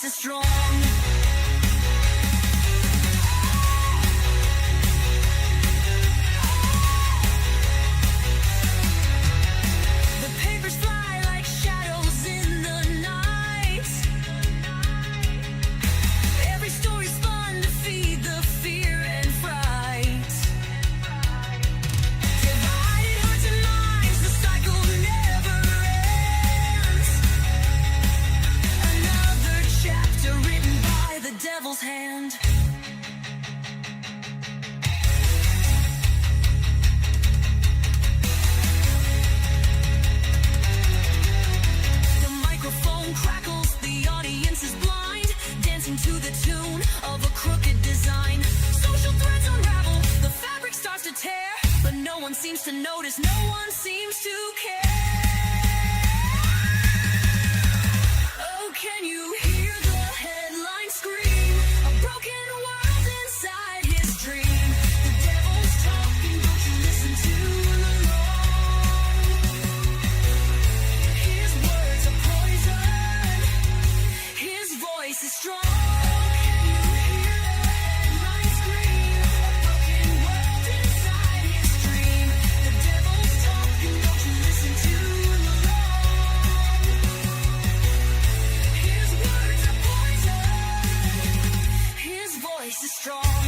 voice is strong. The papers fly like shadows in the night. Every story's fun to feed the fear and fright. Divided hearts and minds, the cycle never ends. Another chapter written by the devil's hand. The microphone crackles, the audience is blind, dancing to the tune of a crooked design. Social threads unravel, the fabric starts to tear, but no one seems to notice, no one seems to care. Oh, can you hear the headline scream? A broken world inside his dream. The devil's talking, don't you listen too long. His words are poison, his voice is strong. Can you hear the headline scream? A broken world inside his dream. The devil's talking, don't you listen too long. His words are poison, his voice is strong.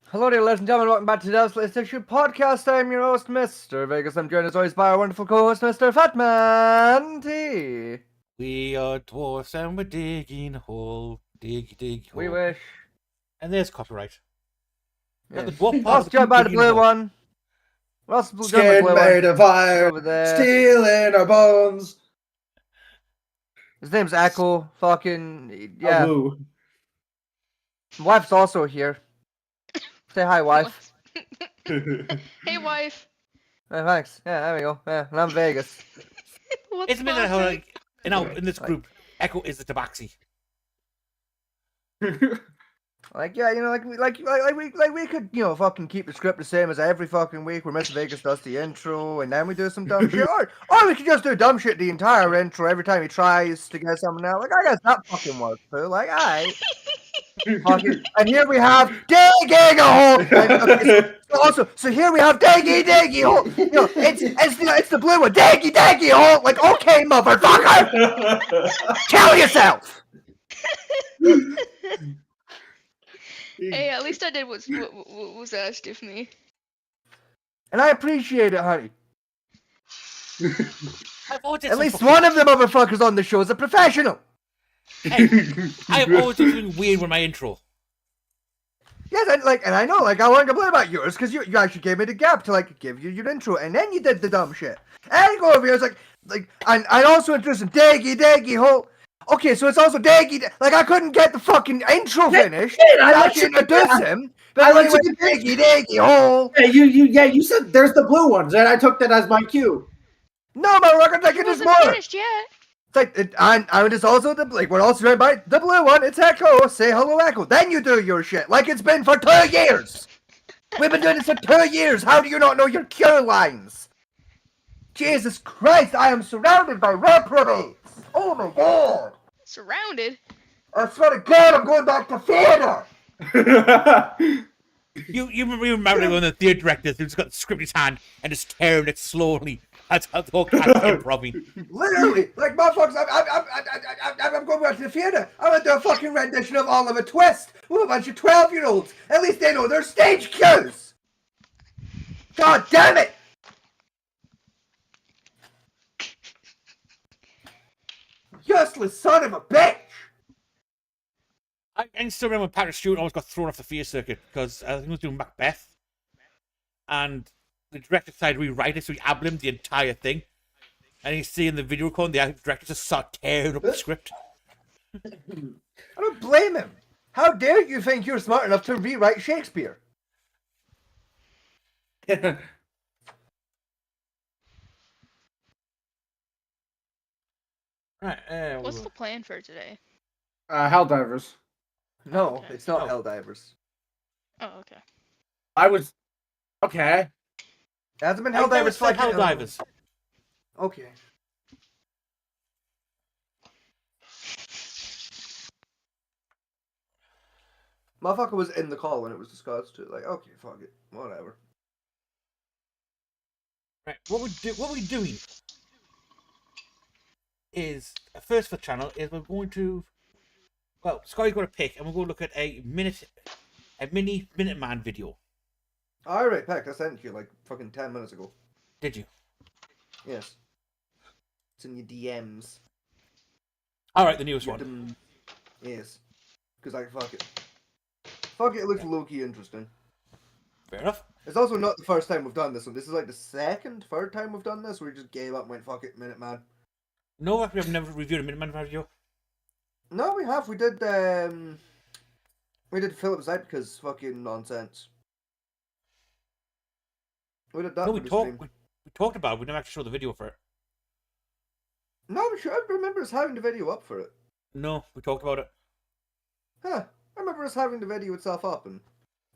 Hello there, ladies and gentlemen. Welcome back to today's latest issue podcast. I'm your host, Mr. Vegas. I'm joined as always by our wonderful co-host, Mr. Fatman T. We are dwarfs and we're digging a hole. Dig hole. We wish. And there's copyright. Yes. The dwarf part Let's of jump by the digging blue hole. one. Let's jump by the Skin blue made one. of iron, Over there. stealing our bones. His name's Echo. Fucking yeah. Woo. My wife's also here. Say hi, wife. Hey, wife. Thanks. Yeah, there we go. Yeah, and I'm Vegas. What's Isn't it how, poppin'? in this group, Echo is the tabaxi. Like, yeah, you know, we could, you know, fucking keep the script the same as every fucking week where Mr. Vegas does the intro and then we do some dumb shit. Or we could just do dumb shit the entire intro every time he tries to get something out. Like, I guess that fucking works too. Like, alright. And here we have digging a hole. So here we have diggy hole. You know, it's the blue one. Diggy hole. Like, okay, motherfucker, kill yourself. Hey, at least I did what was asked of me. And I appreciate it, honey. I've always did At some least fucking- one of the motherfuckers on the show is a professional. Hey, I've always done something weird with my intro. Yes, and I know, like, I wasn't complain about yours because you actually gave me the gap to like give you your intro, and then you did the dumb shit. And you go over here, it's like, and I also introduced him, diggy hole. Okay, so it's also diggy. Like, I couldn't get the fucking intro finished. I I let you introduce him. But I I let went you diggy hole. Yeah, you said there's the blue ones, and I took that as my cue. No, motherfucker, like It it is wasn't more. finished yet. It's like, and it's also the, like, we're also joined by the blue one. It's Echo. Say hello, Echo. Then you do your shit, like it's been for 2 years. We've been doing this for 2 years. How do you not know your cue lines? Jesus Christ, I am surrounded by reprobates. Oh my god. Surrounded. I swear to God, I'm going back to theater. You remember going to the theatre director who's got the script in his hand and just tearing it slowly That's how the whole cat improv. Literally, like motherfuckers, I'm going back to the theater. I'm gonna do a fucking rendition of Oliver Twist with a bunch of 12-year-olds. At least they know their stage cues. God damn it! Useless son of a bitch! I still remember when Patrick Stewart almost got thrown off the fear circuit because I think he was doing Macbeth, and the director decided to rewrite it, so he ad-libbed the entire thing. And you see in the video recording, the director just start tearing up the script. I don't blame him. How dare you think you're smart enough to rewrite Shakespeare? Right, What's the plan for today? Helldivers. No, Okay. it's not Oh. Helldivers. Oh, okay. I was okay. It hasn't been I never Helldivers said for like Helldivers. Okay. Motherfucker was in the call when it was discussed too. Like, okay, fuck it, whatever. Right, what we're doing is first for the channel is we're going to, well, Scotty's got to pick, and we're going to look at a mini Miniminteman video. Alright, Peck, I sent you like fucking 10 minutes ago. Did you? Yes. It's in your DMs. All right, the newest Your one. Yes. Because like, fuck it. Fuck it, it looks low-key interesting. Fair enough. It's also not the first time we've done this one. This is like the third time we've done this. We just gave up and went, fuck it, Minuteman. No, we have never reviewed a Miniminteman video. No, we have. We did Philip Zipka's fucking nonsense. We did that. No, for we the talked. stream. We talked about it. We never actually showed the video for it. No, we should. I remember us having the video up for it. No, we talked about it. Huh. I remember us having the video itself up and...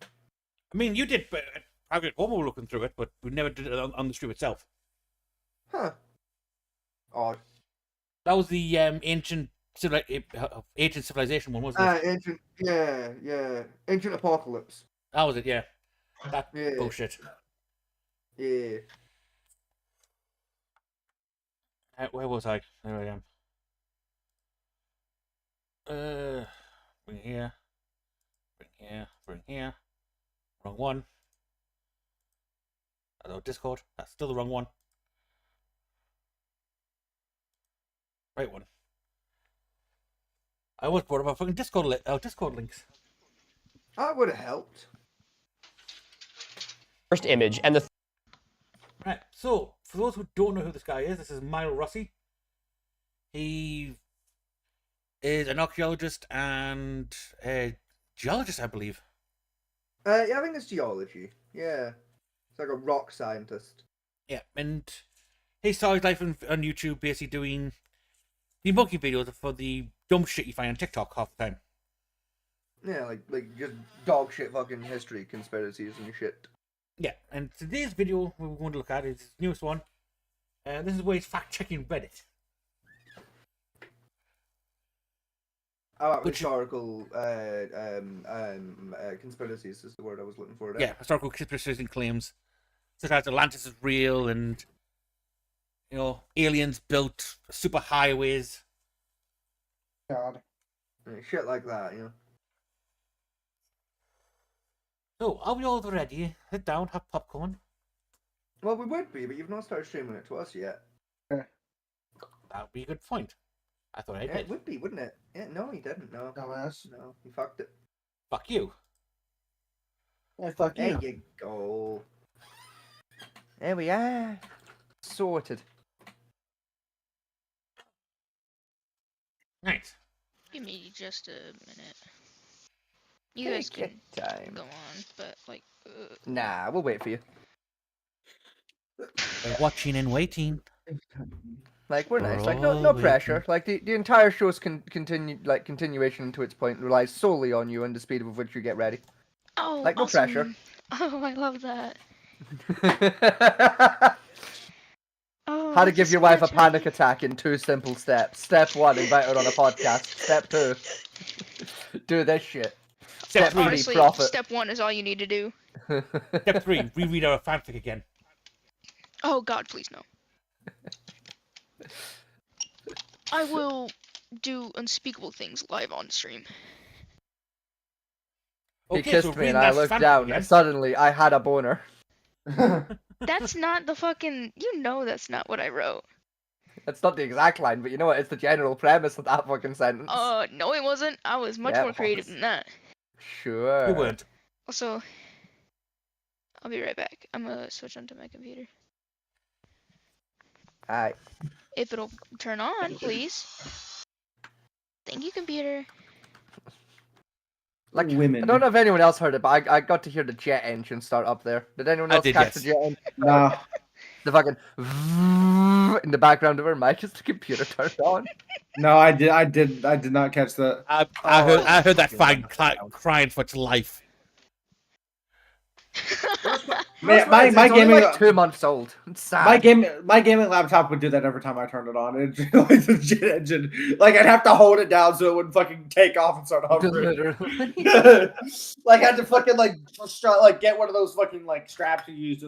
I mean, you did, but I at home we were looking through it, but we never did it on the stream itself. Huh. Odd. That was the ancient civilization one, wasn't it? Ancient... Yeah. Ancient Apocalypse. That was it, yeah. That Yeah. bullshit. Yeah. Where was I? There I am. Bring it here. Bring here. Wrong one. Hello, Discord. That's still the wrong one. Right one. I always brought up my fucking Discord links. That would have helped. First image and the Right, so, for those who don't know who this guy is, this is Milo Rossi. He is an archaeologist and a geologist, I believe. Yeah, I think it's geology. Yeah. It's like a rock scientist. Yeah, and he started life on YouTube basically doing debunking videos for the dumb shit you find on TikTok half the time. Yeah, like just dog shit fucking history conspiracies and shit. Yeah, and today's video we're going to look at is his newest one. This is where he's fact-checking Reddit. Which- Historical conspiracies is the word I was looking for. There. Yeah, historical conspiracies and claims such as Atlantis is real and, you know, aliens built super highways. God. Shit like that, you know. So, are we all ready? Sit down, have popcorn. Well, we would be, but you've not started streaming it to us yet. That would be a good point. I thought I Yeah, did. it would be, wouldn't it? Yeah, no, he didn't. No, Dumbass. no, he fucked it. Fuck you. Yeah, fuck There you. you go. There we are. Sorted. Right. Give me just a minute. You guys Take your can time. go on, but like, Nah, we'll wait for you. We're watching and waiting. Like we're nice. We're Like no all pressure. waiting. Like the entire show's continuation to its point relies solely on you and the speed with which you get ready. oh, Like, no pressure. awesome. Oh, I love that. Oh, How to this give is your so wife a much panic happy. attack in 2 simple steps. Step 1, invite her on a podcast. Step 2, do this shit. Step 3, Honestly, profit. step 1 is all you need to do. Step 3, reread our fanfic again. Oh God, please no. I will do unspeakable things live on stream. He Okay, kissed so me and reading I that looked fan down again. and suddenly I had a boner. That's not the fucking. You know that's not what I wrote. That's not the exact line, but you know what? It's the general premise of that fucking sentence. No, it wasn't. I was much Yeah, more it creative was. than that. Sure. You weren't. Also, I'll be right back. I'm gonna switch onto my computer. Alright. If it'll turn on, please. Thank you, computer. Like, Women. I don't know if anyone else heard it, but I got to hear the jet engine start up there. Did anyone I else did, catch yes. the jet engine? Nah. The fucking in the background of her mic as the computer turned on. No, I did not catch that. I heard that fucking fan wonderful. crying for its life. Man, My my it's only gaming like 2 months old. It's sad. my gaming laptop would do that every time I turned it on. It's like the jet engine. Like I'd have to hold it down so it wouldn't fucking take off and start hovering. Literally. Like I had to fucking get one of those fucking like straps you use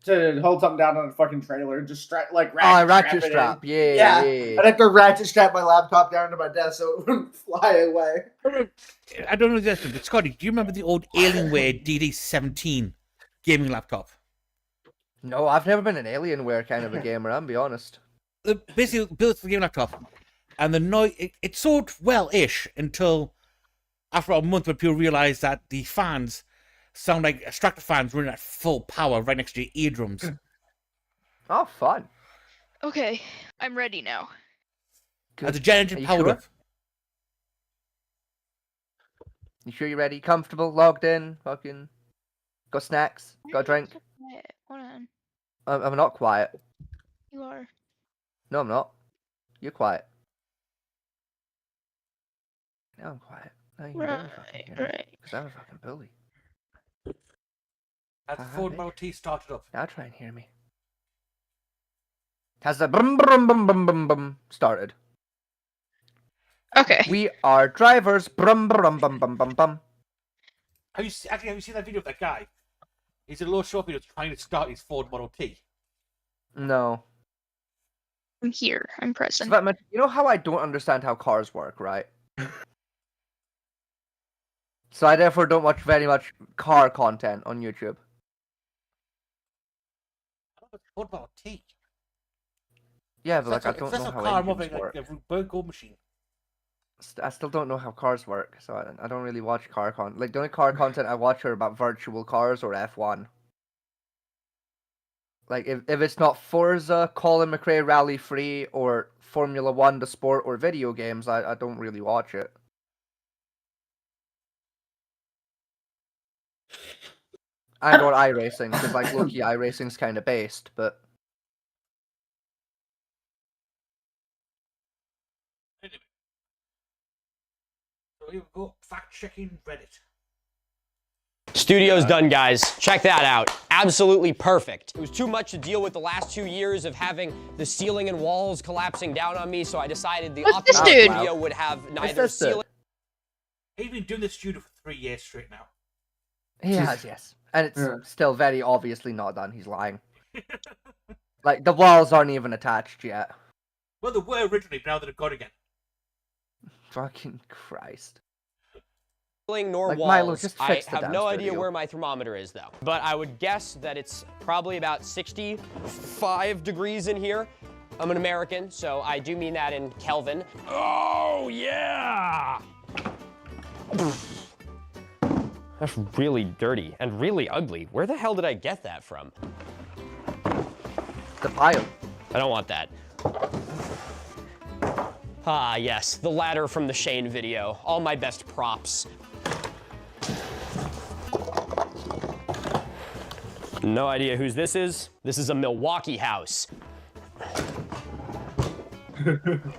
to hold something down on a fucking trailer. Just strap ratchet it in. strap. Yeah. I'd have to ratchet strap my laptop down to my desk so it wouldn't fly away. I don't know this, but Scotty, do you remember the old Alienware DD17 gaming laptop? No, I've never been an Alienware kind of a gamer, I'll be honest. Basically, built the gaming laptop, and the noise it sold well-ish until after a month when people realized that the fans sound like extractor fans running at full power right next to your eardrums. Oh, fun. Okay, I'm ready now. As the jet Are engine you powered sure? up. You sure you're ready? Comfortable? Logged in? Fucking... Got snacks? Got a drink? Quiet. Hold on. I'm not quiet. You are. No, I'm not. You're quiet. Now I'm quiet. Now you can barely fucking hear me. Right. Because I'm a fucking bully. As the Ford Model T started up. Now try and hear me. Has the brum brum bum bum bum bum started? Okay. We are drivers. Brum brum bum bum bum bum. Have you seen that video of that guy? He's in a little short video trying to start his Ford Model T. No. I'm here. I'm present. So you know how I don't understand how cars work, right? So I therefore don't watch very much car content on YouTube. Ford Model T. Yeah, but like I It's don't less know a how car, more engines like work. a Burnt Gold machine. I still don't know how cars work, so I don't really watch car content. Like the only car content I watch are about virtual cars or F1. Like if it's not Forza, Colin McRae Rally Free, or Formula One, the sport, or video games, I don't really watch it. And or iRacing, because like low-key iRacing's kind of based, but Anyway. So here we go. Fact checking Reddit. Studio's done, guys. Check that out. Absolutely perfect. It was too much to deal with the last 2 years of having the ceiling and walls collapsing down on me, so I decided the What's this optimal dude? studio would have neither this dude? ceiling. He's been doing this studio for 3 years straight now. he has, yes. And it's still very obviously not done. He's lying. Like the walls aren't even attached yet. Well, they were originally, but now they're gone again. Fucking Christ. Nor Like, walls. Milo, just I fix the have damn no idea studio. where my thermometer is, though. But I would guess that it's probably about 65 degrees in here. I'm an American, so I do mean that in Kelvin. Oh, yeah! That's really dirty and really ugly. Where the hell did I get that from? The pile. I don't want that. Ah, yes, the ladder from the Shane video. All my best props. No idea whose this is. This is a Milwaukee house.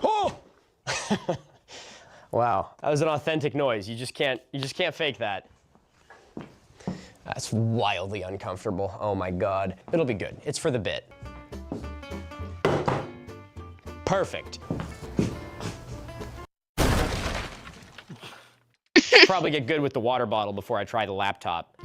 Oh! Wow, that was an authentic noise. You just can't fake that. That's wildly uncomfortable. Oh my God. It'll be good. It's for the bit. Perfect. Probably get good with the water bottle before I try the laptop.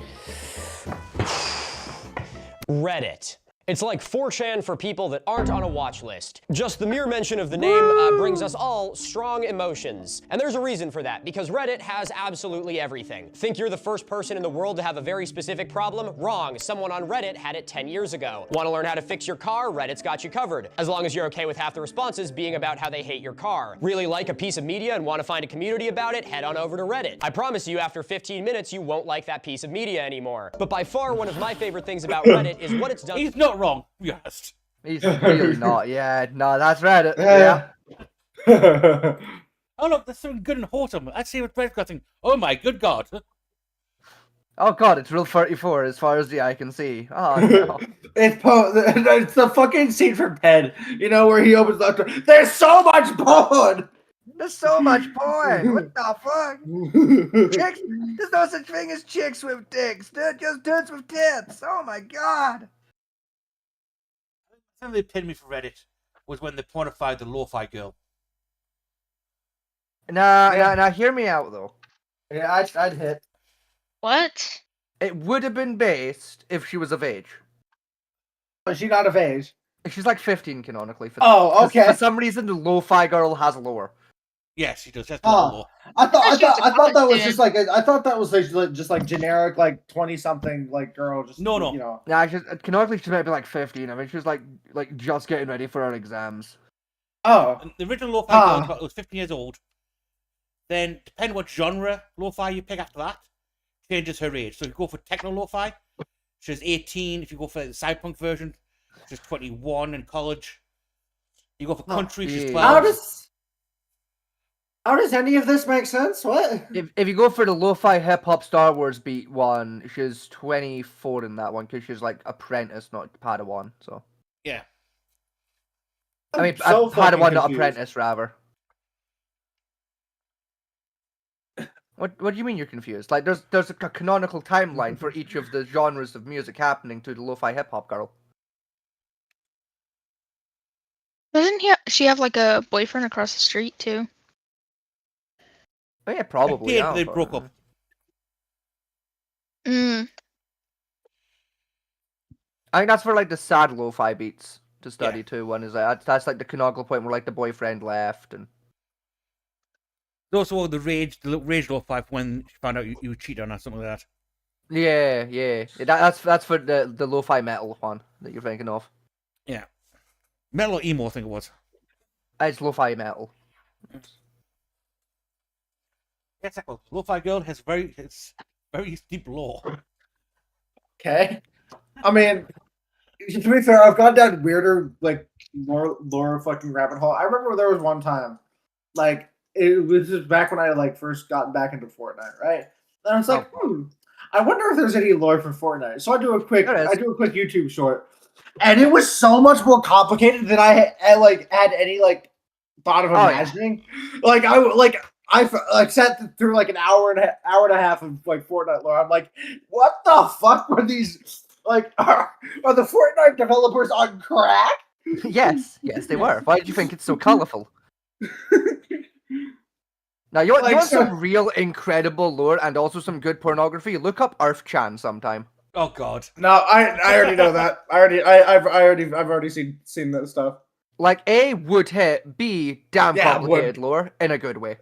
Reddit. It's like 4chan for people that aren't on a watch list. Just the mere mention of the name brings us all strong emotions. And there's a reason for that, because Reddit has absolutely everything. Think you're the first person in the world to have a very specific problem? Wrong. Someone on Reddit had it 10 years ago. Want to learn how to fix your car? Reddit's got you covered. As long as you're okay with half the responses being about how they hate your car. Really like a piece of media and want to find a community about it? Head on over to Reddit. I promise you, after 15 minutes, you won't like that piece of media anymore. But by far, one of my favorite things about Reddit is what it's done. He's not wrong. Yes. He's really not. Yeah, no, that's Reddit. Yeah. Oh look, there's something good and wholesome. Let's see what Red's got. Oh my good God. Oh god, it's Rule 34 as far as the eye can see. Oh no. It's the fucking scene from Ted, you know, where he opens the door. There's so much porn! There's so much porn. What the fuck? Chicks? There's no such thing as chicks with dicks. They're just dudes with tits. Oh my god. I think the epitome for Reddit was when they pornified the lo-fi girl. Nah, hear me out though. Yeah, I'd hit. What? It would have been based if she was of age. Is she not of age? She's like 15 canonically. Oh, okay. For some reason, the lo-fi girl has lore. Yes, she does. That's Oh. I thought that was just like just like generic like 20-something like girl just No. you know. Nah, canonically she might be like 15. I mean, she was like just getting ready for her exams. Oh. And the original lo-fi girl was 15 years old. Then, depending what genre lo-fi you pick after that, changes her age. So if you go for techno lo-fi, she's 18. If you go for the cyberpunk version, she's 21 in college. You go for country, she's 12. How does any of this make sense? What? If you go for the lo-fi hip-hop Star Wars beat one, she's 24 in that one, because she's like apprentice, not Padawan, so. Yeah. I mean, so Padawan, not confused. apprentice, rather. What do you mean you're confused? Like, there's a canonical timeline for each of the genres of music happening to the lo-fi hip-hop girl. Doesn't she have like a boyfriend across the street too? Oh, yeah, probably. Yeah, they broke up. Mm. I think that's for like the sad lo-fi beats to study too. One is that's like the canonical point where like the boyfriend left and. There's also the rage lo-fi when she found out you cheated on her, something like that. Yeah. That's for the lo-fi metal one that you're thinking of. Yeah. Metal or emo, I think it was. It's lo-fi metal. Yes, lo-fi girl has very deep lore. Okay. I mean, to be fair, I've gone down weirder like lore fucking rabbit hole. I remember there was one time, like it was just back when I like first got back into Fortnite, right? And I was like, I wonder if there's any lore for Fortnite. So I do a quick YouTube short, and it was so much more complicated than I had any like thought of imagining. I sat through like an hour and a half of like Fortnite lore. I'm like, what the fuck were these? Like, are the Fortnite developers on crack? Yes, they were. Why did you think it's so colorful? Now, you want some real incredible lore and also some good pornography? Look up Earth-chan sometime. Oh God. No, I already know that. I've already seen that stuff. Like A would hit, B damn complicated lore in a good way.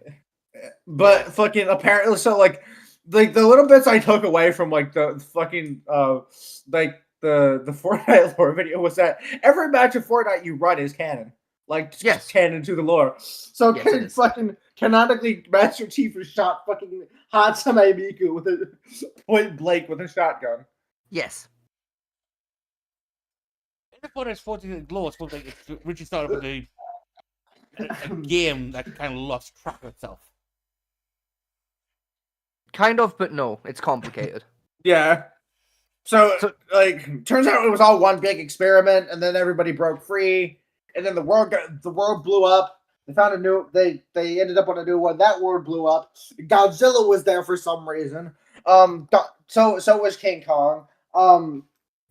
But fucking apparently, so like the little bits I took away from like the fucking like the Fortnite lore video was that every match of Fortnite you run is canon. Like just canon to the lore. So fucking canonically Master Chief has shot fucking Hatsune Miku with a point blank with a shotgun. Yes. In the Fortnite's 14 lore, it's originally started with a game that kind of lost track of itself. Kind of, but no, it's complicated. Yeah. So like, turns out it was all one big experiment, and then everybody broke free, and then the world blew up. They found a new. They ended up on a new one. That world blew up. Godzilla was there for some reason. So was King Kong.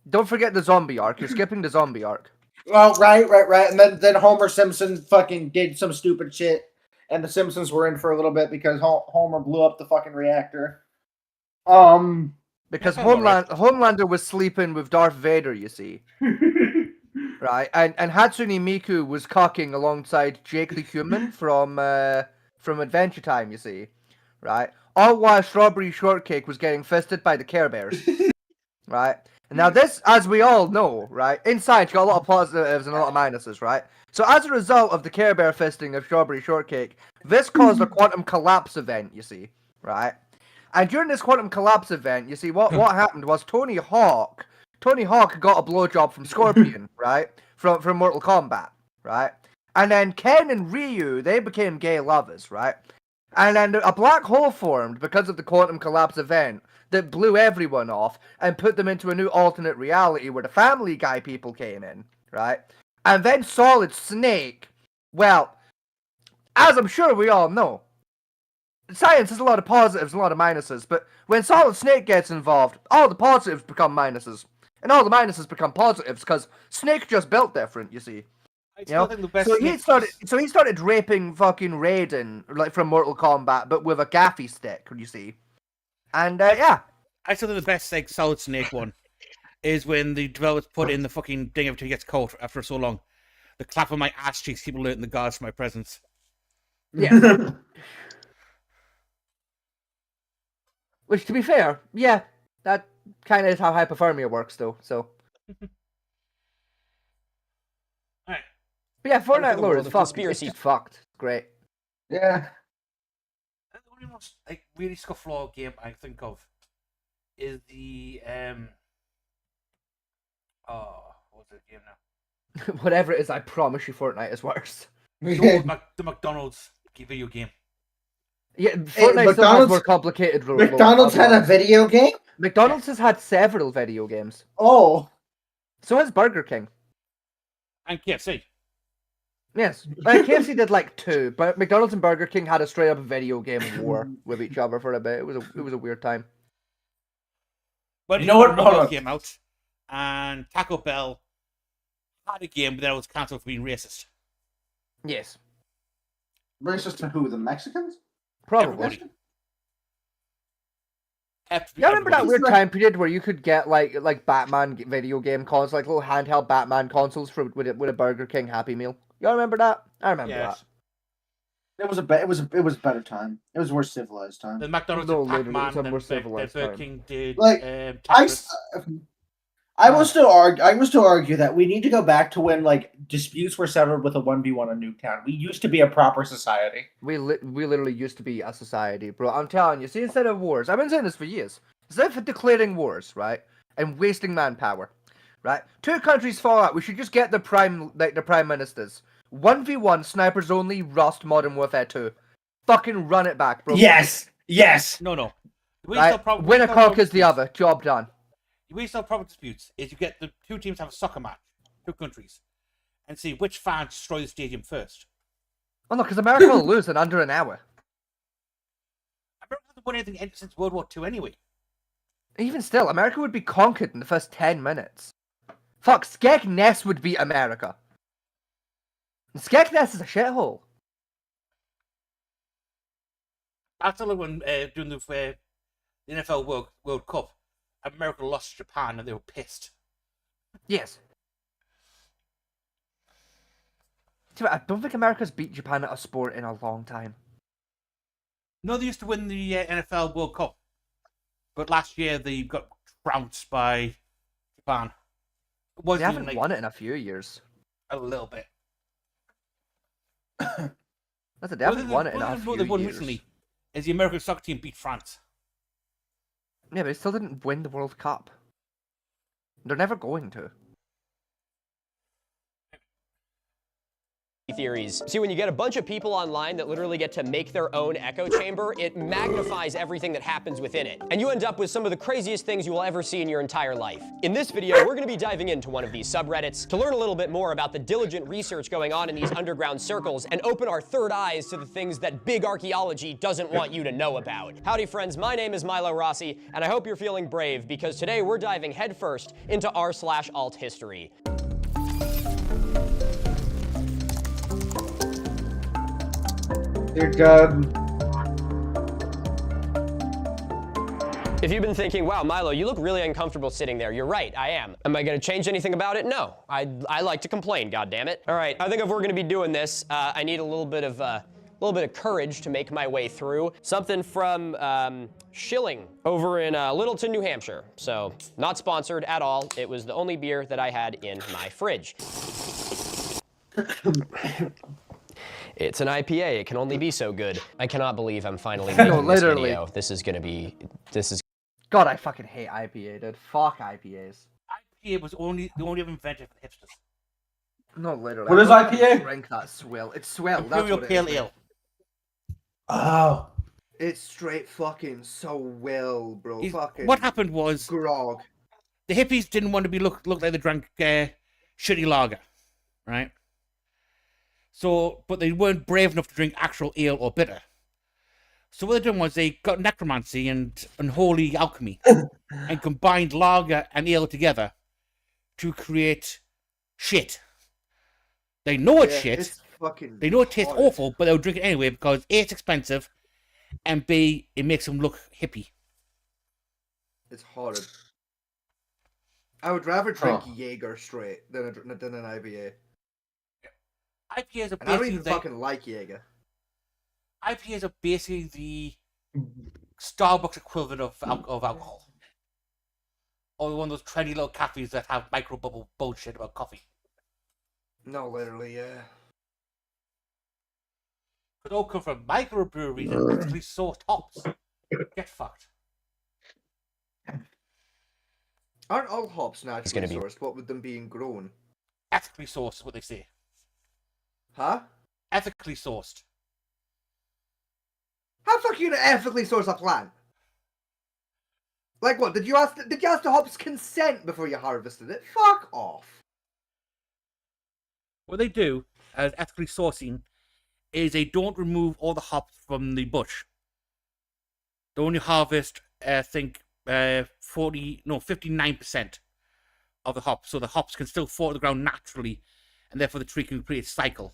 Don't forget the zombie arc. You're skipping the zombie arc. Well, right. And then Homer Simpson fucking did some stupid shit, and the Simpsons were in for a little bit because Homer blew up the fucking reactor. Because Homelander was sleeping with Darth Vader, you see. right? And Hatsune Miku was cocking alongside Jake the Human from Adventure Time, you see, right? All while Strawberry Shortcake was getting fisted by the Care Bears, right? And now this, as we all know, right, in science, you got a lot of positives and a lot of minuses, right? So as a result of the Care Bear fisting of Strawberry Shortcake, this caused a quantum collapse event, you see, right? And during this quantum collapse event, you see, what happened was Tony Hawk got a blowjob from Scorpion, right? From Mortal Kombat, right? And then Ken and Ryu, they became gay lovers, right? And then a black hole formed because of the quantum collapse event that blew everyone off and put them into a new alternate reality where the Family Guy people came in, right? And then Solid Snake, well, as I'm sure we all know, science has a lot of positives and a lot of minuses, but when Solid Snake gets involved, all the positives become minuses. And all the minuses become positives, because Snake just built different, you see. I You still know? think the best So he started raping fucking Raiden, like from Mortal Kombat, but with a gaffy stick, you see. And yeah. I still think the best like Solid Snake one is when the developers put in the fucking thing every time he gets caught after so long. The clap on my ass cheeks, people alerting the guards for my presence. Yeah. Which, to be fair, yeah, that kind of is how hypothermia works, though. So, Alright. but yeah, for Fortnite the lore world is of fucked. It's conspiracy. just fucked. Great. Yeah. The only most like really scufflaw game I think of is the what's the game now? Whatever it is, I promise you, Fortnite is worse. The McDonald's video game. Yeah, Fortnite still has McDonald's- more complicated rules. McDonald's had a video game? McDonald's has had several video games. Oh. So has Burger King. And KFC. Yes, KFC did like 2, but McDonald's and Burger King had a straight up video game war with each other for a bit. It was a weird time. But You know what? Mobile Hold on. came out, and Taco Bell had a game, but then it was cancelled for being racist. Yes, Racist to who? The Mexicans? probably. Everybody. Yeah, I remember that Everybody. weird time period where you could get like Batman video game consoles, like little handheld Batman consoles with a Burger King Happy Meal. Y'all remember that? I remember Yes. It was a better time. It was a more civilized time. The McDonald's No, and literally, Pac-Man it's a and more the civilized Burger time. King did Like, Tetris. I will still argue that we need to go back to when like disputes were settled with a 1v1 in Nuketown. We used to be a proper society. We literally used to be a society, bro. I'm telling you. See, instead of wars, I've been saying this for years. Instead of declaring wars, right, and wasting manpower, right, 2 countries fall out. We should just get the prime ministers. 1v1, snipers only, Rust, Modern Warfare 2. Fucking run it back, bro. Yes. No. The way you Right? solve prob- Winner way you solve conquers the disputes- other. Job done. The way you solve problem disputes is you get the 2 teams have a soccer match, 2 countries, and see which fans destroy the stadium first. Oh no, because America will lose in under an hour. America hasn't won anything since World War II anyway. Even still, America would be conquered in the first 10 minutes. Fuck, Skegness would beat America. And Skegness is a shithole. That's only when during the NFL World Cup, America lost to Japan and they were pissed. Yes. I don't think America's beat Japan at a sport in a long time. No, they used to win the NFL World Cup, but last year they got trounced by Japan. It They wasn't haven't even like won it in a few years. a little bit. That's a they haven't won it in a few They've won years. recently. Is the American soccer team beat France? Yeah, but they still didn't win the World Cup. They're never going to. theories. See, when you get a bunch of people online that literally get to make their own echo chamber, it magnifies everything that happens within it. And you end up with some of the craziest things you will ever see in your entire life. In this video, we're going to be diving into one of these subreddits to learn a little bit more about the diligent research going on in these underground circles and open our third eyes to the things that big archaeology doesn't want you to know about. Howdy friends, my name is Milo Rossi, and I hope you're feeling brave because today we're diving headfirst into r/alt history. Dear God. If you've been thinking, wow, Milo, you look really uncomfortable sitting there, you're right, I am. Am I gonna change anything about it? No. I like to complain, goddammit. All right, I think if we're gonna be doing this, I need a little bit of courage to make my way through. Something from Schilling over in Littleton, New Hampshire. So, not sponsored at all. It was the only beer that I had in my fridge. It's an IPA. It can only be so good. I cannot believe I'm finally making this literally. video. This is God, I fucking hate IPA, dude. Fuck IPAs. IPA was the only invented for the hipsters. No, literally. What is I don't IPA? Drink that swill. It's swill. That's Imperial what it Pale is. Ale. Oh. It's straight fucking so well, bro. Fucking. What happened was grog. the hippies didn't want to be look like they drank shitty lager, right? So, but they weren't brave enough to drink actual ale or bitter. So what they did was they got necromancy and unholy alchemy and combined lager and ale together to create shit. They know it's shit. It's fucking They know it tastes horrid. awful, but they'll drink it anyway because A, it's expensive, and B, it makes them look hippie. It's horrid. I would rather drink Jaeger straight than an IPA. IPAs are And I don't basically even fucking like Jaeger. IPAs are basically the Starbucks equivalent of alcohol. Or one of those trendy little cafes that have micro bubble bullshit about coffee. No, literally, yeah. Could all come from microbreweries and ethically sourced hops. Get fucked. Aren't all hops gonna naturally be- sourced? What with them being grown? Ethically sourced is what they say. Huh? Ethically sourced. How the fuck are you gonna ethically source a plant? Like what? Did you ask the hops consent before you harvested it? Fuck off. What they do as ethically sourcing is they don't remove all the hops from the bush. They only harvest, I think, 59% of the hops, so the hops can still fall to the ground naturally, and therefore the tree can complete its cycle.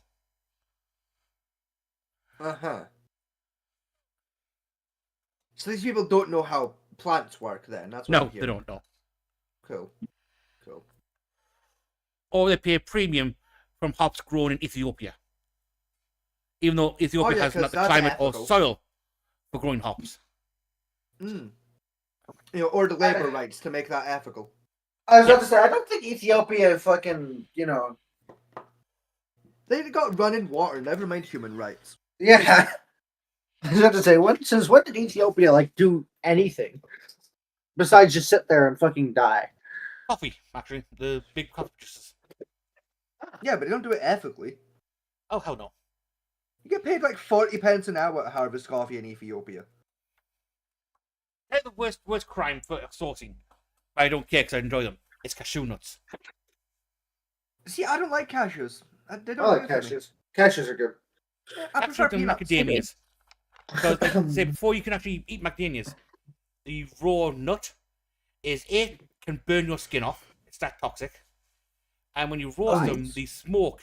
Uh-huh. So these people don't know how plants work then, that's what No, I'm they hearing. don't know. Cool. Cool. Or they pay a premium from hops grown in Ethiopia. Even though Ethiopia yeah, has not 'cause the that's climate ethical. or soil for growing hops. Mm. You know, or the labor rights to make that ethical. I was about to say, I don't think Ethiopia fucking, They got running water, never mind human rights. yeah. I was about to say, since when did Ethiopia, do anything? Besides just sit there and fucking die. Coffee, actually. The big coffee producers. Yeah, but they don't do it ethically. Oh, hell no. You get paid like 40 pence an hour to harvest coffee in Ethiopia. They're the worst crime for sourcing. But I don't care because I enjoy them. It's cashew nuts. See, I don't like cashews. They don't I like do it for me. cashews. Cashews are good. Yeah, I prefer Cashews and peanuts. macadamias. Because, like I say, before you can actually eat macadamias, the raw nut is it can burn your skin off. It's that toxic. And when you roast them, Nice. the smoke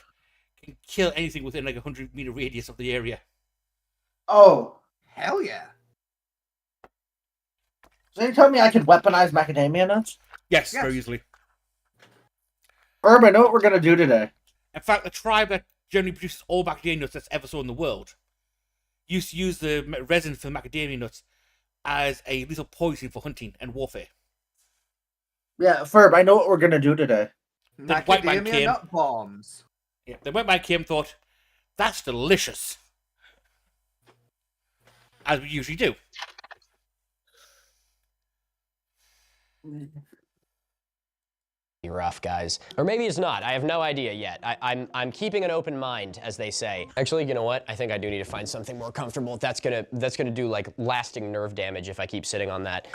can kill anything within like a 100-meter radius of the area. Oh. Hell yeah. So you tell me I can weaponize macadamia nuts? Yes, Yes. very easily. Herb, I know what we're going to do today. In fact, the tribe that generally produces all macadamia nuts that's ever sold in the world used to use the resin for macadamia nuts as a lethal poison for hunting and warfare. Yeah, Ferb, I know what we're going to do today. The white man Macadamia came. nut bombs. Yeah, the white man came and thought, that's delicious. As we usually do. Be rough, guys. Or maybe it's not. I have no idea yet. I'm keeping an open mind, as they say. Actually, you know what? I think I do need to find something more comfortable. That's gonna do like lasting nerve damage if I keep sitting on that.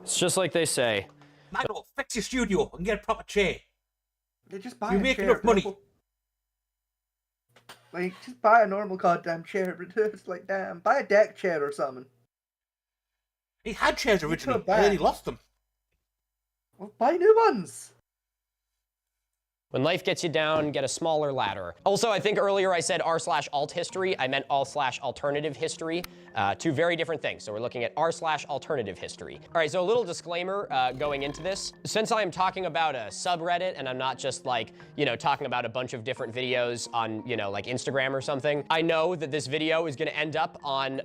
It's just like they say. Michael, fix your studio and get a proper chair. They just buy You a make chair, enough money. people. Like, just buy a normal goddamn chair. It's like, damn, buy a deck chair or something. He had chairs You originally, feel and then he bad. lost them. Well, buy new ones. When life gets you down, get a smaller ladder. Also, I think earlier I said r/alt history. I meant r/alternative history. Two very different things. So we're looking at r/alternative history. All right, so a little disclaimer going into this. Since I am talking about a subreddit and I'm not just like, talking about a bunch of different videos on, like Instagram or something, I know that this video is going to end up on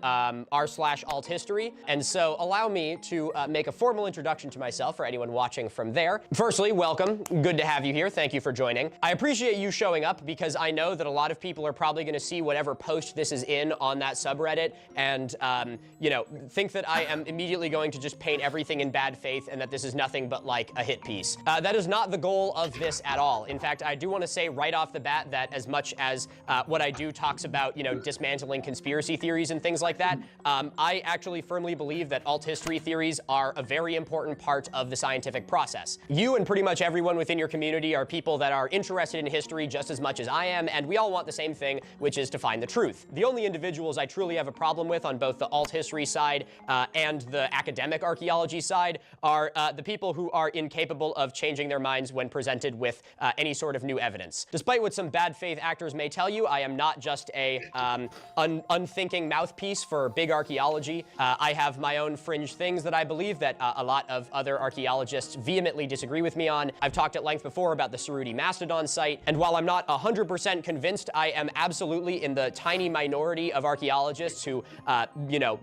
r/alt history. And so allow me to make a formal introduction to myself for anyone watching from there. Firstly, welcome. Good to have you here. Thank you for joining. I appreciate you showing up because I know that a lot of people are probably going to see whatever post this is in on that subreddit and, think that I am immediately going to just paint everything in bad faith and that this is nothing but like a hit piece. That is not the goal of this at all. In fact, I do want to say right off the bat that as much as what I do talks about, dismantling conspiracy theories and things like that, I actually firmly believe that alt history theories are a very important part of the scientific process. You and pretty much everyone within your community are people that are interested in history just as much as I am, and we all want the same thing, which is to find the truth. The only individuals I truly have a problem with on both the alt history side and the academic archaeology side are the people who are incapable of changing their minds when presented with any sort of new evidence. Despite what some bad faith actors may tell you, I am not just a unthinking mouthpiece for big archaeology. I have my own fringe things that I believe that a lot of other archaeologists vehemently disagree with me on. I've talked at length before about the Saruti Mastodon site, and while I'm not 100% convinced, I am absolutely in the tiny minority of archaeologists who,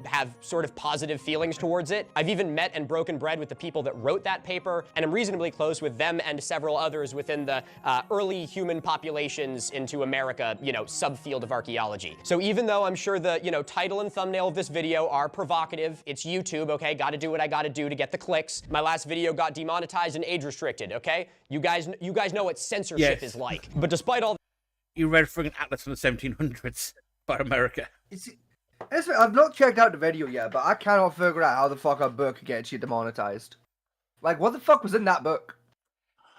have sort of positive feelings towards it. I've even met and broken bread with the people that wrote that paper, and I'm reasonably close with them and several others within the early human populations into America, subfield of archaeology. So even though I'm sure the, title and thumbnail of this video are provocative, it's YouTube, okay? Gotta do what I gotta do to get the clicks. My last video got demonetized and age restricted, okay? You guys know what censorship is like. But despite all You read friggin' Atlas from the 1700s about America. I've not checked out the video yet, but I cannot figure out how the fuck a book gets you demonetized. Like, what the fuck was in that book?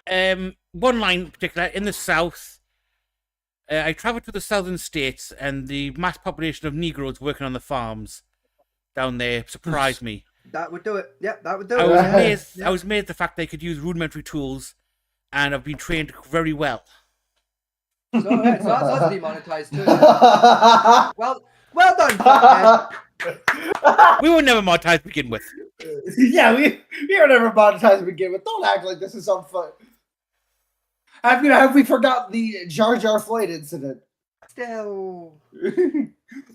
One line in particular, in the South, I traveled to the southern states and the mass population of Negroes working on the farms down there surprised me. That would do it. Yep, that would do I it. was amazed. I was amazed at the fact they could use rudimentary tools and have been trained very well. So that's demonetized too. Well done, fuck, man. We were never monetized to begin with. Yeah, we were never monetized to begin with. Don't act like this is some fun. Have we forgotten the Jar Jar Floyd incident? Still.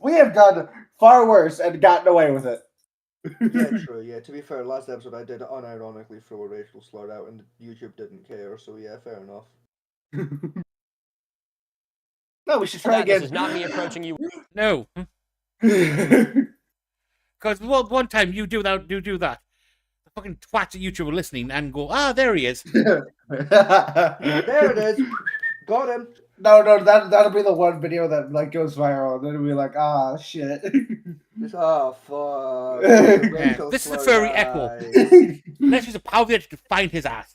We have done far worse and gotten away with it. Yeah, true. Yeah, to be fair, last episode I did unironically throw a racial slur out, and YouTube didn't care. So yeah, fair enough. No, we should try that, this again. is not me approaching you. No. Because one time you do that. The fucking twats at YouTube are listening and go, there he is. There it is. Got him. No, that'll be the one video that like goes viral. Then it'll be like, shit. Fuck. This is the furry echo. Let's use a power edge to find his ass.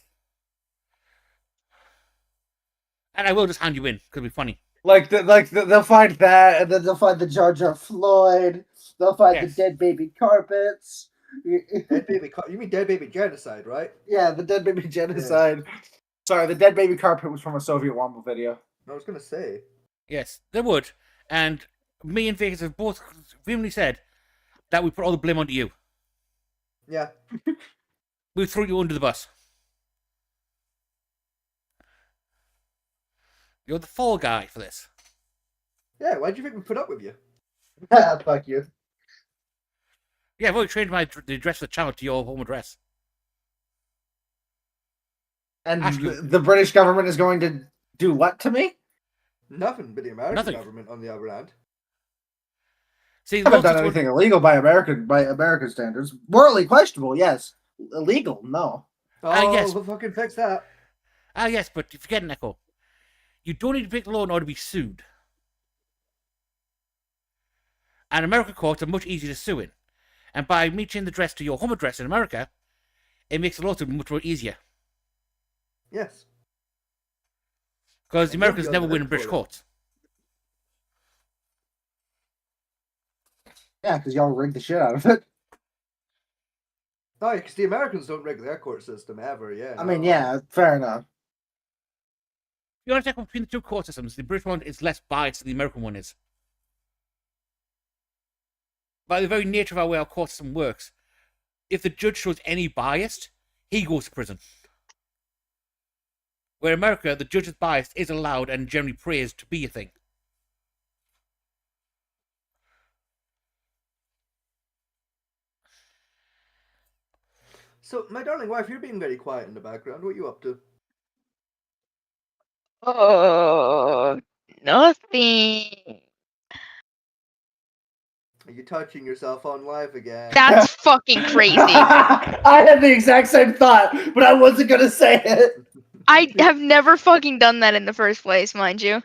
And I will just hand you in, because it'll be funny. They'll find that, and then they'll find the Jar Jar Floyd. They'll find the dead baby carpets. Dead baby. You mean dead baby genocide, right? Yeah, the dead baby genocide. Yeah. Sorry, the dead baby carpet was from a Soviet Womble video. I was gonna say. Yes, they would. And me and Vegas have both vehemently said that we put all the blame onto you. Yeah. We threw you under the bus. You're the fall guy for this. Yeah, why do you think we put up with you? Fuck you. Yeah, I've already changed the address of the channel to your home address. And the British government is going to do what to me? Nothing, but the American Nothing. government, on the other hand. See, I haven't done anything illegal by American standards. Morally questionable, yes. Illegal, no. Yes. We'll fucking fix that. Yes, but you're forgetting, Echo. You don't need to break the law in order to be sued. And American courts are much easier to sue in. And by me changing the address to your home address in America, it makes the lawsuit much more easier. Yes. Because the Americans never win in British courts. Yeah, because y'all rigged the shit out of it. No, because the Americans don't rig their court system ever, yeah. I mean, yeah, fair enough. The only difference between the two court systems, the British one is less biased than the American one is. By the very nature of our way our court system works, if the judge shows any bias, he goes to prison. Where in America, the judge's bias is allowed and generally praised to be a thing. So, my darling wife, you're being very quiet in the background. What are you up to? Oh, nothing. Are you touching yourself on live again? That's fucking crazy. I had the exact same thought, but I wasn't gonna say it. I have never fucking done that in the first place, mind you.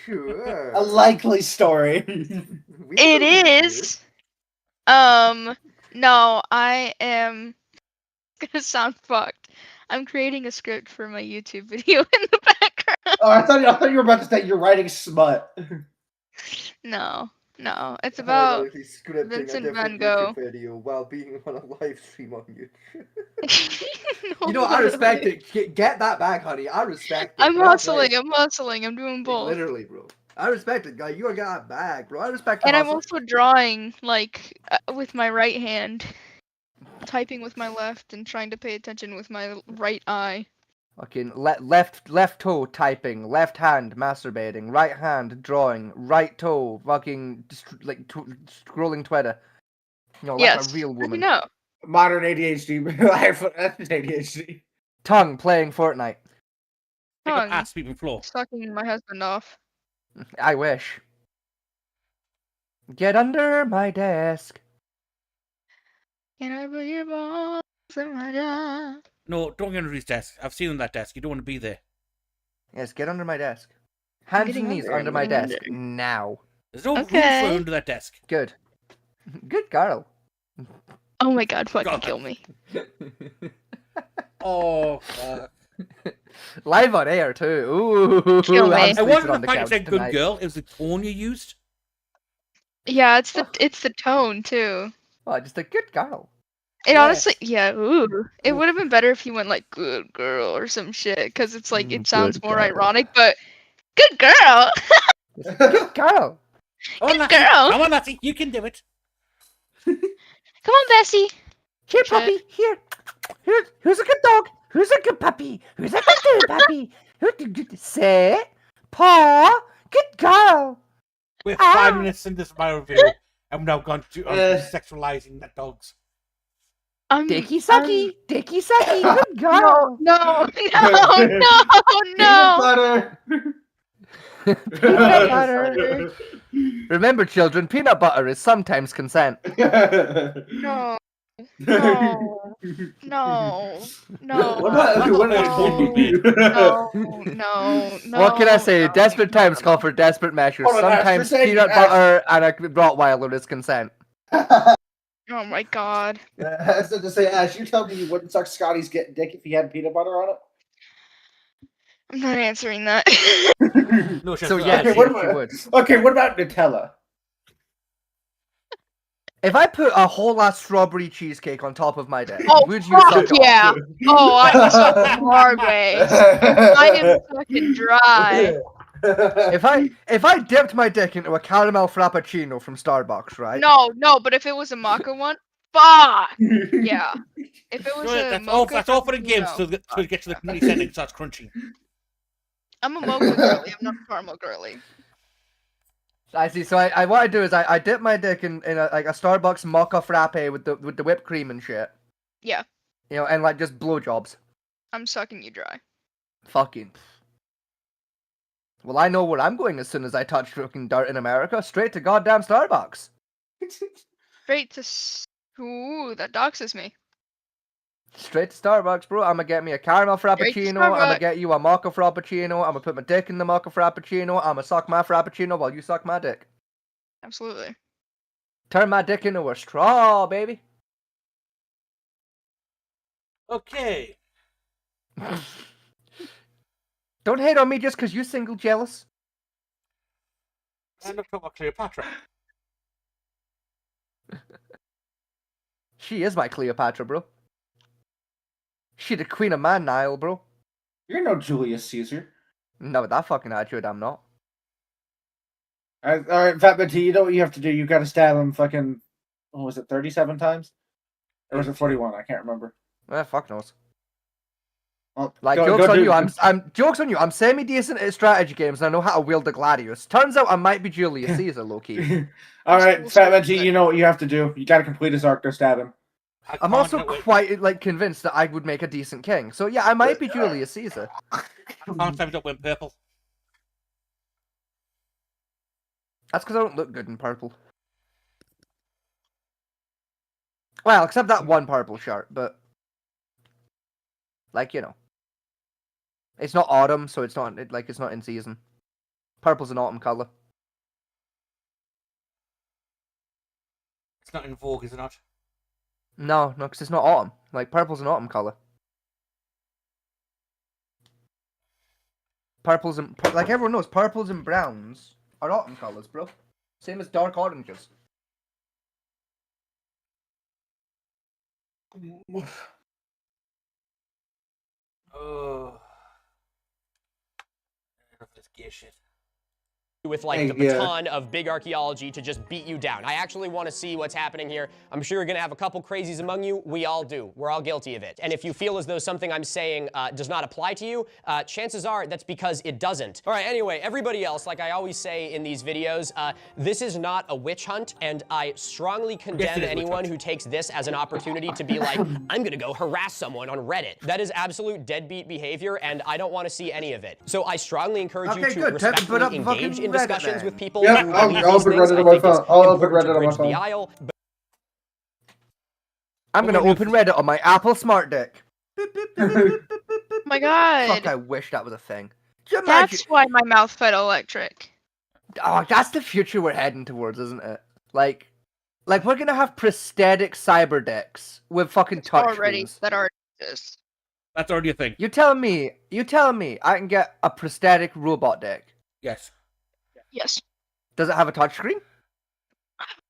Sure. A likely story. We It believe you. is. No, I am gonna sound fucked. I'm creating a script for my YouTube video in the background. Oh, I thought you were about to say you're writing smut. No, it's about Ironically scripting Vincent a different Van Gogh. YouTube video while being on a live stream on YouTube. No, You know, I respect literally. it. Get that back, honey. I respect it. I'm That's hustling. right. I'm hustling. I'm doing both. Literally, bro. I respect it, guy. You got that back, bro. I respect the And I'm hustle. also drawing, like, with my right hand, typing with my left, and trying to pay attention with my right eye. Fucking left toe typing, left hand masturbating, right hand drawing, right toe fucking scrolling Twitter. You know, like Yes. a real How'd you woman. know? Modern ADHD. That's ADHD. Tongue playing Fortnite. Pick up Tongue. ass sweeping floor. Sucking my husband off. I wish. Get under my desk. Can I put your balls in my jaw? No, don't get under his desk. I've seen him on that desk. You don't want to be there. Yes, get under my desk. Hands getting and knees under, I'm under my getting desk under. now. There's no room Okay. for under that desk. Good. Good girl. Oh my god, fucking God. kill me. Oh, fuck. Live on air too. Ooh, Kill me. I'm It sleeping wasn't on the the fact you couch said good tonight. girl. It was the tone you used. Yeah, it's the tone too. Oh, just a good girl. It Yes. honestly, yeah, ooh. It Ooh. would have been better if he went like good girl or some shit, because it's like it Good sounds more girl. ironic, but good girl. Good girl. Come on, Good Lassie. girl. Come on, Lassie. You can do it. Come on, Bessie. Here, Shit. puppy. Here. Who's a good dog? Who's a good puppy? Who's a good puppy? Sit. Paw. Good girl. We're Ah. 5 minutes into this my review, and we've now gone to sexualizing that dogs. Dicky sucky. Dicky sucky. Good girl. No. Peanut butter. Peanut butter. Remember, children, peanut butter is sometimes consent. No. No. What about What about movie? No. What can I say? no, Desperate times call for desperate measures. Hold on, Ash, Sometimes you're saying peanut Ash- butter and a Rottweiler is consent. Oh my god. So to say, Ash, you tell me you wouldn't suck Scotty's dick if he had peanut butter on I'm not answering that. it? No, she So has- yeah, Okay, she, what she about- would. Okay, what about Nutella? If I put a whole ass strawberry cheesecake on top of my dick, Oh, would you fuck suck it off? yeah. Oh, I'm sucking hard way. I am fucking dry. If I dipped my dick into a caramel frappuccino from Starbucks, right? No, but if it was a mocha one, fuck. Yeah. If it was No, a that's all. mocha, That's all for the games. no. So to get to the community setting, starts crunching. I'm a mocha girly. I'm not a caramel girly. I see. So I what I do is I dip my dick in a Starbucks mocha frappe with the whipped cream and shit. Yeah. You know, and like just blowjobs. I'm sucking you dry. Fucking. Well, I know where I'm going as soon as I touch fucking dirt in America. Straight to goddamn Starbucks. Straight to. Ooh, that doxes me. Straight to Starbucks, bro. I'm gonna get me a caramel Straight to frappuccino. I'm gonna Starbucks. get you a mocha frappuccino. I'm gonna put my dick in the mocha frappuccino. I'm gonna suck my frappuccino while you suck my dick. Absolutely. Turn my dick into a straw, baby. Okay. Don't hate on me just because you single jealous. And let's talk about Cleopatra. She is my Cleopatra, bro. She the queen of my Nile, bro. You're no Julius Caesar. No, with that fucking attitude, I'm not. All right, Fat Betty, you know what you have to do? You got to stab him fucking, what was it, 37 times? Or was it 41? I can't remember. Fuck knows. Well, Like, go jokes on do- you. I'm jokes on you. I'm semi-decent at strategy games, and I know how to wield the gladius. Turns out I might be Julius Caesar, low-key. All right, Schools Fat are Betty, good. you know what you have to do. You got to complete his arc. Go stab him. I I'm can't also help it. quite, like, convinced that I would make a decent king. So, yeah, I might be Julius Caesar. I can't time it up when purple. That's because I don't look good in purple. Well, except that one purple shirt, but... Like, you know. It's not autumn, so it's not, it's not in season. Purple's an autumn color. It's not in vogue, is it not? No, because it's not autumn. Like, purple's an autumn color. Purples and... Like, everyone knows, purples and browns are autumn colors, bro. Same as dark oranges. Oh. Enough of this gay shit. With like the baton of big archaeology to just beat you down. I actually want to see what's happening here. I'm sure you're going to have a couple crazies among you. We all do. We're all guilty of it. And if you feel as though something I'm saying does not apply to you, chances are that's because it doesn't. All right, anyway, everybody else, like I always say in these videos, this is not a witch hunt, and I strongly condemn anyone who takes this as an opportunity to be like, I'm going to go harass someone on Reddit. That is absolute deadbeat behavior, and I don't want to see any of it. So I strongly encourage you to respectfully engage in discussions with people Yeah, who I'll believe open these things. Reddit I on my think it's phone. I'll open important to Reddit on my bridge the phone. aisle. I'm gonna open Reddit on my Apple Smart Deck. Oh my god. Fuck, I wish that was a thing. Do you imagine? That's why my mouth felt electric. Oh, that's the future we're heading towards, isn't it? Like we're gonna have prosthetic cyber decks with fucking touch Already. screens. That already exists. That's already a thing. You tell me I can get a prosthetic robot deck. Yes. Yes. Does it have a touchscreen?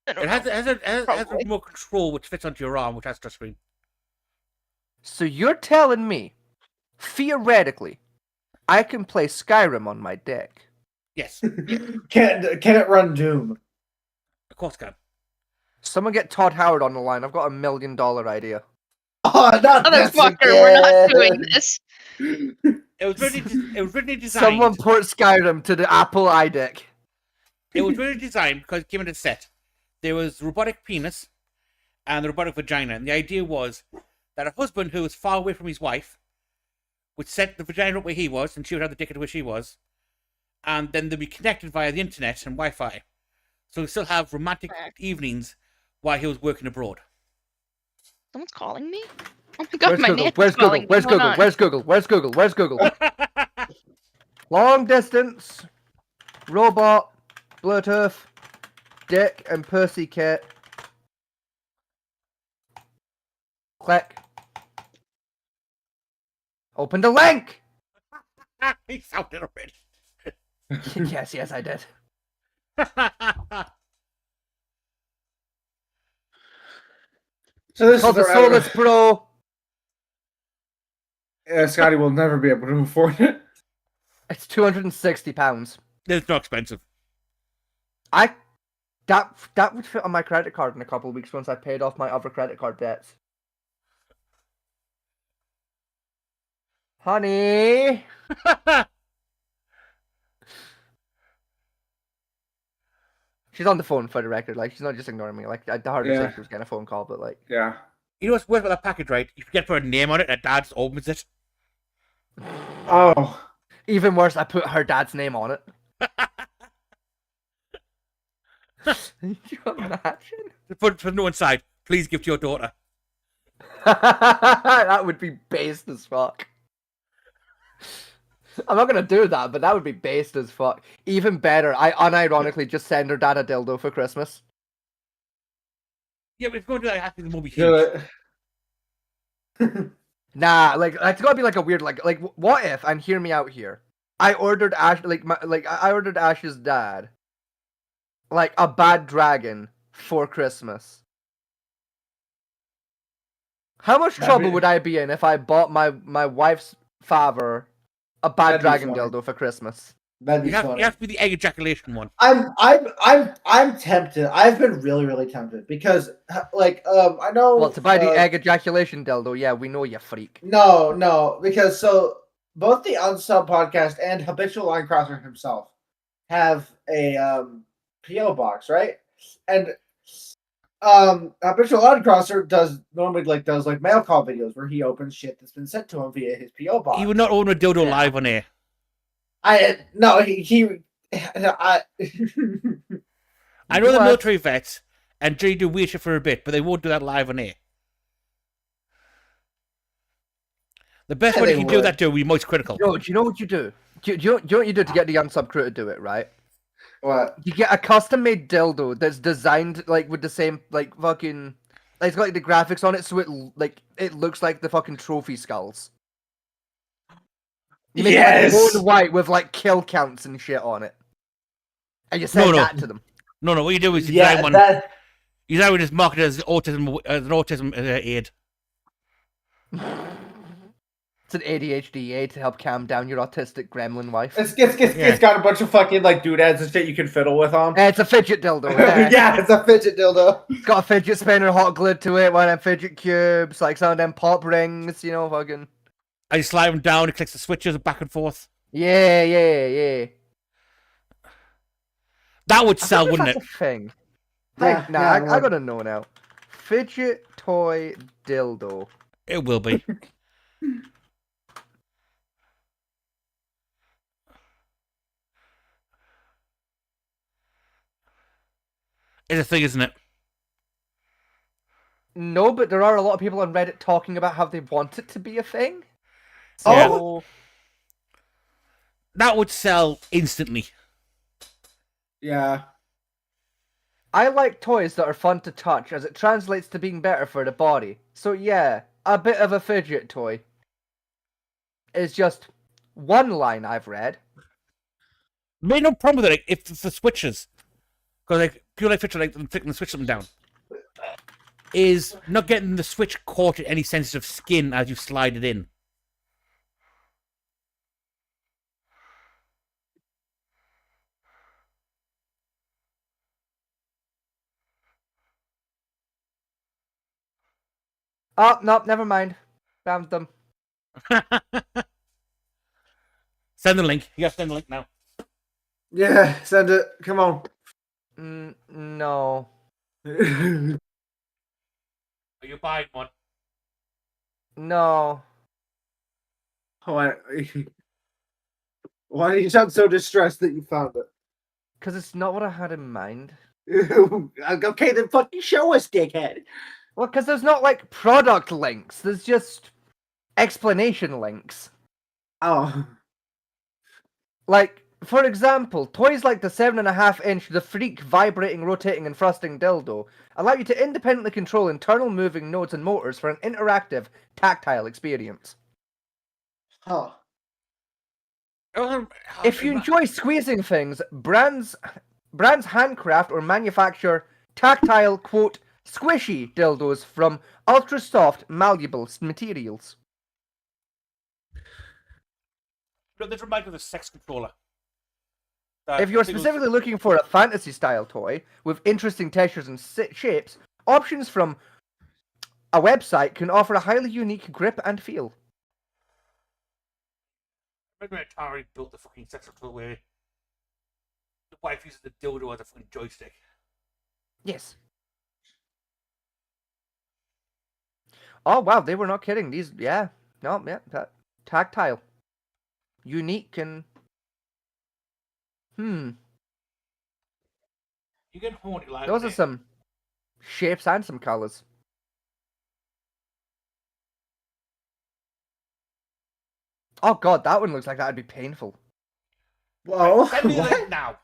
I don't It has, know. it has a Probably. remote control which fits onto your arm, which has a touchscreen. So you're telling me, theoretically, I can play Skyrim on my deck? Yes, Can it run Doom? of course it can. Someone get Todd Howard on the line. I've got $1 million idea. Oh, not this Motherfucker, we're not again. doing this. It was really designed. Someone port Skyrim to the Apple iDeck. It was really designed because it came in a set. There was robotic penis and the robotic vagina, and the idea was that a husband who was far away from his wife would set the vagina up where he was, and she would have the dick at where she was, and then they'd be connected via the internet and Wi-Fi, so he'd still have romantic evenings while he was working abroad. Someone's calling me? Oh my god, Where's my Google? nan's Where's Google? calling me. Where's Hold Google? on. Where's Google? Where's Google? Where's Google? Long distance, robot, Bluetooth, dick, and pussycat. Click. Open the link! He sounded already. Yes, I did. So this Called is the Solus Pro. Scotty will never be able to afford it. It's £260. It's not expensive. That would fit on my credit card in a couple of weeks once I paid off my other credit card debts. Honey! She's on the phone for the record, like, she's not just ignoring me. Like, I heard her say she was getting a phone call, but, like... Yeah. You know what's worse about that package, right? You forget to put a name on it, and Dad just opens it. Oh. Even worse, I put her dad's name on it. Can you imagine? Put no inside. Please give to your daughter. That would be based as fuck. I'm not gonna do that, but that would be based as fuck. Even better, I unironically just send her dad a dildo for Christmas. Yeah, but if you're going to do that, it has to be the movie Do huge. it. Nah, like it's gotta be like a weird like what if, and hear me out here. I ordered Ash I ordered Ash's dad like a bad dragon for Christmas. How much trouble would I be in if I bought my wife's father A bad That'd be dragon funny. dildo for Christmas. That'd be You have funny. to be the egg ejaculation one. I'm tempted. I've been really tempted because I know Well, to buy the egg ejaculation dildo, yeah, we know you freak. No, because so both the Unsub podcast and Habitual Line Crosser himself have a PO box, right? And Habitual Line Crosser does mail call videos where he opens shit that's been sent to him via his PO box. He would not own a dildo Yeah. live on air. I know I know the What? military vets and Jay do weird shit for a bit, but they won't do that live on air. The best Yeah, one you they can do would. that to would be most critical. Yo, do you know what you do? Do you know what you do to get the unsub crew to do it, right? What? You get a custom-made dildo that's designed like with the same like fucking like it's got like the graphics on it, so it looks like the fucking trophy skulls. You make it like Yes! gold white with like kill counts and shit on it, and you send No. that to them. No, what you do is you Yeah, design one. that You design one that's marketed as an autism aid. It's an ADHD aid to help calm down your autistic gremlin wife. it's got a bunch of fucking like doodads and shit you can fiddle with on. It's a fidget dildo. Yeah. Yeah. It's a fidget dildo. It's got a fidget spinner hot glued to it, one of them fidget cubes, like some of them pop rings, you know, fucking. I just slide them down, it clicks the switches back and forth. Yeah. That would I sell, wonder if wouldn't it? that's a thing. Yeah, I it would. gotta know now. Fidget toy dildo. It will be. It's a thing, isn't it? No, but there are a lot of people on Reddit talking about how they want it to be a thing. Yeah. So, That would sell instantly. Yeah. I like toys that are fun to touch as it translates to being better for the body. So yeah, a bit of a fidget toy is just one line I've read. Made no problem with it if it's the switches. Because like people like switch like flicking the switch something down. Is not getting the switch caught in any sensitive skin as you slide it in. Oh, no, never mind. Found them. Send the link. You have to send the link now. Yeah, send it. Come on. No. Are you buying one? No. Why do you sound so distressed that you found Because it's not what I had in mind. it? Okay, then fucking show us, dickhead. Well, because there's not, like, product links. There's just explanation links. Oh. Like, for example, toys like the 7.5-inch The Freak vibrating, rotating, and thrusting dildo allow you to independently control internal moving nodes and motors for an interactive, tactile experience. Huh. If you enjoy squeezing things, brands handcraft or manufacture tactile, quote, squishy dildos from ultra soft, malleable materials. No, this reminds me of the sex controller. If you're specifically looking for a fantasy style toy with interesting textures and shapes, options from a website can offer a highly unique grip and feel. Remember when Atari built the fucking sex controller where the wife uses the dildo as a fucking joystick? Yes. Oh wow, they were not kidding. These, yeah, no, yeah, tactile, unique, and You get horny live. those are some shapes and some colors. Oh god, that one looks like that'd be painful. Whoa. Send me the What? link now.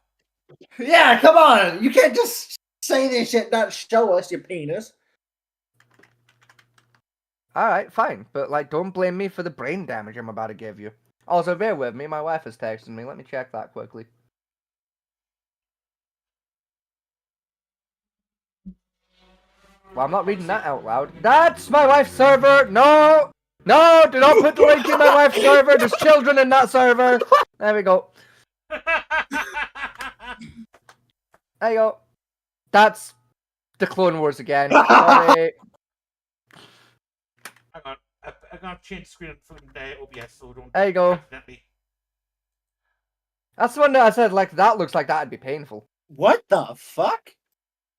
Yeah, come on. You can't just say this shit, not show us your penis. Alright, fine, but like, don't blame me for the brain damage I'm about to give you. Also, bear with me, my wife is texting me. Let me check that quickly. Well, I'm not reading that out loud. That's my wife's server! No! No, do not put the link in my wife's server. There's children in that server. There we go. There you go. That's the Clone Wars again. Sorry. Hang on. I'm gonna change screen from OBS so don't There you go. accidentally. That's the one that I said, like, that looks like that'd be painful. What the fuck?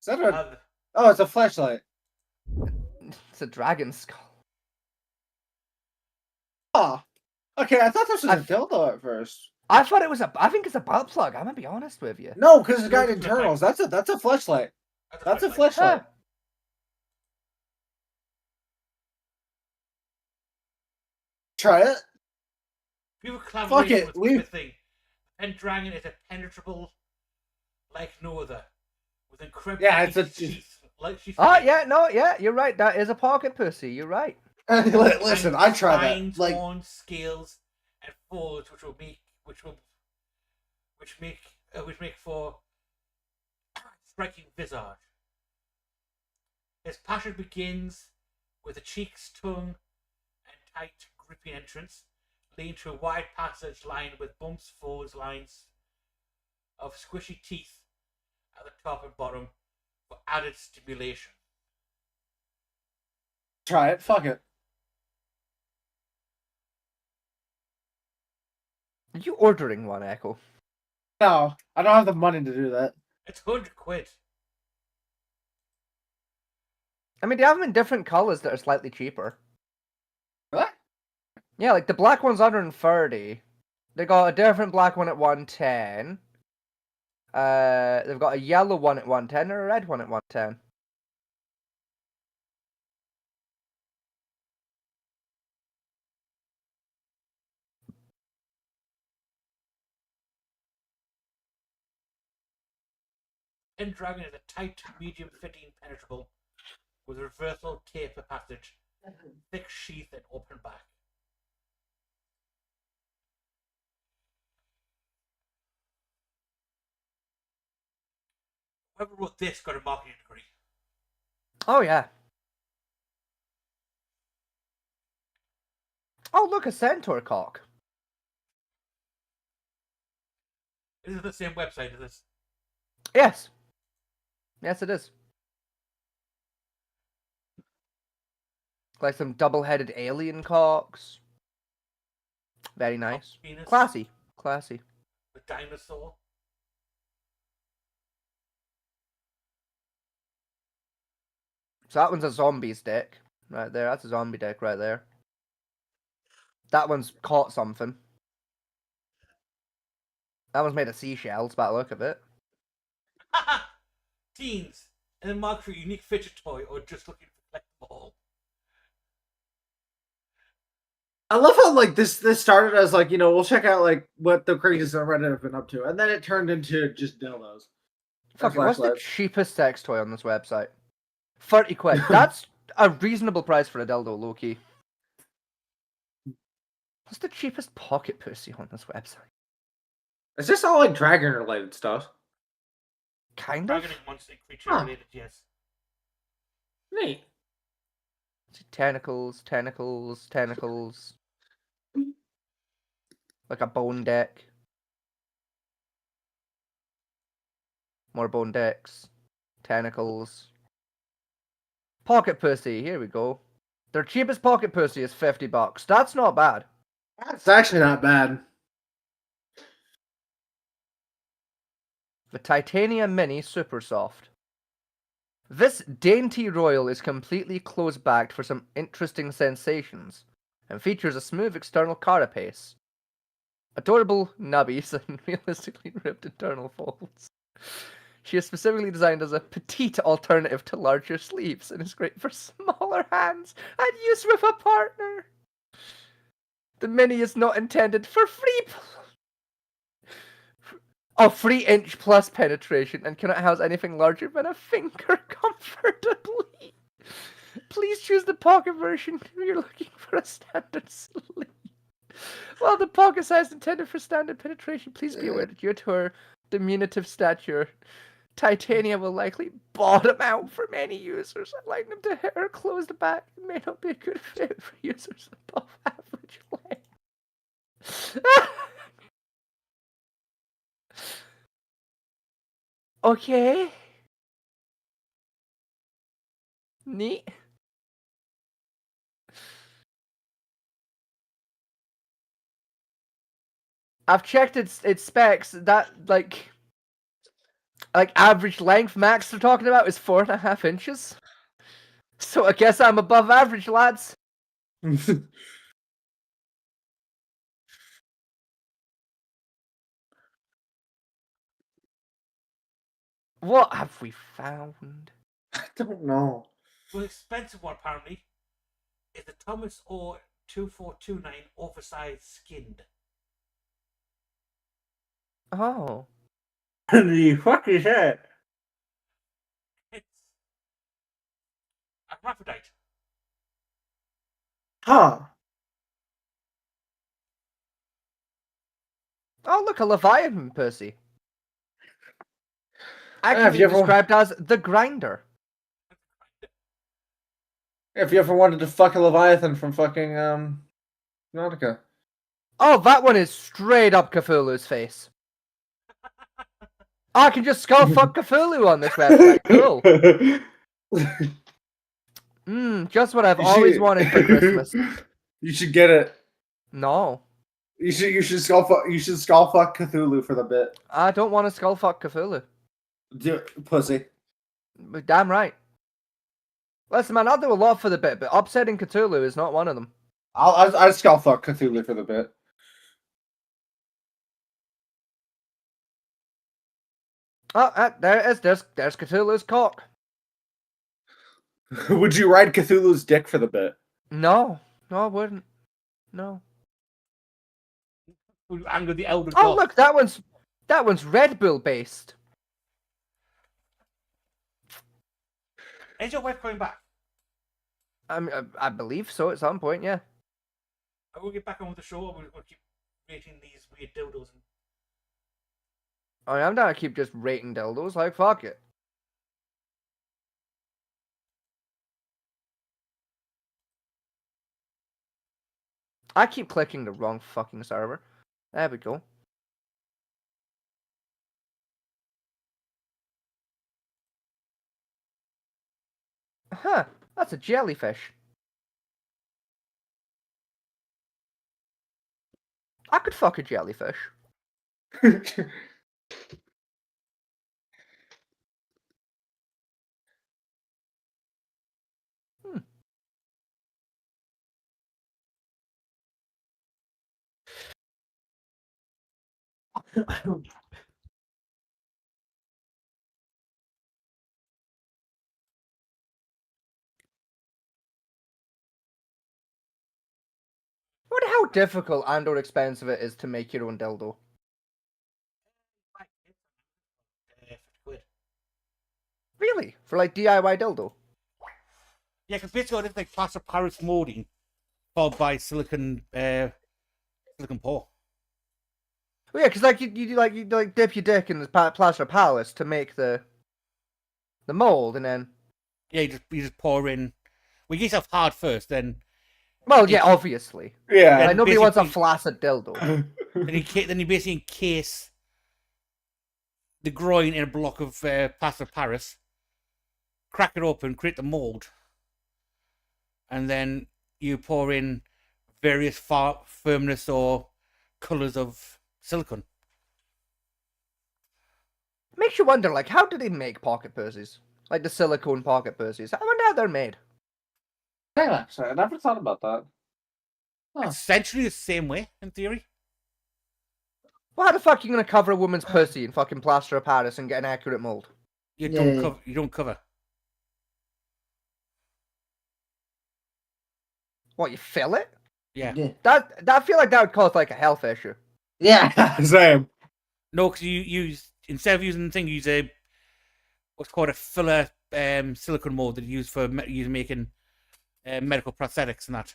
Is that a... Uh, Oh, it's a flashlight. It's a dragon skull. Oh. Okay, I thought this was a dildo at first. I thought it was I think it's a butt plug. I'm gonna be honest with you. No, because it's got internals. That's a flashlight. That's a flashlight. flashlight. Huh. Try it. People Fuck collaborate it, with leave. everything. Pendragon is a penetrable like no other. With incredible Yeah, it's a- teeth. Like she's Oh, yeah, no, yeah, you're right. That is a pocket pussy. You're right. Listen, I tried spines, that. Like, horns, scales, and folds, which make for striking visage. His passion begins with a cheek's tongue and tight, gripping entrance, leading to a wide passage lined with bumps, folds, lines of squishy teeth at the top and bottom for added stimulation. try it. Fuck it. Are you ordering one, Echo? No, I don't have the money to do that. It's £100. I mean, they have them in different colors that are slightly cheaper. What? Yeah, like the black one's 130. They got a different black one at 110. They've got a yellow one at 110 and a red one at 110. Pendragon is a tight, medium-fitting penetrable with reversal taper passage, thick sheath, and open back. Whoever wrote this got a marketing degree. Oh, yeah. Oh, look, a centaur cock. Is it the same website as this? Yes. Yes, it is. Like some double-headed alien cocks. Very nice. Penis Classy. Classy. with dinosaur. So that one's a zombie's dick. Right there. That's a zombie dick right there. That one's caught something. That one's made of seashells by the look of it. Teens, and then mark for a unique fidget toy or just looking for collectible. I love how like this started as like, you know, we'll check out like what the craziest on Reddit have been up to, and then it turned into just dildos. Fuck it, what's the flashlights. cheapest sex toy on this website? 30 quid. That's a reasonable price for a dildo, low-key. What's the cheapest pocket pussy on this website? Is this all like dragon related stuff? Kind of. Dragon and monster creature Huh. related, yes. Neat. Tentacles, tentacles, tentacles. Like a bone deck. More bone decks. Tentacles. Pocket pussy, here we go. Their cheapest pocket pussy is $50. That's not bad. That's actually not bad. The Titanium Mini Super Soft. This dainty royal is completely close-backed for some interesting sensations, and features a smooth external carapace, adorable nubbies, and realistically ripped internal folds. She is specifically designed as a petite alternative to larger sleeves, and is great for smaller hands and use with a partner. The Mini is not intended for free 3-inch plus penetration and cannot house anything larger than a finger comfortably. Please choose the pocket version if you're looking for a standard sleeve. While the pocket size intended for standard penetration, please be aware that due to her diminutive stature, Titanium will likely bottom out for many users. Aligning to hair closed back may not be a good fit for users above average length. Okay. Neat. I've checked its specs. That like average length max they're talking about is 4.5 inches. So I guess I'm above average, lads. What have we found? I don't know. The most expensive one, apparently, is the Thomas O 2429 oversized skinned. Oh. The fuck is that? It's a hermaphrodite. Huh. Oh, look, a Leviathan, Percy. Have Actually you ever- described as the grinder. If you ever wanted to fuck a Leviathan from fucking Nautica. Oh, that one is straight up Cthulhu's face. I can just skull fuck Cthulhu on this website. Cool. Just what I've always wanted for Christmas. You should get it. No. You should skull fuck Cthulhu for the bit. I don't want to skull fuck Cthulhu. Pussy. But damn right. Listen, man, I'll do a lot for the bit, but upsetting Cthulhu is not one of them. I'll skull fuck Cthulhu for the bit. Oh, there it is. There's Cthulhu's cock. Would you ride Cthulhu's dick for the bit? No, I wouldn't. No. Anger the Elder Oh, God. look, that one's Red Bull based. Is your wife coming back? I believe so at some point, yeah. I will get back on with the show. We'll keep rating these weird dildos. I'm not gonna keep just rating dildos, like, fuck it. I keep clicking the wrong fucking server. There we go. Huh, that's a jellyfish. I could fuck a jellyfish. I wonder how difficult and or expensive it is to make your own dildo. 50 quid. Really? For like DIY dildo? Yeah, because basically it's like plaster Paris molding followed by silicon pore. Well, yeah, because like you dip your dick in the plaster of Paris to make the mold, and then Yeah, you just pour in. Well, you get yourself hard first, then well, yeah, obviously. Yeah. Like nobody wants a basically- flaccid dildo. then you basically encase the groin in a block of plaster Paris, crack it open, create the mold, and then you pour in various firmness or colors of silicone. Makes you wonder, like, how do they make pocket purses? Like the silicone pocket purses. I wonder how they're made. Yeah, actually, I never thought about that. Huh. Essentially the same way, in theory. Well, how the fuck are you gonna cover a woman's pussy in fucking plaster of Paris and get an accurate mold? You Yeah, don't yeah. cover. You don't cover. What, you fill it? Yeah. That I feel like that would cause like a health issue. Yeah, same. No, because you use instead of using the thing, you use a what's called a filler silicone mold that you use for making medical prosthetics and that.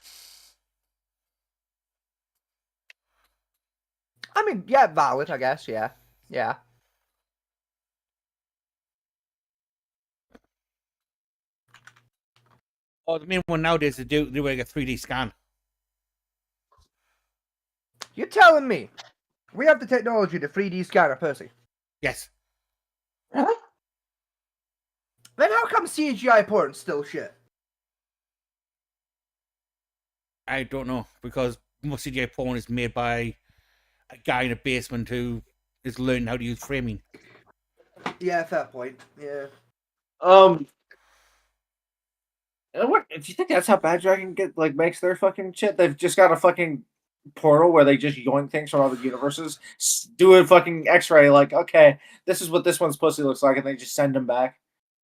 I mean, yeah, valid, I guess, yeah. Yeah. Oh, the main one nowadays is do like a 3D scan. You're telling me we have the technology to 3D scan a pussy? Yes. Then how come CGI porn's still shit? I don't know, because most CGI porn is made by a guy in a basement who is learning how to use framing. Yeah, fair point. Yeah. What if you think that's how Bad Dragon makes their fucking shit? They've just got a fucking portal where they just yoink things from other universes, do a fucking X-ray. Like, okay, this is what this one's pussy looks like, and they just send them back.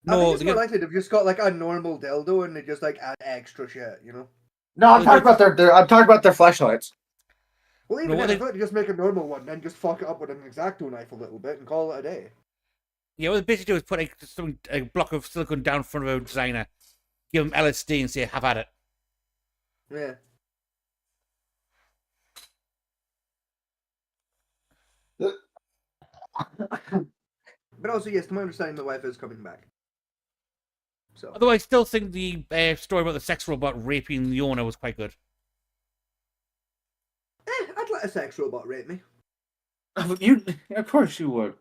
I think No, it's more likely they've just got like a normal dildo and they just like add extra shit, you know? No, I'm talking about their flashlights. Well, even No, then, they- I thought you just make a normal one, then just fuck it up with an X-Acto knife a little bit and call it a day. yeah, what they basically do is put a block of silicone down in front of a designer, give them LSD and say, have at it. Yeah. But also, yes, to my understanding, the wife is coming back. So. Although I still think the story about the sex robot raping the owner was quite good. I'd let a sex robot rape me. Of course you would.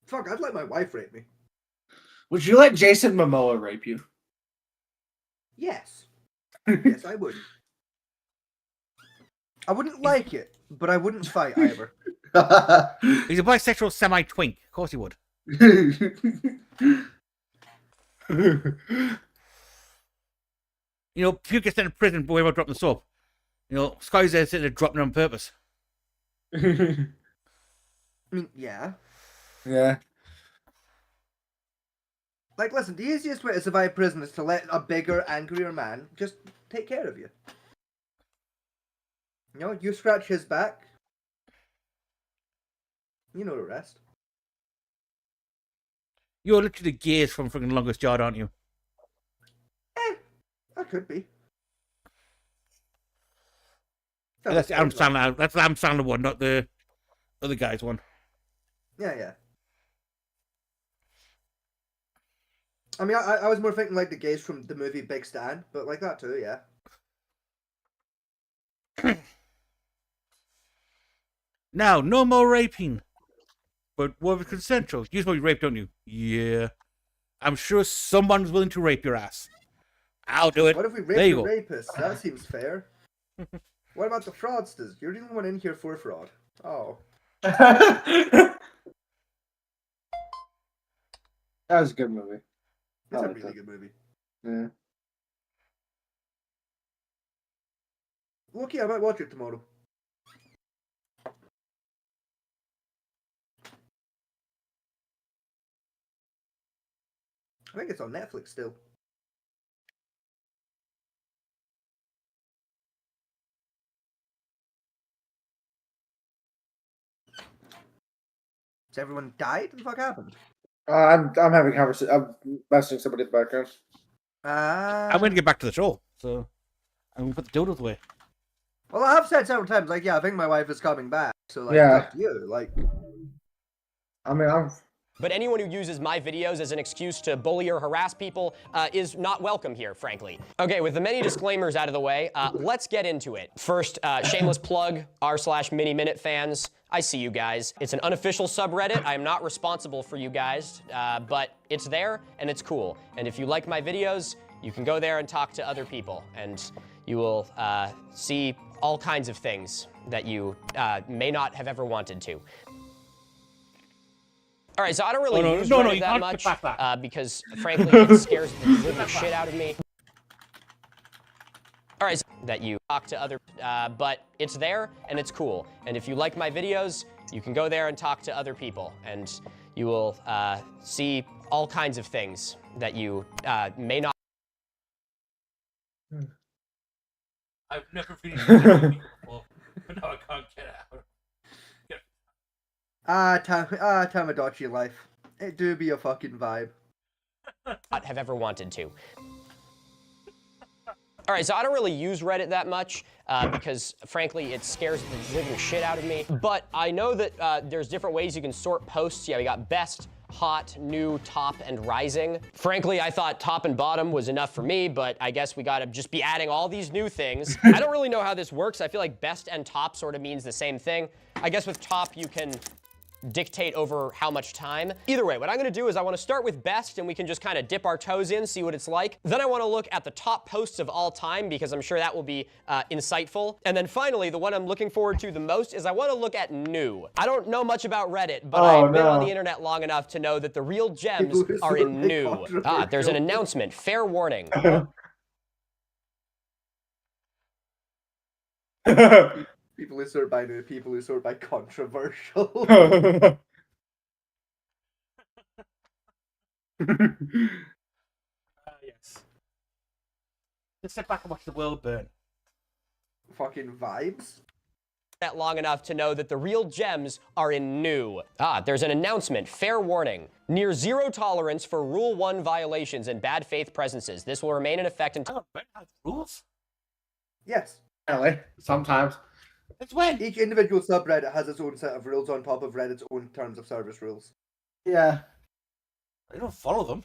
Fuck, I'd let my wife rape me. Would you let Jason Momoa rape you? Yes. Yes, I would. I wouldn't like it, but I wouldn't fight either. He's a bisexual semi-twink. Of course he would. You know, Puke gets sent to prison, but worry about dropping the soap. You know, Sky's there sitting there dropping it on purpose. I mean, yeah. Yeah. Like, listen, the easiest way to survive prison is to let a bigger, angrier man just take care of you. You know, you scratch his back. You know the rest. You're literally the gays from freaking Longest Yard, aren't you? I could be. That's the Adam Sandler. That's the Adam Sandler one, not the other guy's one. Yeah, yeah. I mean, I was more thinking like the gays from the movie Big Stan, but like that too, yeah. Now, no more raping. But what if it's consensual? You supposed to be raped, don't you? Yeah. I'm sure someone's willing to rape your ass. I'll do it. What if we There rape you the go. rapists? That seems fair. What about the fraudsters? You're the only one in here for fraud. Oh. That was a good movie. It's I a like really that. good movie. Yeah. Lucky, I might watch it tomorrow. I think it's on Netflix still. Has everyone died? What the fuck happened? I'm having a conversation. I'm messaging somebody in the background. Ah. I'm going to get back to the show, so I'm going to put the dildos away. Well, I have said several times, like, yeah, I think my wife is coming back. So, like, Yeah. it's up to you. Like, I mean, I'm. But anyone who uses my videos as an excuse to bully or harass people is not welcome here, frankly. Okay, with the many disclaimers out of the way, let's get into it. First, shameless plug, r/Miniminute fans. I see you guys. It's an unofficial subreddit. I am not responsible for you guys, but it's there and it's cool. And if you like my videos, you can go there and talk to other people, and you will see all kinds of things that you may not have ever wanted to. All right, so I don't really use Reddit you that can't much put that. because, frankly, it scares the living shit out of me. All right, so that you talk to other, but it's there and it's cool. And if you like my videos, you can go there and talk to other people, and you will see all kinds of things that you may not. I've never been before, but now I can't get out. Tamagotchi life. It do be a fucking vibe. Not have ever wanted to. All right, so I don't really use Reddit that much because, frankly, it scares the living shit out of me. But I know that there's different ways you can sort posts. Yeah, we got best, hot, new top and rising. Frankly, I thought top and bottom was enough for me, but I guess we gotta just be adding all these new things. I don't really know how this works. I feel like best and top sort of means the same thing. I guess with top, you can dictate over how much time. Either way, what I'm gonna do is I wanna start with best and we can just kind of dip our toes in, see what it's like. Then I wanna look at the top posts of all time because I'm sure that will be insightful. And then finally, the one I'm looking forward to the most is I wanna look at new. I don't know much about Reddit, but I've been on the internet long enough to know that the real gems are in new. There's an announcement, fair warning. People who sort by new, people who sort by controversial. Yes. Just sit back and watch the world burn. Fucking vibes. That long enough to know that the real gems are in new. There's an announcement, fair warning. Near zero tolerance for Rule 1 violations and bad faith presences. This will remain in effect until... Reddit has rules? Yes. Apparently, sometimes. It's when? Each individual subreddit has its own set of rules on top of Reddit's own terms of service rules. Yeah. I don't follow them.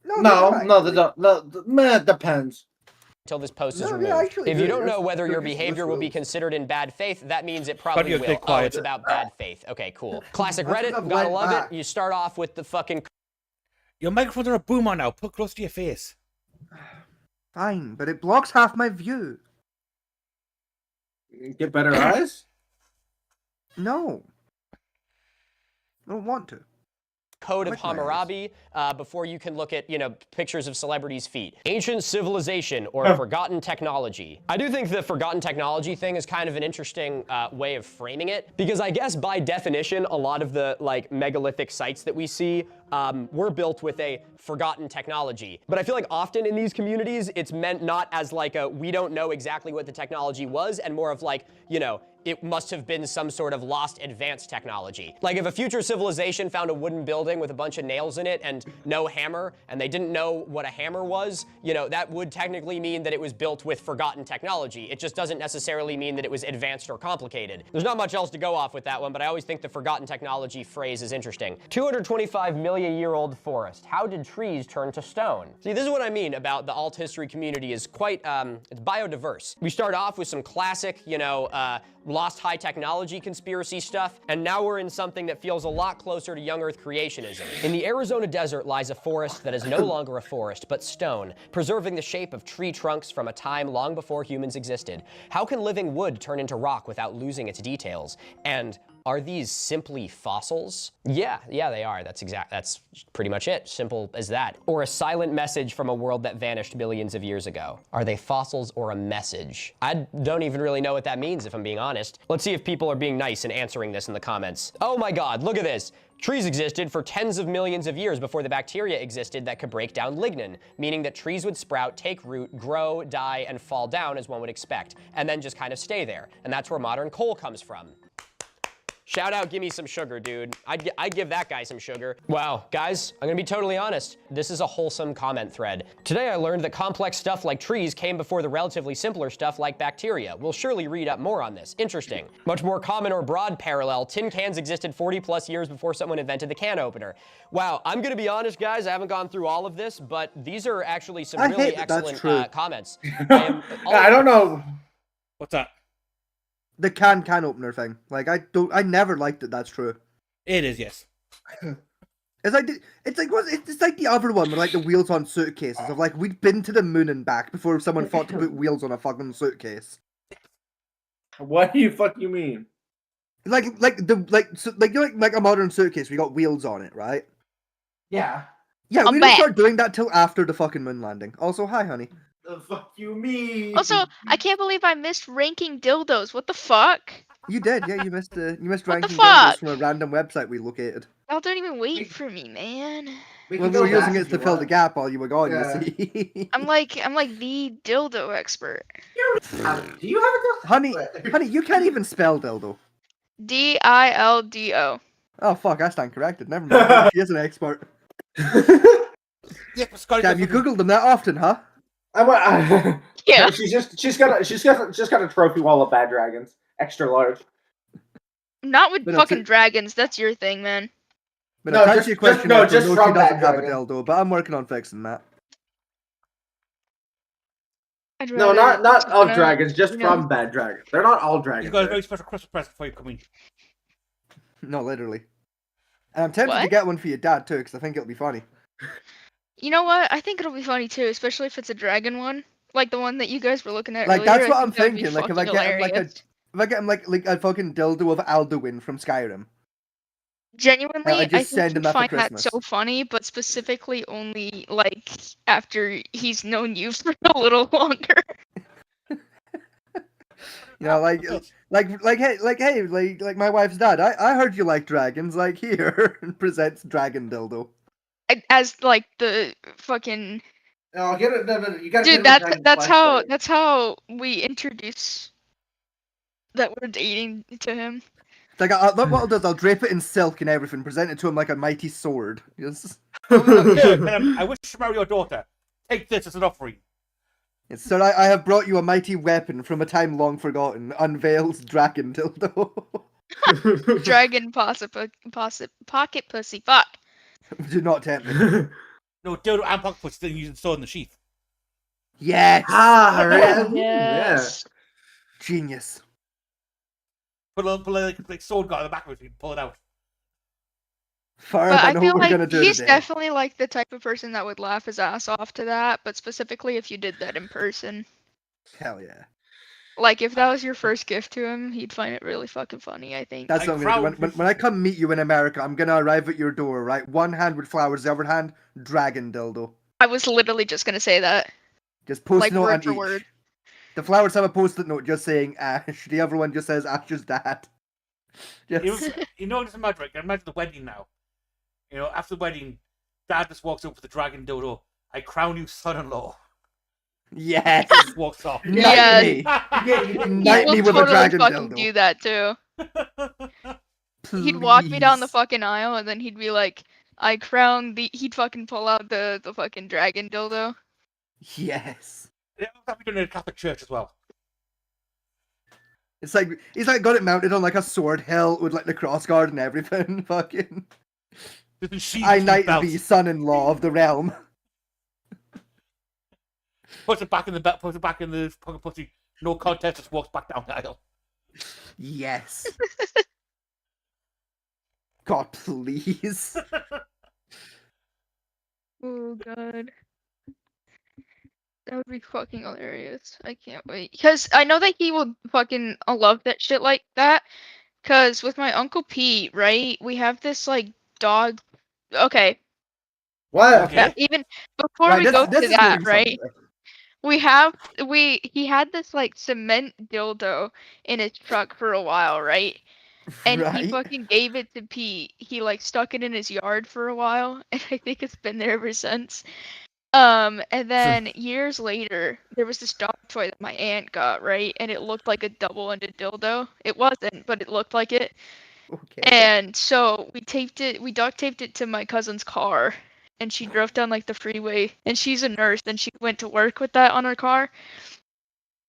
No, they don't. No, man, it depends. Until this post is No, removed. yeah, actually, If you there- don't know there's- whether your there's behavior will be rules. considered in bad faith, that means it probably you will. stay quiet? It's about bad faith. Okay, cool. Classic That's Reddit, what I've gotta went love back. it. You start off with the fucking... Your microphone's on a boom on now. Put close to your face. Fine, but it blocks half my view. Get better eyes? No. I don't want to. Code of Like my eyes. Hammurabi before you can look at, pictures of celebrities' feet. Ancient civilization or forgotten technology. I do think the forgotten technology thing is kind of an interesting way of framing it because I guess by definition, a lot of the megalithic sites that we see were built with a forgotten technology. But I feel like often in these communities, it's meant not as we don't know exactly what the technology was and more of it must have been some sort of lost advanced technology. Like if a future civilization found a wooden building with a bunch of nails in it and no hammer, and they didn't know what a hammer was, that would technically mean that it was built with forgotten technology. It just doesn't necessarily mean that it was advanced or complicated. There's not much else to go off with that one, but I always think the forgotten technology phrase is interesting. 225 million-year-old forest. How did trees turn to stone? See, this is what I mean about the alt history community is quite, it's biodiverse. We start off with some classic, lost high technology conspiracy stuff, and now we're in something that feels a lot closer to young Earth creationism. In the Arizona desert lies a forest that is no longer a forest, but stone, preserving the shape of tree trunks from a time long before humans existed. How can living wood turn into rock without losing its details? And are these simply fossils? Yeah, they are. That's pretty much it. Simple as that. Or a silent message from a world that vanished billions of years ago. Are they fossils or a message? I don't even really know what that means, if I'm being honest. Let's see if people are being nice and answering this in the comments. Oh my God, look at this. Trees existed for tens of millions of years before the bacteria existed that could break down lignin, meaning that trees would sprout, take root, grow, die, and fall down as one would expect, and then just kind of stay there. And that's where modern coal comes from. Shout out, give me some sugar, dude. I'd give that guy some sugar. Wow, guys, I'm gonna be totally honest. This is a wholesome comment thread. Today I learned that complex stuff like trees came before the relatively simpler stuff like bacteria. We'll surely read up more on this. Interesting. Much more common or broad parallel, tin cans existed 40 plus years before someone invented the can opener. Wow, I'm gonna be honest, guys, I haven't gone through all of this, but these are actually some really excellent comments. I don't know. What's that? The can opener thing. I never liked that that's true. It is, yes. It's like the other one with the wheels on suitcases of we'd been to the moon and back before someone thought to put wheels on a fucking suitcase. What do you mean? Like a modern suitcase, we got wheels on it, right? Yeah. Yeah, I'm we didn't back. start doing that till after the fucking moon landing. Also, hi, honey. The fuck you mean? Also, I can't believe I missed ranking dildos. What the fuck? You did, yeah. You missed What the ranking fuck? dildos from a random website we located. Y'all don't even wait for me, man. We Well, can we go were using back it if to you fill the want. gap while you were gone. Yeah. You see, I'm like the dildo expert. Do you have a honey, you can't even spell dildo. DILDO. Oh fuck, I stand corrected. Never mind. She is an expert. Yeah, but Scotty Damn, you googled them that often, huh? Yeah. She's got a trophy wall of bad dragons, extra large. Not with But no, fucking to- dragons. That's your thing, man. But No, to answer just- your question, no, Edward, just no, from she doesn't Bad have a Dragon. dildo, but I'm working on fixing that. I'd No, rather not of Savannah, dragons, just you know, from Bad Dragon. They're not all He's dragons. got a there. very special Christmas present for you coming. No, literally. And I'm tempted to What? get one for your dad too, because I think it'll be funny. You know what? I think it'll be funny too, especially if it's a dragon one, like the one that you guys were looking at Like earlier. that's I what think I'm that would be thinking. Like if I fucking get him hilarious. if I get him like a fucking dildo of Alduin from Skyrim. Genuinely, I I just think send him you'd that for find that Christmas. so funny, but specifically only like after he's known you for a little longer. You know, like my wife's dad. I heard you like dragons. Like here, and presents dragon dildo. As like the fucking No, get it. No, you gotta dude. get him a dragon flashlight. That's how we introduce that we're dating to him. It's like what I'll do is I'll drape it in silk and everything, present it to him like a mighty sword. Yes. I wish to marry your daughter. Take this as an offering. Yes, sir, I have brought you a mighty weapon from a time long forgotten. Unveils dragon dildo. Dragon pocket pussy. Fuck. Do not tempt me. No, dildo and pocket pussy still using sword in the sheath. Yes. Ah, right. Yes. Genius. Put like sword guard on the back of it so you can pull it out. Far But as I I know feel what we're like gonna do he's today. definitely like the type of person that would laugh his ass off to that, but specifically if you did that in person. Hell yeah. Like if that was your first gift to him, he'd find it really fucking funny, I think. That's I what I'm gonna do. crowd- When I come meet you in America, I'm gonna arrive at your door, right? One hand with flowers, the other hand, dragon dildo. I was literally just gonna say that. Just post Like, note word on for each. word. The flowers have a post-it note just saying Ash. The other one just says Ash's dad. Just... You know, just imagine, right? Imagine the wedding now. You know, after the wedding, dad just walks up with the dragon dildo. I crown you son-in-law. Yes. Just walks off. Yeah. Knight me. He Knight will me with a totally dragon fucking dildo. do that too. Please. He'd walk me down the fucking aisle and then he'd be like, I crown the he'd fucking pull out the fucking dragon dildo. Yes. Yeah, that's what we done in a Catholic church as well. It's like he's like got it mounted on like a sword hilt with like the cross guard and everything. Fucking. Just been sheathed I with knight belts. thee, son-in-law of the realm. Puts it back in the belt. Puts it back in the pocket pussy. No contest. Just walks back down the aisle. Yes. God, please. Oh god. That would be fucking hilarious. I can't wait. Because I know that he will fucking love that shit like that. Because with my Uncle Pete, right, we have this like dog. Okay, What? Okay. even before Right, we this- go this to is that, moving right, somewhere. he had this like cement dildo in his truck for a while, right? And he Right. fucking gave it to Pete. He like stuck it in his yard for a while, and I think it's been there ever since. And then years later, there was this dog toy that my aunt got, right? And it looked like a double-ended dildo. It wasn't, but it looked like it. Okay. And so we duct taped it to my cousin's car, and she drove down like the freeway, and she's a nurse, and she went to work with that on her car.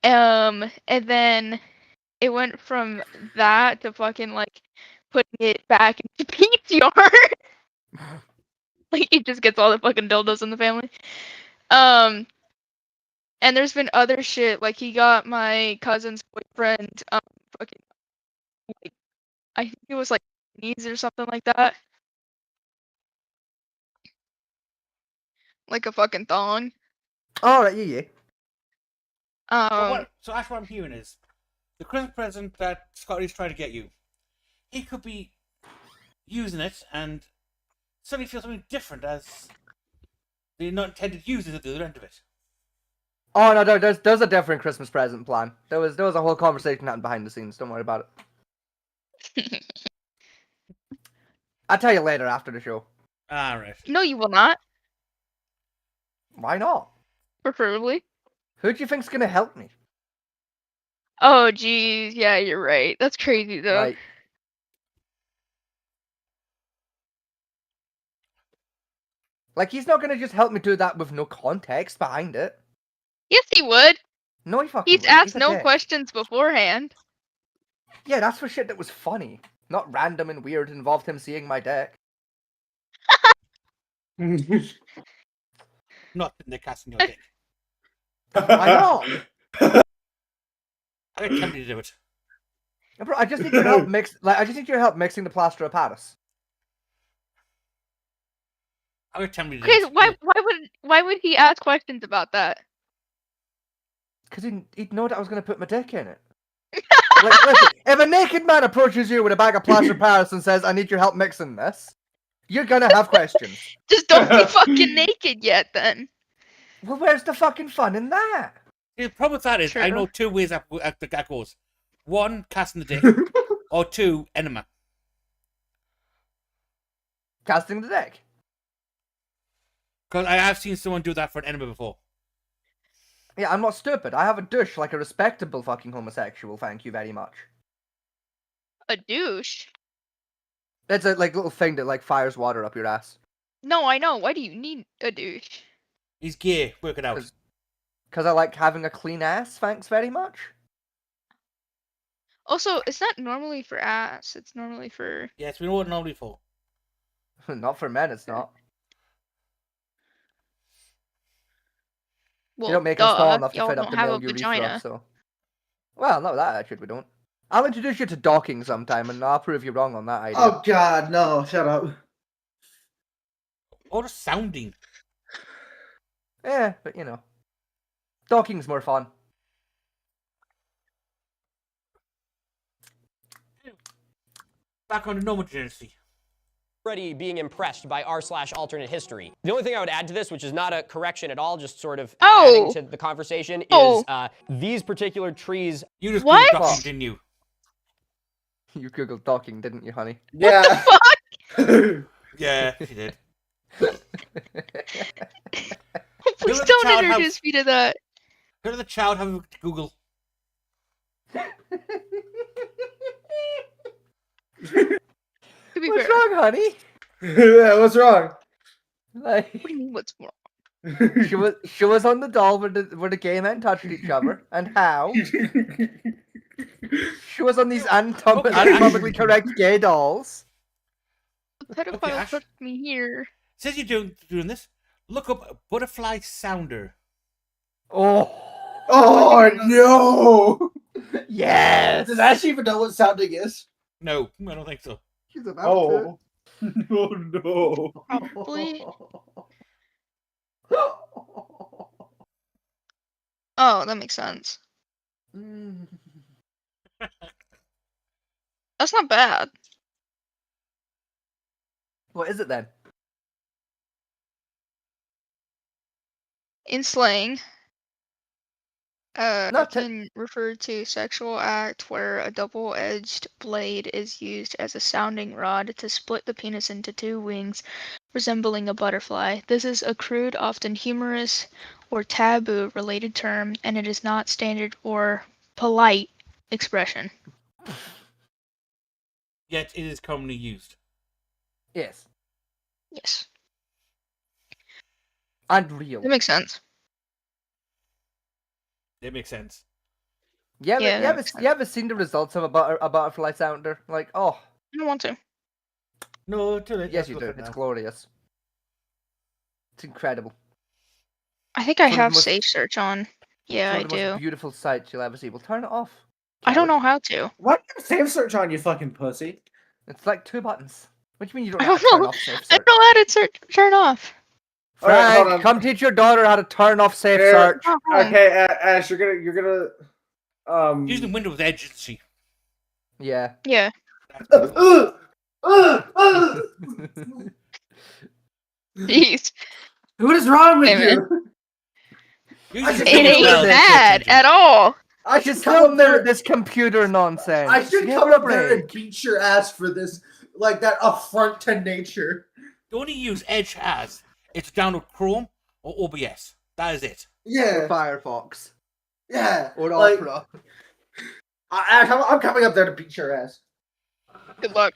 And then it went from that to fucking like putting it back into Pete's yard. Like he just gets all the fucking dildos in the family. And there's been other shit, like he got my cousin's boyfriend, fucking, like, I think it was like knees or something like that. Like a fucking thong. All right, yeah. So Ash, what I'm hearing is the Christmas present that Scotty's trying to get you. He could be using it and suddenly feel something different as the not intended users at the other end of it. Oh no, there's a different Christmas present plan. There was a whole conversation happening behind the scenes. Don't worry about it. I'll tell you later after the show. Alright. No, you will not. Why not? Preferably. Who do you think's gonna help me? Oh, geez. Yeah, you're right. That's crazy, though. Right. Like he's not gonna just help me do that with no context behind it. Yes, he would. No, he fucking He's wouldn't. asked a no dick. questions beforehand. Yeah, that's for shit that was funny, not random and weird. Involved him seeing my deck. Not in the casting your dick. I know. I get tempted to do it. Bro, I just need your help mixing the plaster of Paris. I get tempted to do Okay, it. why would he ask questions about that? Because he'd know that I was going to put my dick in it. Like, listen, if a naked man approaches you with a bag of plaster of Paris and says, I need your help mixing this, you're going to have questions. Just don't be fucking naked yet, then. Well, where's the fucking fun in that? The problem with that is I True. know two ways that goes. One, casting the dick, or two, enema. Casting the dick. Because I have seen someone do that for an enema before. Yeah, I'm not stupid. I have a douche like a respectable fucking homosexual, thank you very much. A douche? It's a little thing that fires water up your ass. No, I know. Why do you need a douche? He's gay, work it out. Because I like having a clean ass, thanks very much. Also, it's not normally for ass. It's normally for... Yes, we know what normally for. Not for men, it's not. Well, You don't make them small enough to y'all fit up don't the have male a urethra, vagina. so... Well, no, that actually we don't. I'll introduce you to docking sometime, and I'll prove you wrong on that idea. Oh God, no! Shut up. Or just sounding. Yeah, but you know. Docking's more fun. Back on the normal generacy. Already being impressed by r/alternate history. The only thing I would add to this, which is not a correction at all, just sort of adding to the conversation, is these particular trees. You just What? Googled docking, didn't you? You googled docking, didn't you, honey? Yeah. Yeah, she did. Please the don't child introduce me to that. Go to the child, have a look at Google. To be What's fair. wrong, honey? Yeah, what's wrong? Like, What do you mean, what's wrong? she was on the doll where the gay men touched each other, and how? She was on these anatomically correct gay dolls. The pedophile Okay, Ash. put me here. Says you're doing this. Look up butterfly sounder. Oh. Oh no! Yes! Does Ash even know what sounding is? No, I don't think so. She's about Oh. Oh no. Probably. Oh, that makes sense. That's not bad. What is it then? In slang, Not te- can refer to sexual act where a double-edged blade is used as a sounding rod to split the penis into two wings, resembling a butterfly. This is a crude, often humorous or taboo-related term, and it is not standard or polite expression. Yet it is commonly used. Yes. Yes, And real. that makes sense. It makes sense. Yeah, Yeah, that makes you ever seen the results of a butterfly sounder? Like, oh, I don't want to. No, too late. yes Let's you look do. at it It's now. glorious. It's incredible. I think I One of the have most- safe search on. Yeah, It's I one of the most do. beautiful sights you'll ever see. Well, turn it off. I don't coward. know how to. What? Save search on, you fucking pussy. It's like 2 buttons. What do you mean you don't I know how don't to turn know. off safe I search? don't know how to turn off. Alright, hold Frank, on. come teach your daughter how to turn off safe Here. search. Not home. Okay, Ash, you're gonna Using Windows Edge, isn't she? Yeah. Yeah. Jeez. What is wrong with Hey, man. you? Using It It Windows ain't well, bad it's at all. I She's should come still up new at there. this computer nonsense. I should Give come her a up there and break. beat your ass for this, like that affront to nature. The only use Edge has is to download Chrome or OBS. That is it. Yeah, Firefox. yeah. Or like, Opera. I'm coming up there to beat your ass. Good luck.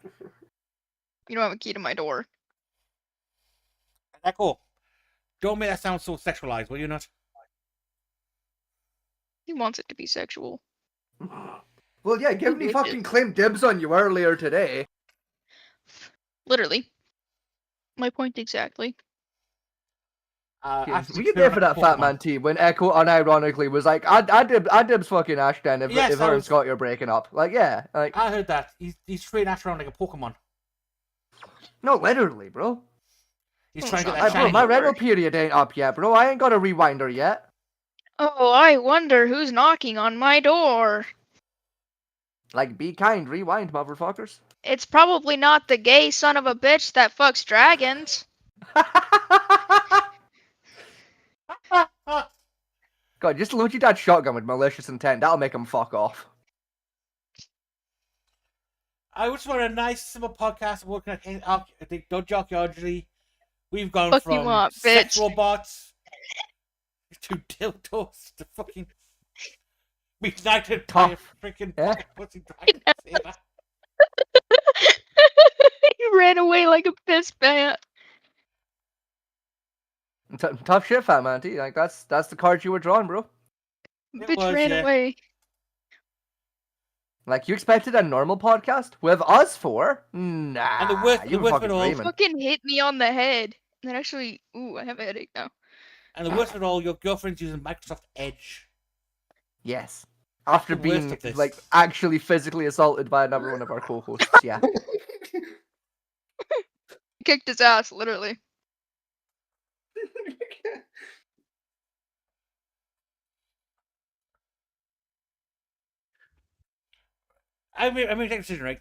You don't have a key to my door. Echo, don't make that sound so sexualized, will you not? He wants it to be sexual. Well, yeah, give me Who fucking wishes? claim dibs on you earlier today. Literally. My point exactly. Actually We get turn there on for like that Fat Pokemon. Man team when Echo unironically was like, I dibs fucking Ashton if, Yes, if I her and was- Scotty are breaking up. Like, yeah, like, I heard that. He's treating Ash around like a Pokemon. no, literally, bro. He's Oh, trying to it's get not that Bro, shiny. my Shiny. rental period ain't up yet, bro. I ain't got a rewinder yet. Oh, I wonder who's knocking on my door. Like, be kind, rewind, motherfuckers. It's probably not the gay son of a bitch that fucks dragons. God, just load your dad's shotgun with malicious intent. That'll make him fuck off. I just want a nice, simple podcast working at Dodge Archaeology. We've gone Fuck you from up, sex bitch. robots to dildos to fucking ignited by a Tough. freaking Yeah. pocket pussy dragon saber. You ran away like a piss bat. Tough shit, Fat Man T. Like, that's the card you were drawing, bro. It Bitch was, ran yeah. away. Like, you expected a normal podcast with us four? Nah, And the worst you were of fucking it all- dreaming. Fucking hit me on the head. And then actually, ooh, I have a headache now. And the worst of it all, your girlfriend's using Microsoft Edge. Yes. After The worst being, of this. like, actually physically assaulted by another one of our co-hosts, yeah. Kicked his ass, literally. I mean, take a decision, right?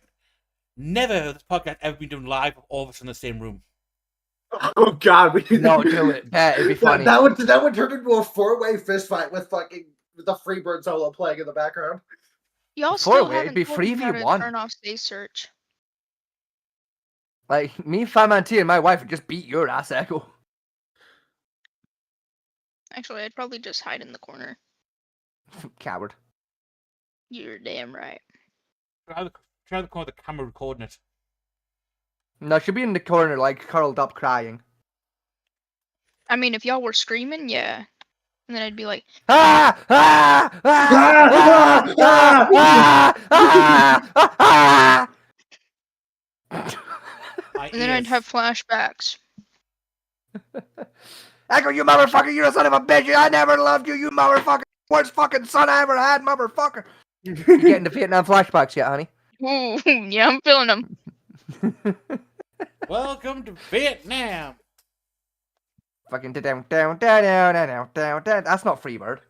Never has this podcast ever been done live with all of us in the same room. Oh God, we No, do it. Yeah, it'd be funny. That would turn into a 4-way fist fight with fucking the Freebird solo playing in the background. Y'all Four-way, still it'd haven't be told me how to 3v1. turn off Stay Search. Like, me, Fat Man T, and my wife would just beat your ass, Echo. Actually, I'd probably just hide in the corner. Coward. You're damn right. Try to call the camera recording it. No, she'd be in the corner, like, curled up crying. I mean, if y'all were screaming, yeah. And then I'd be like, Ah! Ah! Ah! Ah! Ah! Ah! Ah! Ah! My and then I'd ears. have flashbacks. Echo, you motherfucker, you're a son of a bitch. I never loved you, you motherfucker. Worst fucking son I ever had, motherfucker. You getting the Vietnam flashbacks yet, honey? Ooh, yeah, I'm feeling them. Welcome to Vietnam. Fucking down, down, down, down, down, down, down. That's not Freebird.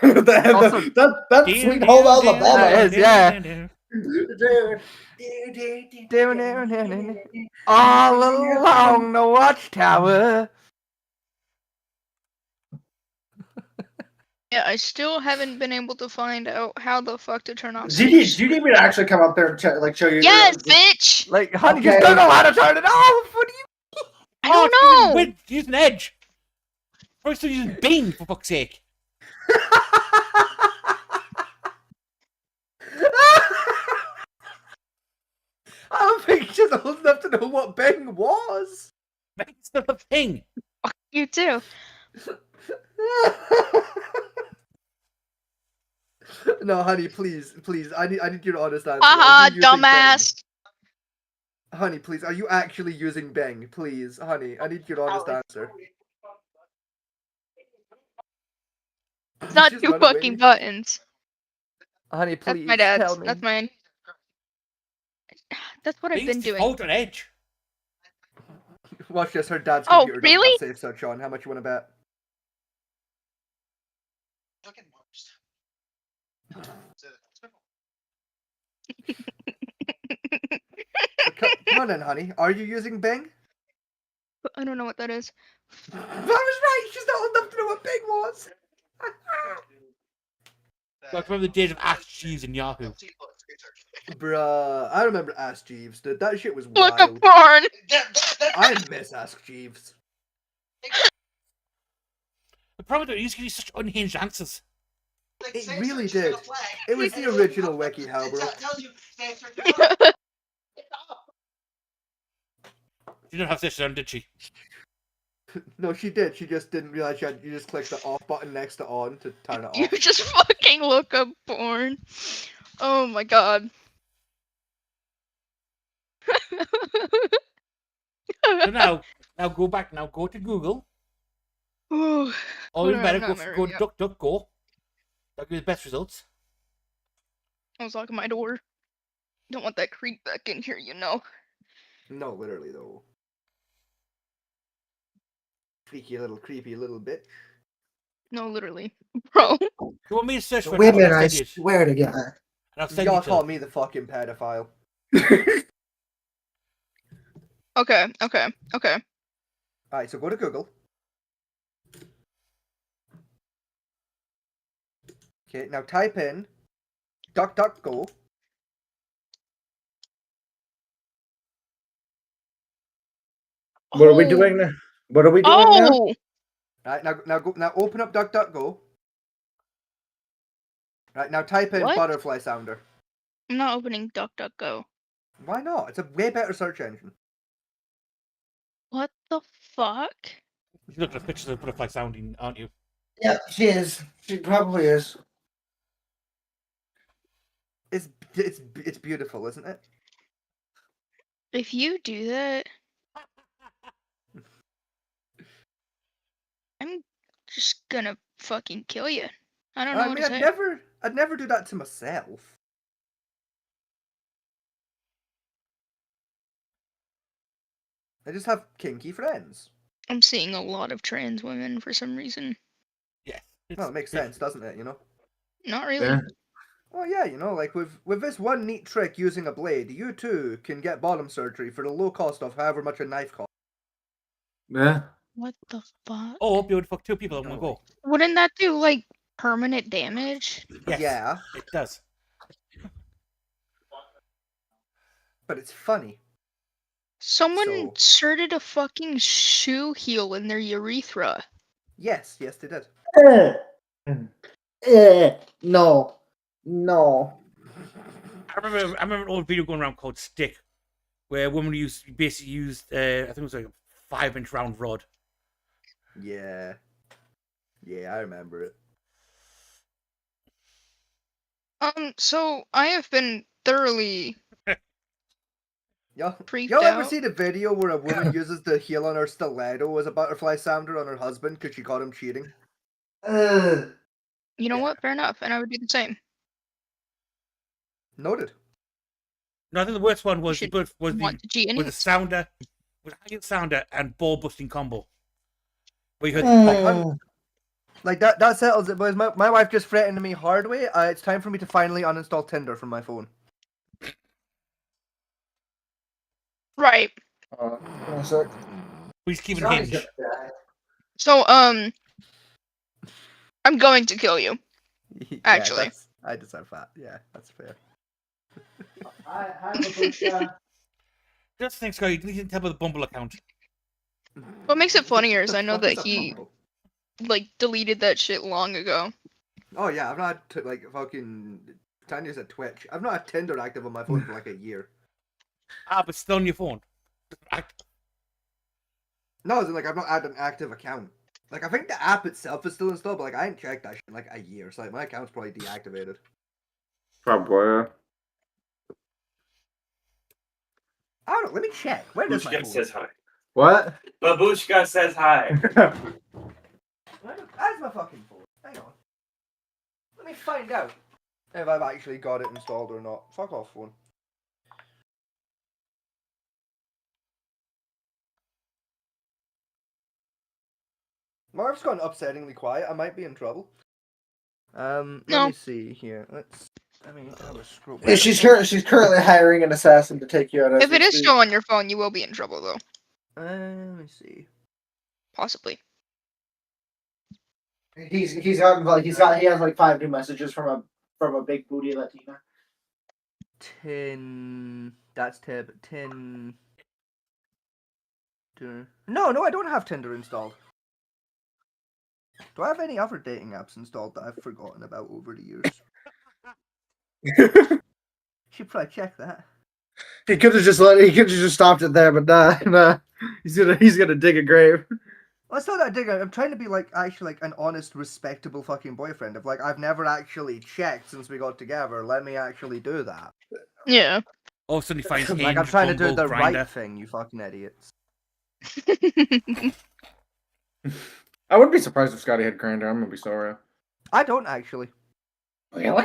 That's Sweet Home Alabama. That is, yeah. yeah. Down, down, down, down. All along the watchtower. Yeah, I still haven't been able to find out how the fuck to turn off Do Stay you Search. need me to actually come up there and show you? Yes, bitch! Like, honey, just Okay. don't know how to turn it off. What do you? I don't know! Use an Edge. We're still using Bing, for fuck's sake. I don't think she's old enough to know what Bing was. Bing's still a thing. Fuck you too. No, honey, please. I need your honest answer. Haha, Are you using dumbass! Bing? Honey, please, are you actually using Bing? Please, honey, I need your honest answer. It's not Just two run away. fucking buttons. Honey, That's please my dad's. tell me. That's mine. That's what I've Bing's been doing. default on Edge. Watch this, her dad's Oh, computer really? doesn't have safe search on. How much you want to bet? Come on then, honey. Are you using Bing? I don't know what that is. I was right. She's not old enough to know what Bing was. Like from the days of Ask Jeeves and Yahoo. Bruh, I remember Ask Jeeves. Dude, that shit was Look up wild. porn! I miss Ask Jeeves. The problem is that you used to give you such unhinged answers. It really did. It was the original WikiHow, bro. She didn't have this on, did she? No, she did. She just didn't realize you just clicked the off button next to on to turn it You off. just fucking look up porn. Oh my god. So now go back. Now go to Google. Ooh, Or what even am I better, not go marrying yet? DuckDuckGo. That'll give you the best results. I was locking my door. Don't want that creep back in here, you know. No, literally though. Freaky little creepy little bitch. No, literally. Bro. You want me to search for it? Women, I'll I send you it. swear to God. And I'll send Y'all you to call it. me the fucking pedophile. Okay. Alright, so go to Google. Okay, now type in DuckDuckGo. What are we doing now? What are we doing now? Oh! Right, now open up DuckDuckGo. Right, now type in What? butterfly sounder. I'm not opening DuckDuckGo. Why not? It's a way better search engine. What the fuck? You look at the pictures of butterfly sounding, aren't you? Yeah, she is. She probably is. It's beautiful, isn't it? If you do that, I'm just gonna fucking kill you. I don't know I what mean, to say. I'd never do that to myself. I just have kinky friends. I'm seeing a lot of trans women for some reason. Yeah. Well, it makes sense, doesn't it? You know. Not really. Yeah. Oh yeah, you know, like with this one neat trick using a blade, you too can get bottom surgery for the low cost of however much a knife costs. Yeah. What the fuck? Or be able to fuck two people in one go. Wouldn't that do like permanent damage? Yes. Yeah, It does. but it's funny. Someone So- inserted a fucking shoe heel in their urethra. Yes, they did. No. No. I remember an old video going around called Stick, where a woman basically used I think it was like a 5-inch round rod. Yeah, I remember it. So I have been thoroughly Y'all freaked ever out. see the video where a woman uses the heel on her stiletto as a butterfly sounder on her husband because she caught him cheating? You know what? Fair enough, and I would do the same. Noted. No, I think the worst one was should was want to cheat the anyway. sounder, was a heel sounder and ball busting combo. Where you heard Like that settles it, boys. My wife just threatened me hard way. It's time for me to finally uninstall Tinder from my phone. Right. One sec. he's keeping hinge. So I'm going to kill you. Yeah, Actually. I deserve that. Yeah, that's fair. Just think, Scott, you didn't tell me the Bumble account. What makes it funnier is The I know fuck that is a he Bumble? like deleted that shit long ago. Oh yeah, I've not had like fucking 10 years at Twitch. I've not had Tinder active on my phone for like a year. But still on your phone. No, as in, like I've not had an active account. Like I think the app itself is still installed, but like I ain't checked that shit in like a year. So like my account's probably deactivated. Probably. I don't know. Let me check. Where does my Babushka phone? says hi. What? Babushka says hi. Where's my fucking phone? Hang on. Let me find out if I've actually got it installed or not. Fuck off, phone. Marv's gone upsettingly quiet. I might be in trouble. Let No. me see here. I was scroll. Yeah, she's currently hiring an assassin to take you out. as If it we is speak. still on your phone, you will be in trouble though. Let me see. Possibly. He has like 5 new messages from a big booty Latina. 10. That's tab 10. No, I don't have Tinder installed. Do I have any other dating apps installed that I've forgotten about over the years? Should probably check that. He could have just stopped it there, but nah. He's gonna dig a grave. Well, it's not that dig. I'm trying to be like actually like an honest, respectable fucking boyfriend. Of like I've never actually checked since we got together. Let me actually do that. Yeah. All of a sudden he finds Hinge, Like I'm trying to do Bumble, the Grindr. right thing. You fucking idiots. I wouldn't be surprised if Scotty had Grindr. I'm gonna be sorry. I don't actually. Really?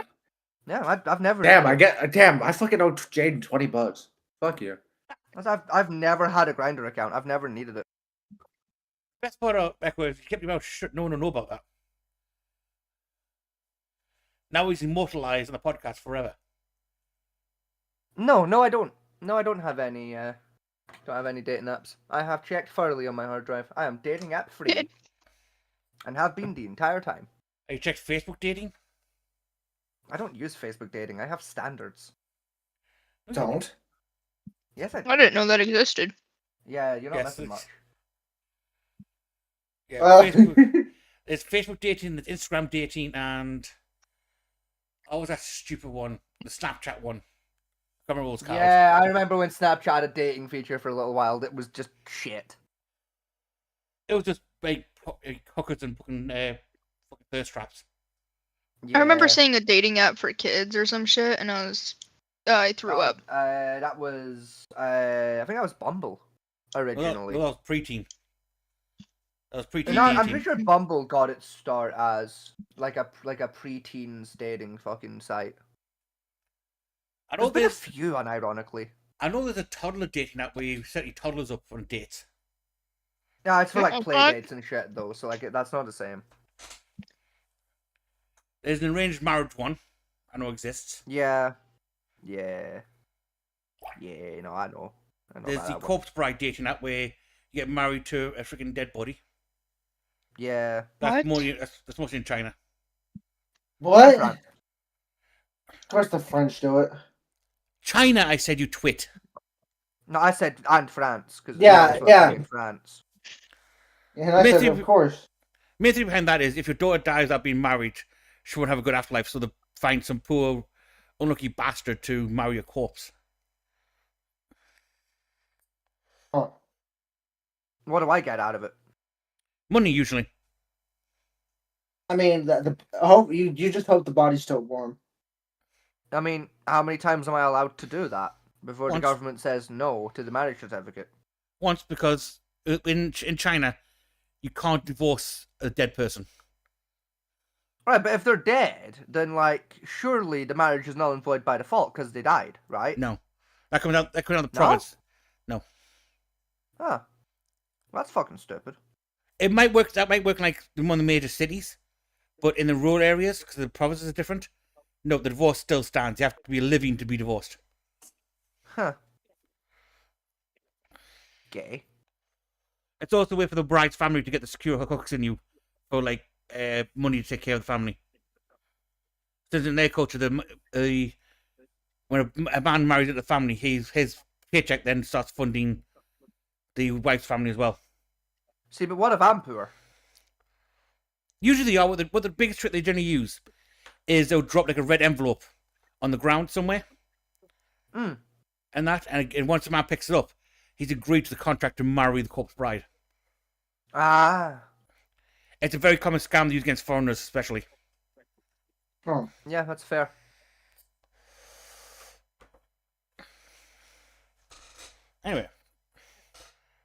Yeah, I've never. Damn, I fucking owe Jaden $20. Fuck you. I've never had a Grindr account. I've never needed it. Best part of Echo is you kept your mouth shut. No one will know about that. Now he's immortalized on the podcast forever. No, I don't. No, I don't have any. Don't have any dating apps. I have checked thoroughly on my hard drive. I am dating app free, and have been the entire time. Have you checked Facebook dating? I don't use Facebook dating. I have standards. Don't. Yes, I do. I didn't know that existed. Yeah, you're not Yes, missing it's- much. Yeah, Facebook. There's Facebook dating, there's Instagram dating, and what was that stupid one? The Snapchat one. I can't remember what it's called. Yeah, I remember when Snapchat had a dating feature for a little while that was just shit. It was just like hookers and fucking thirst traps. I remember Yeah. seeing a dating app for kids or some shit, and I threw up. That was I think that was Bumble originally. Well, that was preteen. That was preteen No, I'm dating. pretty sure Bumble got its start as like a preteens dating fucking site. I know There's been a there's few, unironically. a toddler dating app where you set your toddlers up on dates. Yeah, it's for like Oh, play fuck. dates and shit though, so like that's not the same. There's an arranged marriage one. I know exists. Yeah, no, I know. There's about the that one. corpse bride dating app where you get married to a freaking dead body. Yeah. That's What? that's mostly in China. What? France. Of course the French do it. China, I said, you twit. No, I said and France because Yeah. France. And I said, Basically- of course. Main thing behind that is if your daughter dies without being married, she won't have a good afterlife, so they find some poor, unlucky bastard to marry a corpse. Huh. What do I get out of it? Money, usually. I mean, the hope you just hope the body's still warm. I mean, how many times am I allowed to do that before the Once. government says no to the marriage certificate? Once, because in China, you can't divorce a dead person. Right, but if they're dead, then like surely the marriage is null and void by default because they died, right? No. That comes out the province. Ah, that's fucking stupid. It might work. That might work like in one of the major cities, but in the rural areas, because the provinces are different. No, the divorce still stands. You have to be living to be divorced. Huh. Gay. It's also a way for the bride's family to get the secure hooks in you for like money to take care of the family. Since in their culture, when a man marries into the family, his paycheck then starts funding the wife's family as well. See, but what if I'm poor? Usually they are. What the biggest trick they generally use is they'll drop like a red envelope on the ground somewhere. Mm. And once the man picks it up, he's agreed to the contract to marry the corpse bride. Ah. It's a very common scam they use against foreigners, especially. Oh. Yeah, that's fair. Anyway,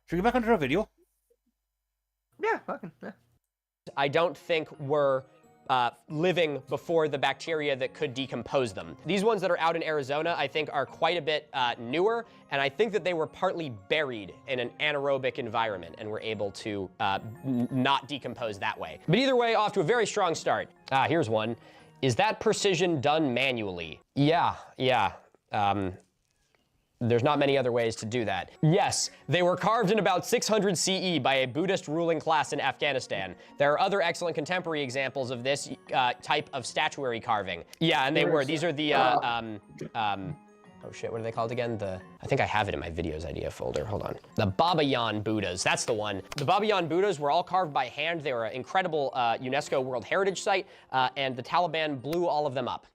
should we get back onto our video? Yeah, fucking yeah. I don't think were living before the bacteria that could decompose them. These ones that are out in Arizona, I think, are quite a bit newer, and I think that they were partly buried in an anaerobic environment and were able to not decompose that way. But either way, off to a very strong start. Here's one. Is that precision done manually? Yeah. There's not many other ways to do that. Yes, they were carved in about 600 CE by a Buddhist ruling class in Afghanistan. There are other excellent contemporary examples of this type of statuary carving. Yeah, and they were. These are the, oh shit, what are they called again? I think I have it in my videos idea folder, hold on. The Babayan Buddhas, that's the one. The Babayan Buddhas were all carved by hand. They were an incredible UNESCO World Heritage Site, and the Taliban blew all of them up,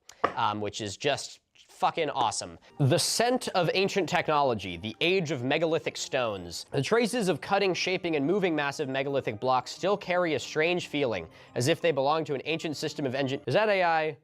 which is just fucking awesome. The scent of ancient technology, the age of megalithic stones. The traces of cutting, shaping, and moving massive megalithic blocks still carry a strange feeling, as if they belong to an ancient system of engine. Is that AI?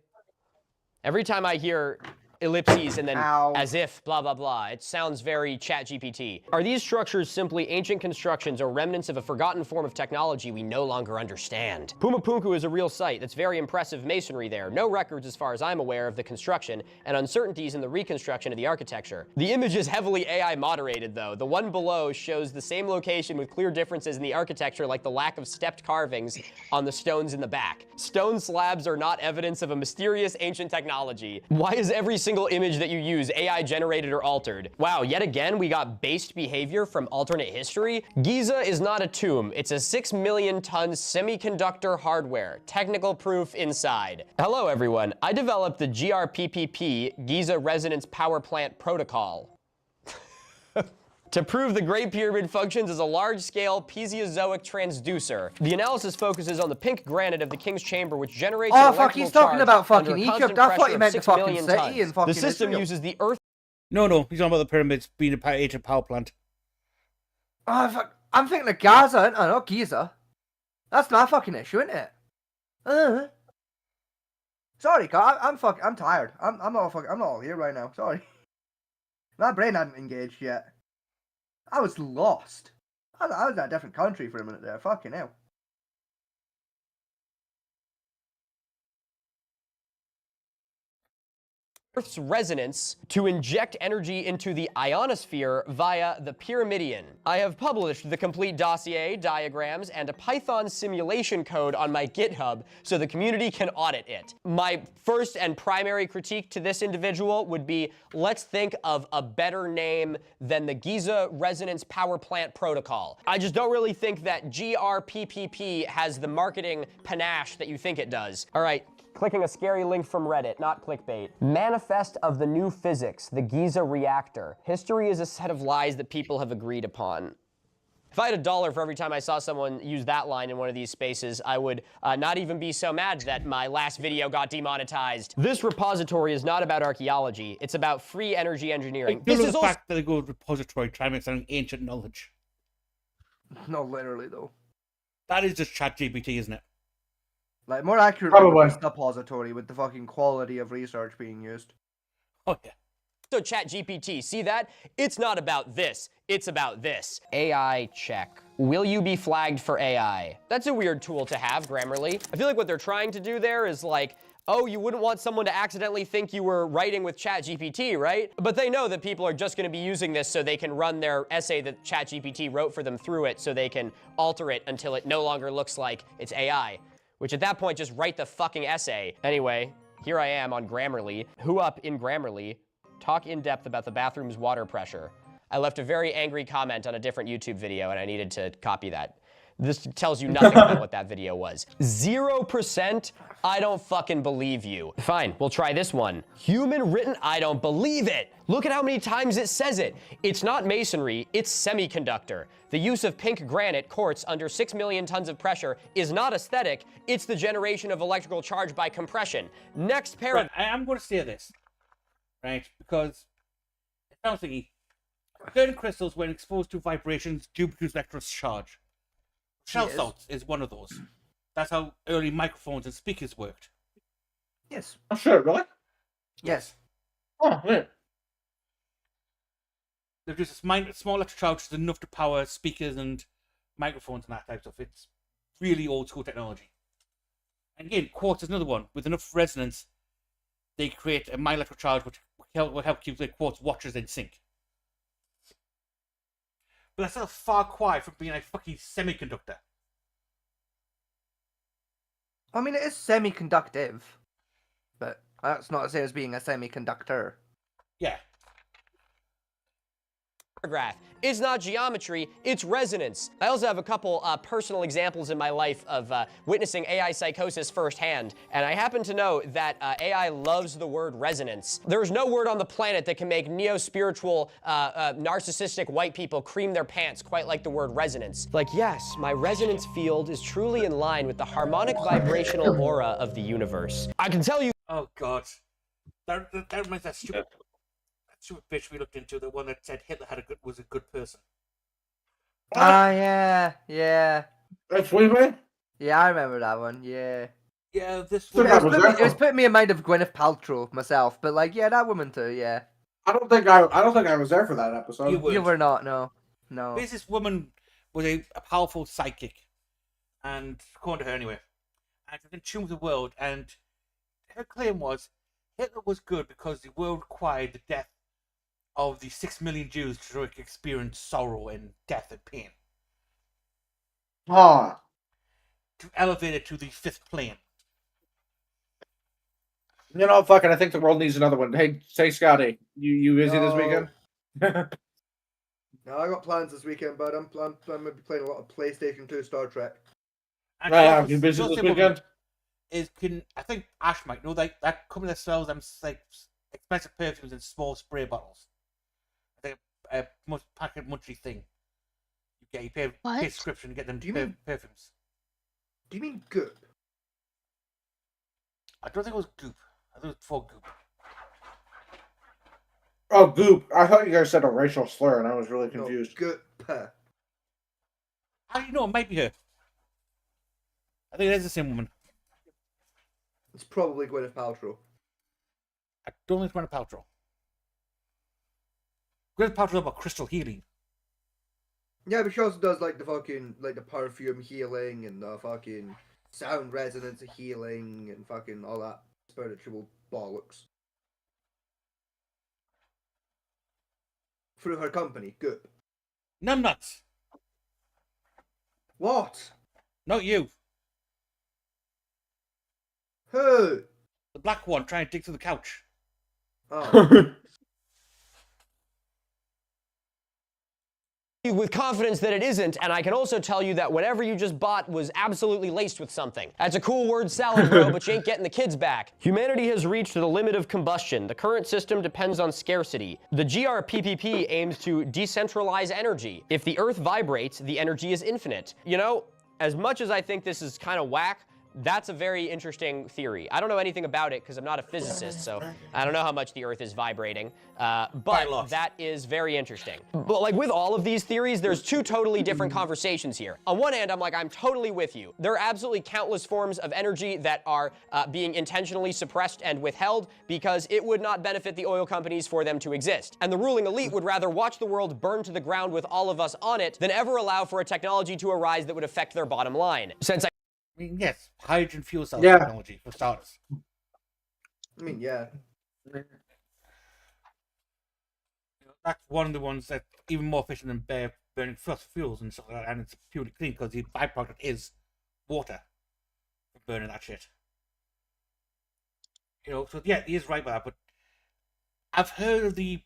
Every time I hear ellipses, and then Ow. as if, blah, blah, blah. It sounds very ChatGPT. Are these structures simply ancient constructions or remnants of a forgotten form of technology we no longer understand? Pumapunku is a real site. That's very impressive masonry there. No records, as far as I'm aware, of the construction, and uncertainties in the reconstruction of the architecture. The image is heavily AI moderated, though. The one below shows the same location with clear differences in the architecture, like the lack of stepped carvings on the stones in the back. Stone slabs are not evidence of a mysterious ancient technology. Why is every single image that you use AI generated or altered? Wow, yet again, we got based behavior from alternate history. Giza is not a tomb. It's a 6 million ton semiconductor hardware. Technical proof inside. Hello, everyone. I developed the GRPPP, Giza Resonance Power Plant Protocol, to prove the Great Pyramid functions as a large-scale Paleozoic transducer. The analysis focuses on the pink granite of the King's Chamber, which generates an Oh, fuck, electrical he's talking charge about under fucking a constant Egypt. I thought pressure you of meant the 6 fucking million city tons. in fucking The system Israel. uses the Earth. No, he's on about the pyramids being an ancient power plant. Oh, fuck. I'm thinking of Gaza, ain't I? Not Giza. That's my fucking issue, isn't it? Sorry, Carl. I'm tired. I'm not all here right now. Sorry. My brain hadn't engaged yet. I was lost. I was in a different country for a minute there. Fucking hell. Earth's resonance to inject energy into the ionosphere via the Pyramidion. I have published the complete dossier, diagrams, and a Python simulation code on my GitHub so the community can audit it. My first and primary critique to this individual would be, let's think of a better name than the Giza Resonance Power Plant Protocol. I just don't really think that GRPPP has the marketing panache that you think it does. All right. Clicking a scary link from Reddit, not clickbait. Manifest of the New Physics, the Giza Reactor. History is a set of lies that people have agreed upon. If I had $1 for every time I saw someone use that line in one of these spaces, I would not even be so mad that my last video got demonetized. This repository is not about archaeology. It's about free energy engineering. This is the fact that they go repository trying to make something ancient knowledge. Not literally, though. That is just ChatGPT, isn't it? Like, more accurately, Probably. with the suppository with the fucking quality of research being used. Oh, yeah. So ChatGPT, see that? It's not about this, it's about this. AI check. Will you be flagged for AI? That's a weird tool to have, Grammarly. I feel like what they're trying to do there is like, oh, you wouldn't want someone to accidentally think you were writing with ChatGPT, right? But they know that people are just gonna be using this so they can run their essay that ChatGPT wrote for them through it so they can alter it until it no longer looks like it's AI. Which at that point, just write the fucking essay. Anyway, here I am on Grammarly. Who up in Grammarly? Talk in depth about the bathroom's water pressure. I left a very angry comment on a different YouTube video and I needed to copy that. This tells you nothing about what that video was. 0%? I don't fucking believe you. Fine, we'll try this one. Human written? I don't believe it. Look at how many times it says it. It's not masonry, it's semiconductor. The use of pink granite quartz under 6 million tons of pressure is not aesthetic, it's the generation of electrical charge by compression. Next paragraph. Right, I am going to say this, right? Because it sounds thingy. Certain crystals, when exposed to vibrations, do produce electrical charge. Shell Yes. salts is one of those. That's how early microphones and speakers worked. Yes. Oh, shit, really? Yes. Oh, yeah. They're just a small electric charge which is enough to power speakers and microphones and that type of stuff. It's really old school technology. And again, quartz is another one. With enough resonance, they create a mild electric charge which will help keep the quartz watches in sync. But that's still a far cry from being a fucking semiconductor. I mean, it is semiconductive, but that's not the same as being a semiconductor. Yeah. It's not geometry, it's resonance. I also have a couple personal examples in my life of witnessing AI psychosis firsthand, and I happen to know that AI loves the word resonance. There's no word on the planet that can make neo-spiritual, narcissistic white people cream their pants quite like the word resonance. Like, yes, my resonance field is truly in line with the harmonic vibrational aura of the universe. I can tell you— Oh god. That reminds that stupid bitch we looked into, the one that said Hitler was a good person. Ah, yeah. That's Weaver? Yeah, I remember that one, yeah. Yeah, this So one. that was It was putting me in mind of Gwyneth Paltrow myself, but like, yeah, that woman too. Yeah, I don't think I was there for that episode. You were. you were not. No. This woman was a powerful psychic, and according to her anyway, and she was in tune with the world. And her claim was Hitler was good because the world required the death of the 6 million Jews to experience sorrow and death and pain, Ah, to elevate it to the fifth plane. you know, fuck it. I think the world needs another one. Hey, say Scotty, you busy this No. weekend? No, I got plans this weekend, but I'm going to be playing a lot of PlayStation 2 Star Trek. And Yeah, also- you busy also this woman weekend? I think Ash might know that company that sells them like expensive perfumes in small spray bottles. I think a packet monthly thing. You pay What? subscription to get them Do you mean- perfumes. Do you mean Goop? I don't think it was Goop. I think it was before Goop. Oh, Goop. I thought you guys said a racial slur, and I was really No, confused. Goop. How do you know it might be her? I think it is the same woman. It's probably Gwyneth Paltrow. I don't think it's Gwyneth Paltrow. Gwyneth Paltrow about crystal healing. Yeah, but she also does like the perfume healing and the fucking sound resonance healing and fucking all that spiritual bollocks. Through her company, Goop. Numbnuts. What? Not you. Who? The black one trying to dig through the couch. Oh. With confidence that it isn't, and I can also tell you that whatever you just bought was absolutely laced with something. That's a cool word salad, bro, but you ain't getting the kids back. Humanity has reached the limit of combustion. The current system depends on scarcity. The GRPPP aims to decentralize energy. If the Earth vibrates, the energy is infinite. You know, as much as I think this is kind of whack, that's a very interesting theory. I don't know anything about it because I'm not a physicist, so I don't know how much the Earth is vibrating, but that is very interesting. But like with all of these theories, there's two totally different conversations here. On one hand, I'm totally with you. There are absolutely countless forms of energy that are being intentionally suppressed and withheld because it would not benefit the oil companies for them to exist. And the ruling elite would rather watch the world burn to the ground with all of us on it than ever allow for a technology to arise that would affect their bottom line. Since I mean, yes, hydrogen fuel cell Yeah. technology, for starters. I mean, yeah. That's one of the ones that's even more efficient than burning fossil fuels and stuff like that, and it's purely clean because the byproduct is water for burning that shit. You know, so yeah, he is right about that, but I've heard of the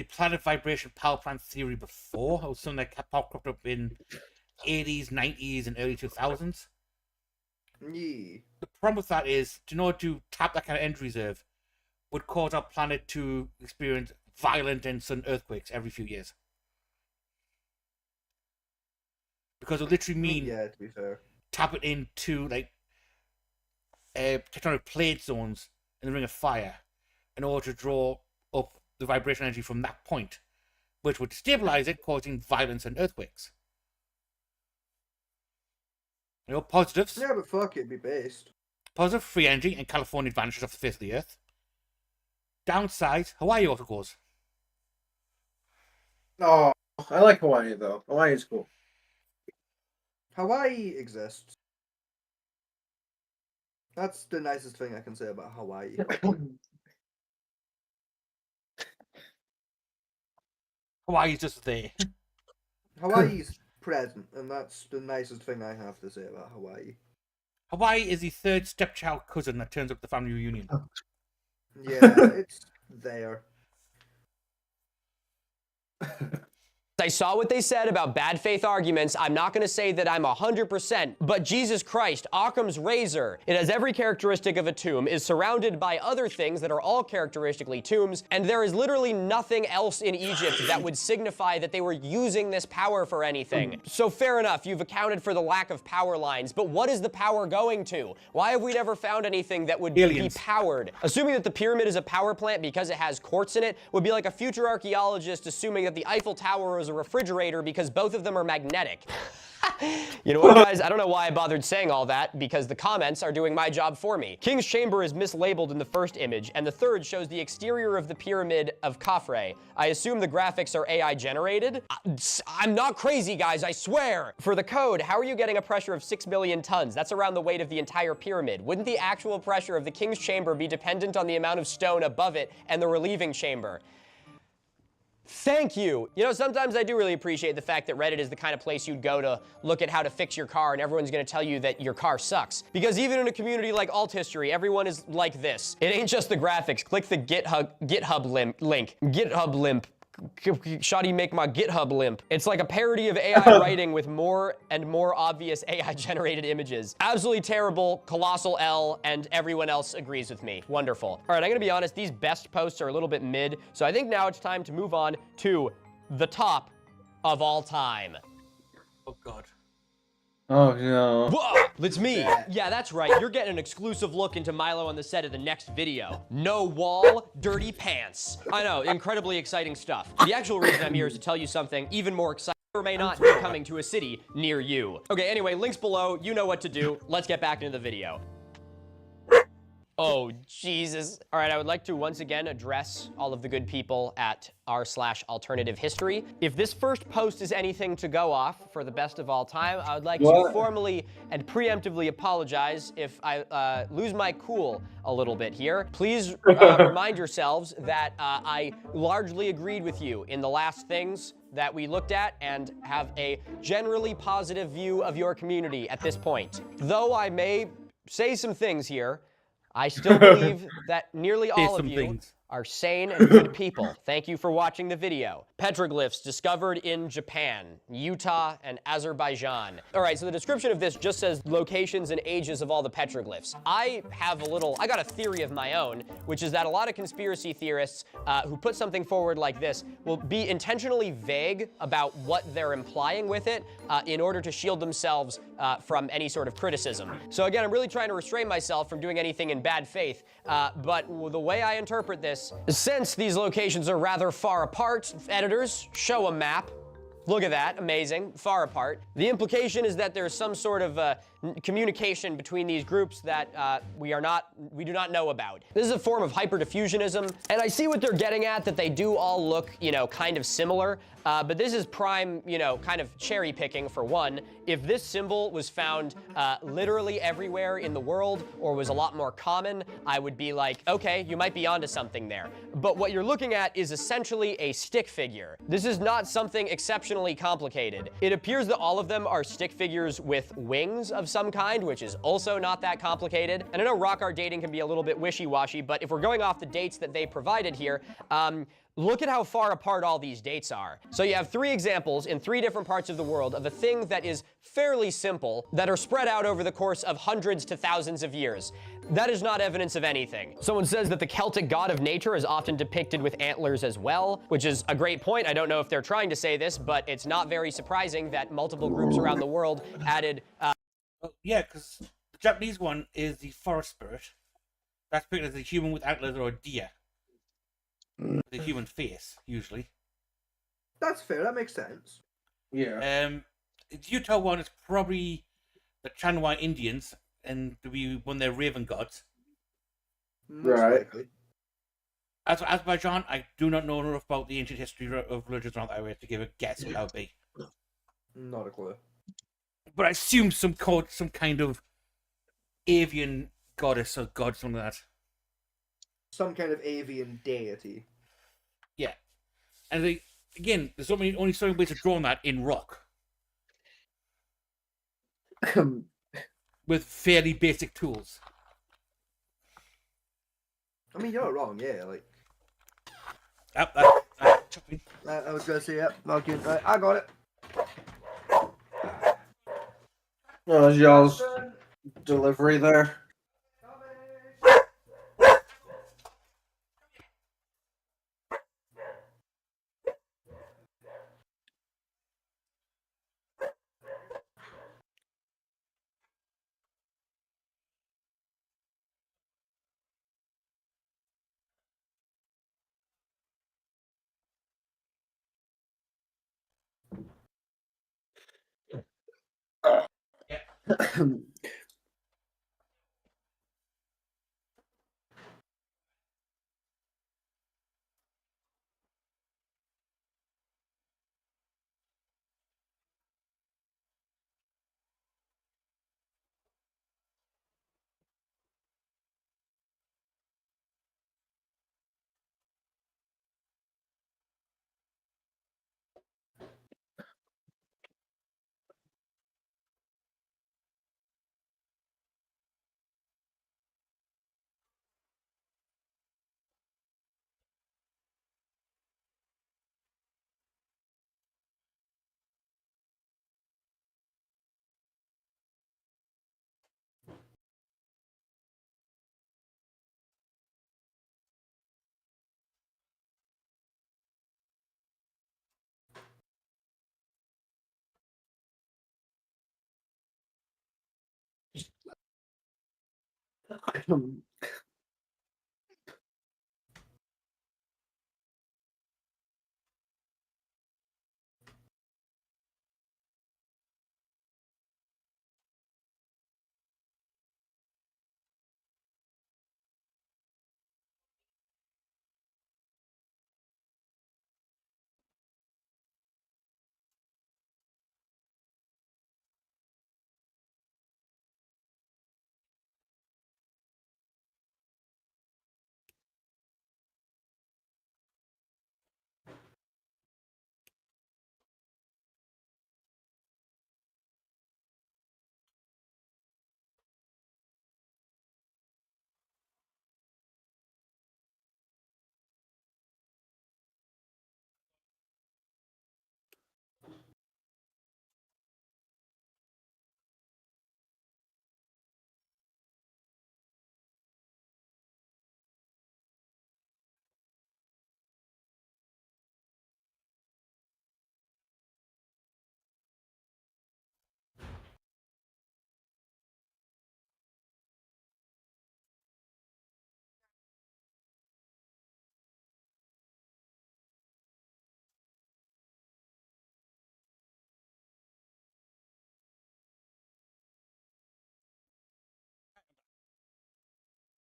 planet vibration power plant theory before. It was something that popped up in 80s, 90s, and early 2000s. Yeah. The problem with that is, in order to tap that kind of energy reserve, would cause our planet to experience violent and sudden earthquakes every few years. Because it literally mean Yeah, to be fair. tap it into like tectonic plate zones in the Ring of Fire in order to draw up the vibration energy from that point, which would destabilize it, causing violence and earthquakes. You know, positives. Yeah, but fuck it, be based. Positive, free energy, and California vanishes off the face of the earth. Downside, Hawaii also goes. Oh, I like Hawaii though. Hawaii is cool. Hawaii exists. That's the nicest thing I can say about Hawaii. Hawaii's just there. Hawaii's present, and that's the nicest thing I have to say about Hawaii. Hawaii is the third stepchild cousin that turns up at the family reunion. Yeah, it's there. I saw what they said about bad faith arguments. I'm not going to say that I'm 100%, but Jesus Christ, Occam's razor. It has every characteristic of a tomb, is surrounded by other things that are all characteristically tombs, and there is literally nothing else in Egypt that would signify that they were using this power for anything. So fair enough, you've accounted for the lack of power lines, but what is the power going to? Why have we never found anything that would Aliens. be powered? Assuming that the pyramid is a power plant because it has quartz in it would be like a future archaeologist assuming that the Eiffel Tower was a refrigerator because both of them are magnetic. You know what, guys? I don't know why I bothered saying all that, because the comments are doing my job for me. King's Chamber is mislabeled in the first image, and the third shows the exterior of the pyramid of Khafre. I assume the graphics are AI generated? I'm not crazy, guys, I swear! For the code, how are you getting a pressure of 6 million tons? That's around the weight of the entire pyramid. Wouldn't the actual pressure of the King's Chamber be dependent on the amount of stone above it and the relieving chamber? Thank you. You know, sometimes I do really appreciate the fact that Reddit is the kind of place you'd go to look at how to fix your car, and everyone's gonna tell you that your car sucks. Because even in a community like Alt History, everyone is like this. It ain't just the graphics. Click the GitHub link. GitHub limp. Shoddy make my GitHub limp. It's like a parody of AI writing with more and more obvious AI generated images. Absolutely terrible, colossal L, and everyone else agrees with me. Wonderful. All right, I'm gonna be honest, these best posts are a little bit mid, so I think now it's time to move on to the top of all time. Oh God. Oh no. Whoa, it's me. Yeah, that's right. You're getting an exclusive look into Milo on the set of the next video. No wall, dirty pants. I know, incredibly exciting stuff. The actual reason I'm here is to tell you something even more exciting or may not be coming to a city near you. Okay, anyway, links below. You know what to do. Let's get back into the video. Oh, Jesus. All right, I would like to once again address all of the good people at r/alternative history. If this first post is anything to go off for the best of all time, I would like to formally and preemptively apologize if I lose my cool a little bit here. Please remind yourselves that I largely agreed with you in the last things that we looked at and have a generally positive view of your community at this point. Though I may say some things here, I still believe that nearly all of you are sane and good people. Thank you for watching the video. Petroglyphs discovered in Japan, Utah, and Azerbaijan. All right, so the description of this just says locations and ages of all the petroglyphs. I got a theory of my own, which is that a lot of conspiracy theorists who put something forward like this will be intentionally vague about what they're implying with it in order to shield themselves from any sort of criticism. So again, I'm really trying to restrain myself from doing anything in bad faith, but the way I interpret this, since these locations are rather far apart, editors, show a map. Look at that, amazing, far apart. The implication is that there's some sort of communication between these groups that we do not know about. This is a form of hyperdiffusionism, and I see what they're getting at, that they do all look, you know, kind of similar, but this is prime, you know, kind of cherry picking for one. If this symbol was found literally everywhere in the world, or was a lot more common, I would be like, okay, you might be onto something there. But what you're looking at is essentially a stick figure. This is not something exceptionally complicated. It appears that all of them are stick figures with wings of some kind, which is also not that complicated. And I know rock art dating can be a little bit wishy-washy, but if we're going off the dates that they provided here, look at how far apart all these dates are. So you have 3 examples in 3 different parts of the world of a thing that is fairly simple that are spread out over the course of hundreds to thousands of years. That is not evidence of anything. Someone says that the Celtic god of nature is often depicted with antlers as well, which is a great point. I don't know if they're trying to say this, but it's not very surprising that multiple groups around the world added yeah, because the Japanese one is the forest spirit. That's pictured as a human with antlers or a deer. With a human face, usually. That's fair, that makes sense. Yeah. The Utah one is probably the Chanwa Indians, and to be one of their raven gods. Most Right. likely. As for Azerbaijan, I do not know enough about the ancient history of religions around that area to give a guess what that would be. Not a clue. But I assume some kind of avian goddess or god, something like that. Some kind of avian deity. Yeah. And again, there's only so many ways of drawing that in rock. With fairly basic tools. I mean, you're not wrong, yeah, like... Chopping. I was gonna say, yep, okay, I got it. Oh, is y'all's delivery there?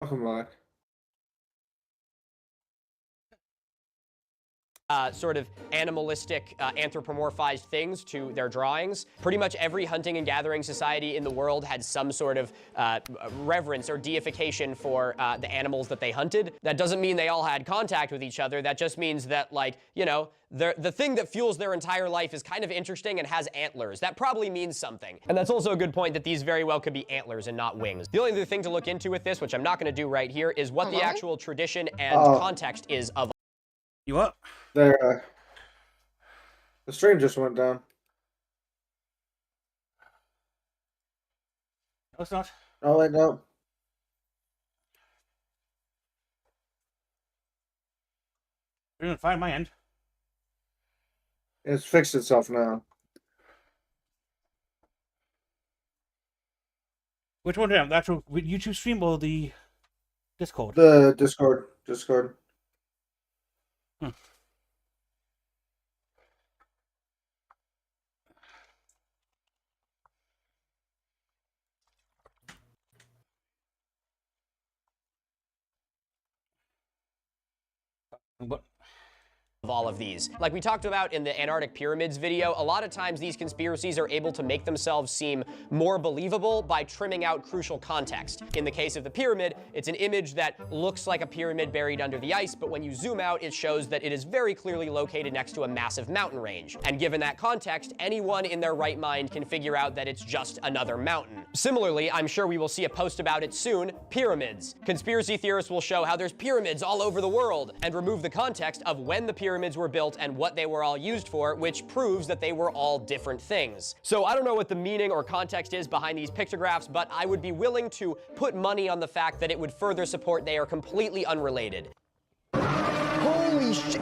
Welcome back. Sort of animalistic, anthropomorphized things to their drawings. Pretty much every hunting and gathering society in the world had some sort of reverence or deification for the animals that they hunted. That doesn't mean they all had contact with each other. That just means that, like, you know, the thing that fuels their entire life is kind of interesting and has antlers. That probably means something. And that's also a good point that these very well could be antlers and not wings. The only other thing to look into with this, which I'm not going to do right here, is what the actual tradition and context is of. You what? There, the stream just went down. No, it's not. Oh wait, no. We're doing fine, my end. It's fixed itself now. Which one? The actual YouTube stream or the Discord? The Discord. Hmm. But Of all of these. Like we talked about in the Antarctic Pyramids video, a lot of times these conspiracies are able to make themselves seem more believable by trimming out crucial context. In the case of the pyramid, it's an image that looks like a pyramid buried under the ice, but when you zoom out, it shows that it is very clearly located next to a massive mountain range. And given that context, anyone in their right mind can figure out that it's just another mountain. Similarly, I'm sure we will see a post about it soon, pyramids. Conspiracy theorists will show how there's pyramids all over the world and remove the context of when the pyramids were built and what they were all used for, which proves that they were all different things. So I don't know what the meaning or context is behind these pictographs, but I would be willing to put money on the fact that it would further support they are completely unrelated. Holy shit.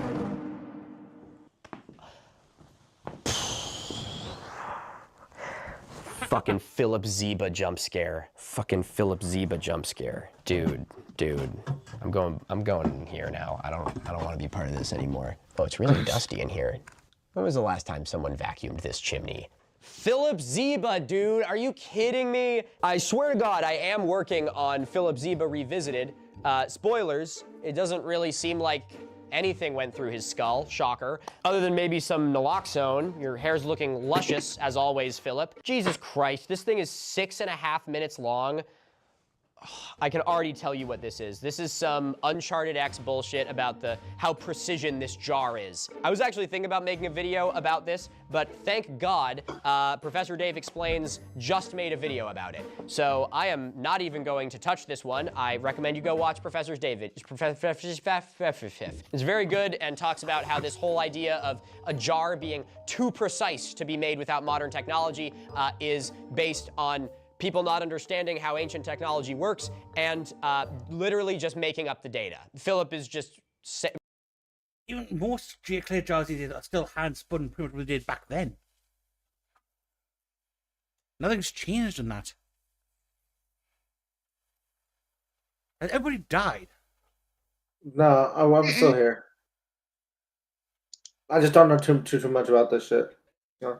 Fucking Philip Zeba jump scare. Fucking Philip Zeba jump scare. Dude. I'm going in here now. I don't want to be part of this anymore. Oh, it's really dusty in here. When was the last time someone vacuumed this chimney? Philip Zeba, dude, are you kidding me? I swear to God, I am working on Philip Zeba Revisited. Spoilers, it doesn't really seem like anything went through his skull, shocker. Other than maybe some naloxone. Your hair's looking luscious, as always, Philip. Jesus Christ, this thing is 6.5 minutes long. I can already tell you what this is. This is some Uncharted X bullshit about how precision this jar is. I was actually thinking about making a video about this, but thank God, Professor Dave Explains just made a video about it. So I am not even going to touch this one. I recommend you go watch Professor David. It's very good and talks about how this whole idea of a jar being too precise to be made without modern technology is based on people not understanding how ancient technology works and literally just making up the data. Philip is just... Even most clay jars these days are still hand spun pretty much what they did back then. Nothing's changed in that. Has everybody died? No, I'm still here. I just don't know too much about this shit. No.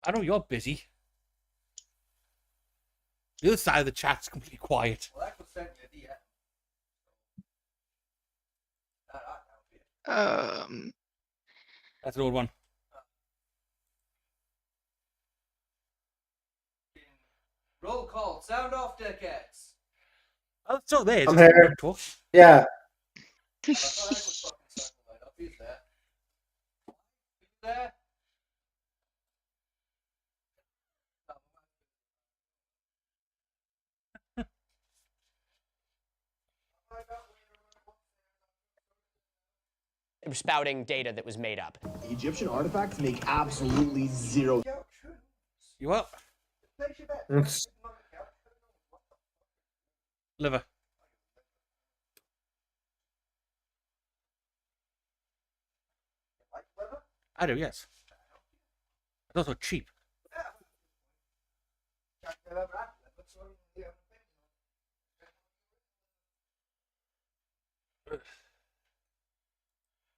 I know you're busy. The other side of the chat's completely quiet. Well, that was sent me a DM. That's an old one. Roll call. Sound off, dickheads. Oh, it's still there. I'm Just here. don't talk. Yeah. I thought I was fucking circle light up. He's there. He's there. spouting data that was made up. Egyptian artifacts make absolutely zero. You up? It's- Liver. I do, yes. It's also cheap.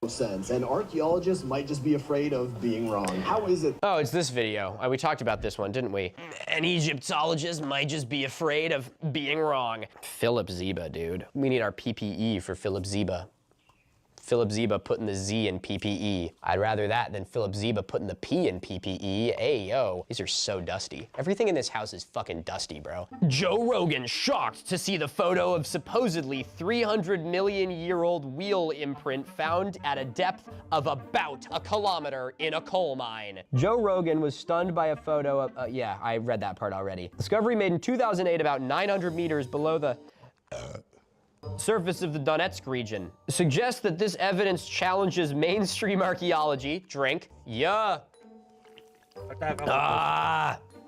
sense, and archaeologists might just be afraid of being wrong. How is it? Oh, it's this video. We talked about this one, didn't we? An Egyptologist might just be afraid of being wrong. Philip Zeba, dude. We need our PPE for Philip Zeba. Philip Zeba putting the Z in PPE. I'd rather that than Philip Zeba putting the P in PPE. Hey, yo. These are so dusty. Everything in this house is fucking dusty, bro. Joe Rogan shocked to see the photo of supposedly 300-million-year-old wheel imprint found at a depth of about a kilometer in a coal mine. Joe Rogan was stunned by a photo of, yeah, I read that part already. Discovery made in 2008 about 900 meters below the surface of the Donetsk region. Suggests that this evidence challenges mainstream archaeology. Drink. Yeah.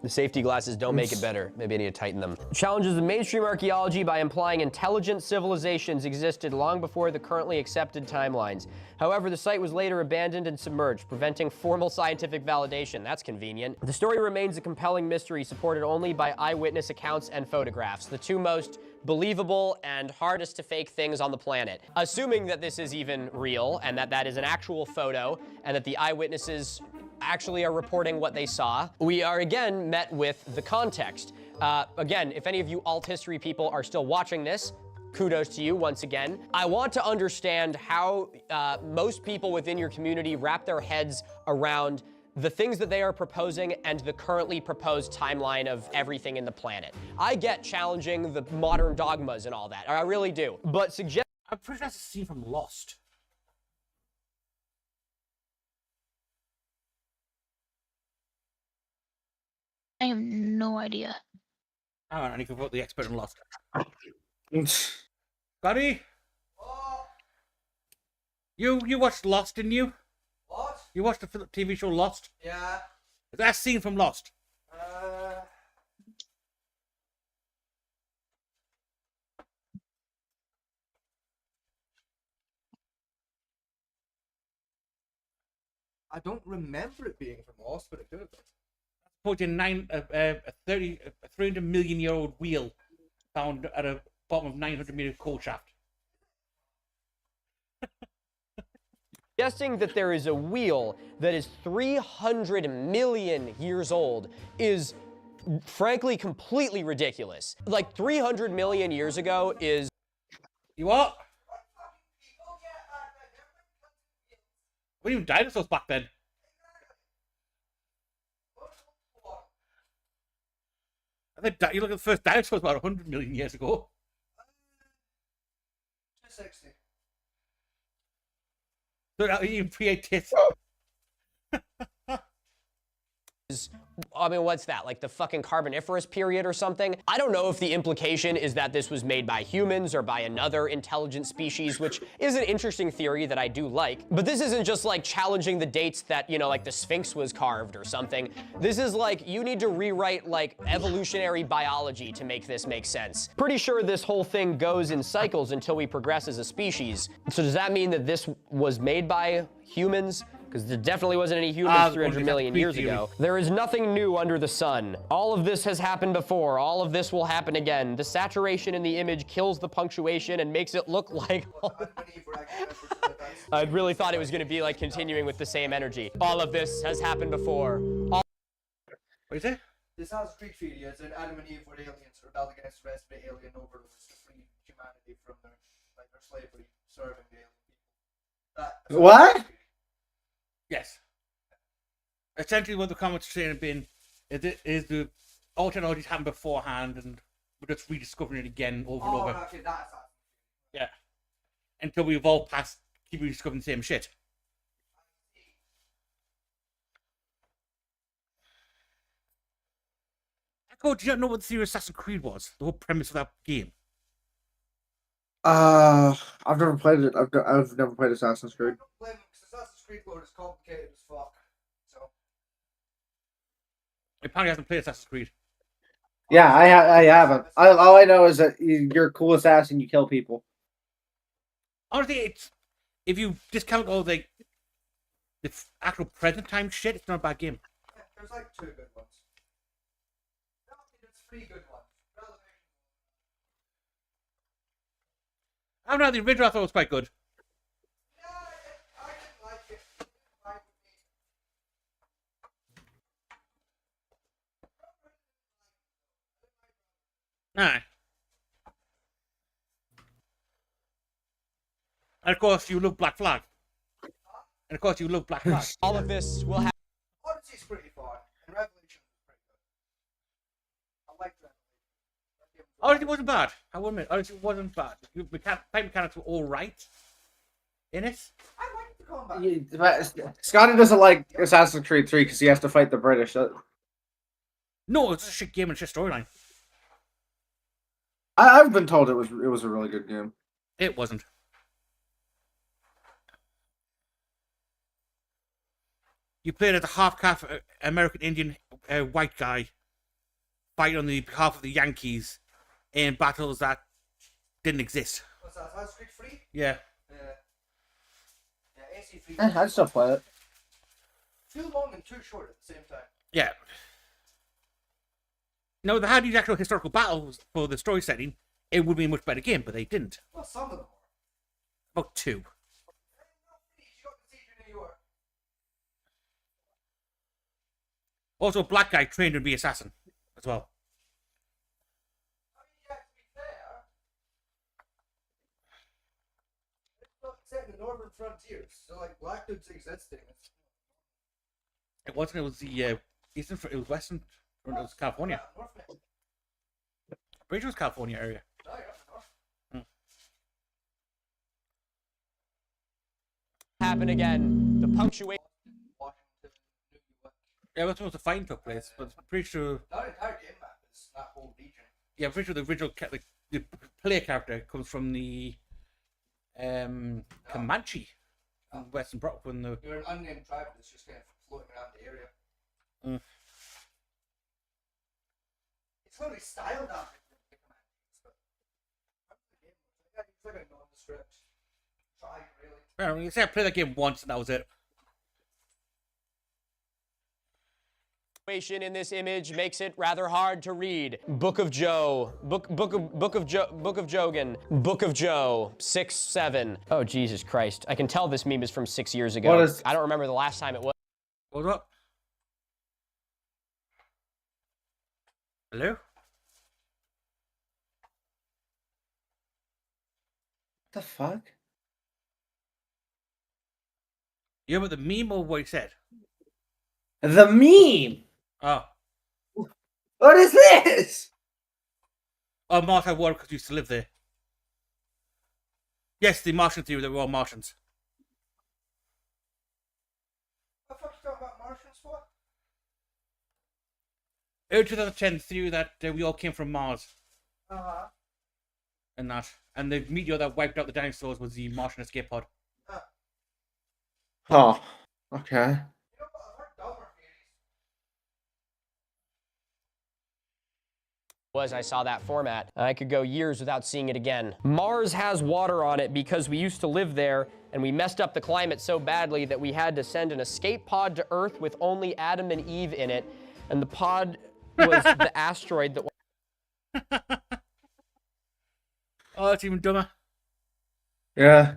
The safety glasses don't make it better. Maybe I need to tighten them. Challenges the mainstream archaeology by implying intelligent civilizations existed long before the currently accepted timelines. However, the site was later abandoned and submerged, preventing formal scientific validation. That's convenient. The story remains a compelling mystery supported only by eyewitness accounts and photographs, the two most believable and hardest to fake things on the planet. Assuming that this is even real and that that is an actual photo and that the eyewitnesses actually are reporting what they saw, we are again met with the context. Again, if any of you alt history people are still watching this, kudos to you once again. I want to understand how most people within your community wrap their heads around the things that they are proposing and the currently proposed timeline of everything in the planet. I get challenging the modern dogmas and all that, I really do. But I'm pretty sure that's a scene from Lost. I have no idea. Hang on, I need to vote the expert in Lost. it's- Scotty? You watched Lost, didn't you? What? You watched the TV show Lost? Yeah. Is that a scene from Lost? I don't remember it being from Lost, but it could have been. Quoting a 300-million-year-old wheel found at a bottom of 900-meter coal shaft. Suggesting that there is a wheel that is 300 million years old is frankly completely ridiculous. Like 300 million years ago is... You what? What even dinosaurs back then? I think you look at the first dinosaurs about 100 million years ago. 260. So that even pre-exists. I mean, what's that? Like the fucking Carboniferous period or something? I don't know if the implication is that this was made by humans or by another intelligent species, which is an interesting theory that I do like. But this isn't just like challenging the dates that, you know, like the Sphinx was carved or something. This is like, you need to rewrite like evolutionary biology to make this make sense. Pretty sure this whole thing goes in cycles until we progress as a species. So does that mean that this was made by humans? Because there definitely wasn't any humans 300 million years ago. There is nothing new under the sun. All of this has happened before. All of this will happen again. The saturation in the image kills the punctuation and makes it look like... I really thought it was going to be like continuing with the same energy. All of this has happened before. What is it? This has Greek theory. It's an Adam and Eve were aliens rebelled against the rest of the alien overlords to free humanity from their slavery, serving the alien people. What? Yes. Essentially, what the comments are saying have been is the all technologies happened beforehand, and we're just rediscovering it again over and over. Okay, that's that. Yeah. Until we evolve past keep rediscovering the same shit. Echo, do you not know what the series Assassin's Creed was? The whole premise of that game. I've never played it. I've never played Assassin's Creed. Assassin's Creed lore is complicated as fuck. So. Apparently hasn't played Assassin's Creed. Yeah, I haven't. All I know is that you're a cool assassin. You kill people. Honestly, it's if you discount all the actual present time shit, it's not a bad game. Yeah, there's like 2 good ones. No, there's 3 good ones. I don't know, the original I thought was quite good. Yeah, I didn't like it. Aye. And of course, you love Black Flag. And of course, you love Black Flag. All of this will happen. Odyssey's pretty fun, and Revelation is pretty good. I like Revelation. Odyssey wasn't bad. I will admit, Odyssey wasn't bad. Fight mechanics were all right in it. I like the combat. Scotty doesn't like Assassin's Creed 3 because he has to fight the British. No, it's a shit game and a shit storyline. I've been told it was a really good game. It wasn't. You played as a half-calf American Indian white guy fighting on the behalf of the Yankees in battles that didn't exist. What's that? Assassin's Creed 3? Yeah. Yeah, AC3. I'd still play it. Too long and too short at the same time. Yeah. No, they had these actual historical battles for the story setting. It would be a much better game, but they didn't. Well, some of them are. About 2. You got the siege in New York. Also, a black guy trained to be assassin as well. I mean, yeah, to be fair, it's not set in the northern frontiers, so like black dudes existing. It wasn't. It was the eastern. It was western. It was California. Pretty sure it was California area. Happen again. The punctuation. Yeah, that's where the fighting took place, but I'm pretty sure. That entire game map is that whole region. Yeah, I'm pretty sure the original the player character comes from the Comanche from Western Brock when the. You're an unnamed tribe that's just kind of floating around the area. Mm. It's literally styled after the Comanches, but it's like a nondescript tribe, really. I mean, say I played that game once and that was it. In this image makes it rather hard to read. Book of Joe. Book of Jogan. Book of Joe. 6, 7. Oh, Jesus Christ. I can tell this meme is from 6 years ago. What is- I don't remember the last time it was. Hold up. Hello? What the fuck? You know about the meme or what he said? The meme. Oh. What is this? Oh, Mars had water because you used to live there. Yes, the Martian theory that we're all Martians. What the fuck you talking about Martians for? Early 2010 theory that we all came from Mars. Uh-huh. And that. And the meteor that wiped out the dinosaurs was the Martian escape pod. Oh, okay. You know what? I've heard dumber theories. I saw that format. I could go years without seeing it again. Mars has water on it because we used to live there and we messed up the climate so badly that we had to send an escape pod to Earth with only Adam and Eve in it. And the pod was the asteroid that Oh, that's even dumber. Yeah.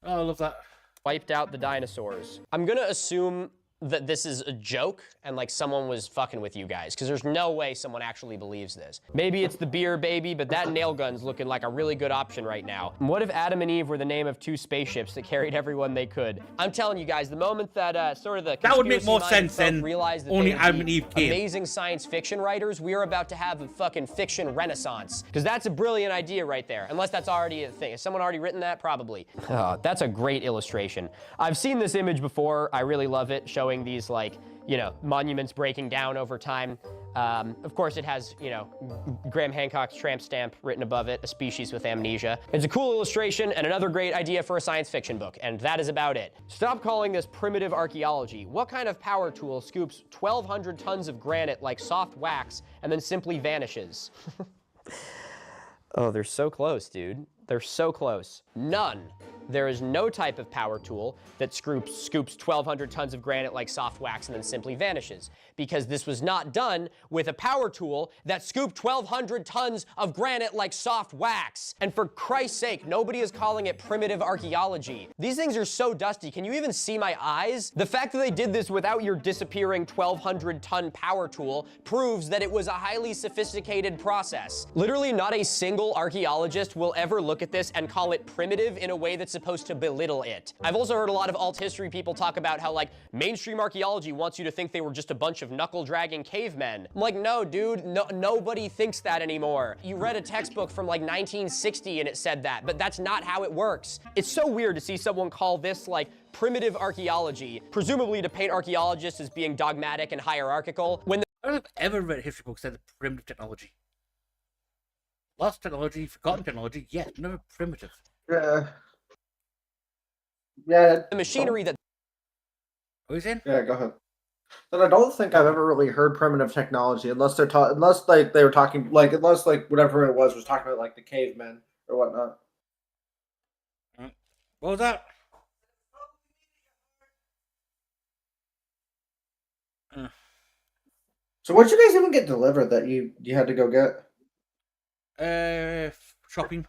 Oh, I love that. wiped out the dinosaurs. I'm gonna assume that this is a joke and like someone was fucking with you guys, because there's no way someone actually believes this. Maybe it's the beer, baby, but that nail gun's looking like a really good option right now. What if Adam and Eve were the name of two spaceships that carried everyone they could? I'm telling you guys, the moment that sort of the That would make more conspiracy-minded sense folk than realized that only they would Adam be and Eve came. amazing science fiction writers, we are about to have a fucking fiction renaissance, because that's a brilliant idea right there, unless that's already a thing. Has someone already written that? Probably. Oh, that's a great illustration. I've seen this image before. I really love it, showing these like, you know, monuments breaking down over time. Of course, it has, you know, Graham Hancock's tramp stamp written above it, a species with amnesia. It's a cool illustration and another great idea for a science fiction book, and that is about it. Stop calling this primitive archaeology. What kind of power tool scoops 1,200 tons of granite like soft wax and then simply vanishes? Oh, they're so close, dude. They're so close. None. There is no type of power tool that scoops 1,200 tons of granite like soft wax and then simply vanishes, because this was not done with a power tool that scooped 1,200 tons of granite like soft wax. And for Christ's sake, nobody is calling it primitive archaeology. These things are so dusty. Can you even see my eyes? The fact that they did this without your disappearing 1,200 ton power tool proves that it was a highly sophisticated process. Literally not a single archaeologist will ever look at this and call it primitive in a way that's supposed to belittle it. I've also heard a lot of alt history people talk about how like mainstream archaeology wants you to think they were just a bunch of knuckle-dragging cavemen. I'm like, no, dude, nobody thinks that anymore. You read a textbook from like 1960 and it said that, but that's not how it works. It's so weird to see someone call this like primitive archaeology, presumably to paint archaeologists as being dogmatic and hierarchical, when I don't think I've ever read a history book that said primitive technology. Lost technology, forgotten technology, yes, never primitive. Yeah. the machinery that What are you saying? Yeah, go ahead. But I don't think I've ever really heard primitive technology unless they're unless like they were talking like unless like whatever it was talking about like the cavemen or whatnot. What was that? So what did you guys even get delivered that you had to go get? Shopping.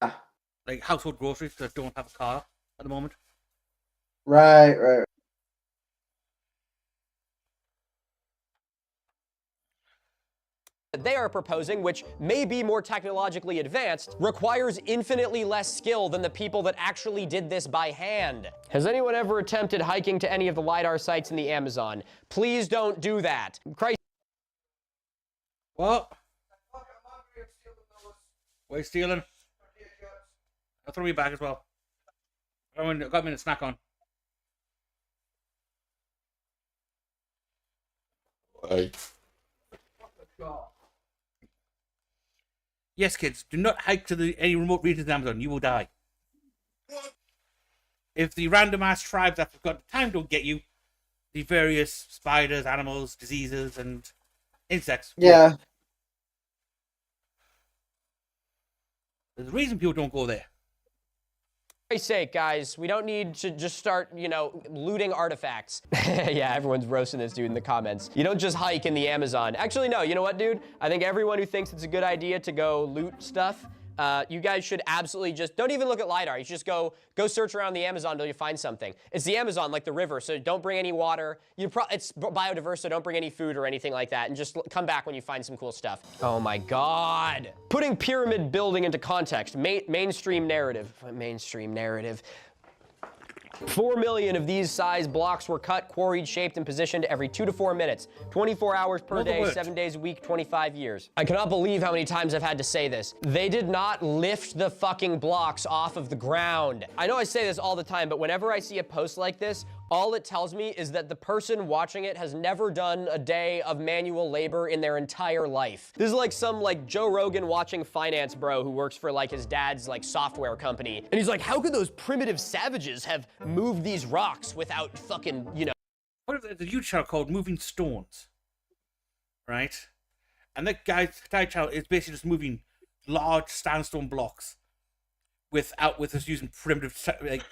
Ah. Like household groceries because I don't have a car at the moment. Right. they are proposing, which may be more technologically advanced, requires infinitely less skill than the people that actually did this by hand. Has anyone ever attempted hiking to any of the LiDAR sites in the Amazon? Please don't do that. Christ. What? What are you stealing? I'll throw me back as well. I got me a snack on. Yes, kids, do not hike to any remote regions of the Amazon. You will die. If the random ass tribes that have got time don't get you, the various spiders, animals, diseases, and insects. Yeah. There's a reason people don't go there. Christ's sake, guys, we don't need to just start, you know, looting artifacts. Yeah, everyone's roasting this dude in the comments. You don't just hike in the Amazon. Actually, no, you know what, dude? I think everyone who thinks it's a good idea to go loot stuff, you guys should absolutely just, don't even look at LiDAR. You should just go search around the Amazon until you find something. It's the Amazon, like the river, so don't bring any water. It's biodiverse, so don't bring any food or anything like that, and just come back when you find some cool stuff. Oh my God. Putting pyramid building into context, mainstream narrative. Mainstream narrative. 4 million of these size blocks were cut, quarried, shaped, and positioned every 2 to 4 minutes. 24 hours per day, 7 days a week, 25 years. I cannot believe how many times I've had to say this. They did not lift the fucking blocks off of the ground. I know I say this all the time, but whenever I see a post like this, all it tells me is that the person watching it has never done a day of manual labor in their entire life. This is like some like Joe Rogan watching finance bro who works for like his dad's like software company. And he's like, how could those primitive savages have moved these rocks without fucking, you know. What if there's a YouTube channel called Moving Stones, right? And that guy's channel is basically just moving large sandstone blocks with just using primitive like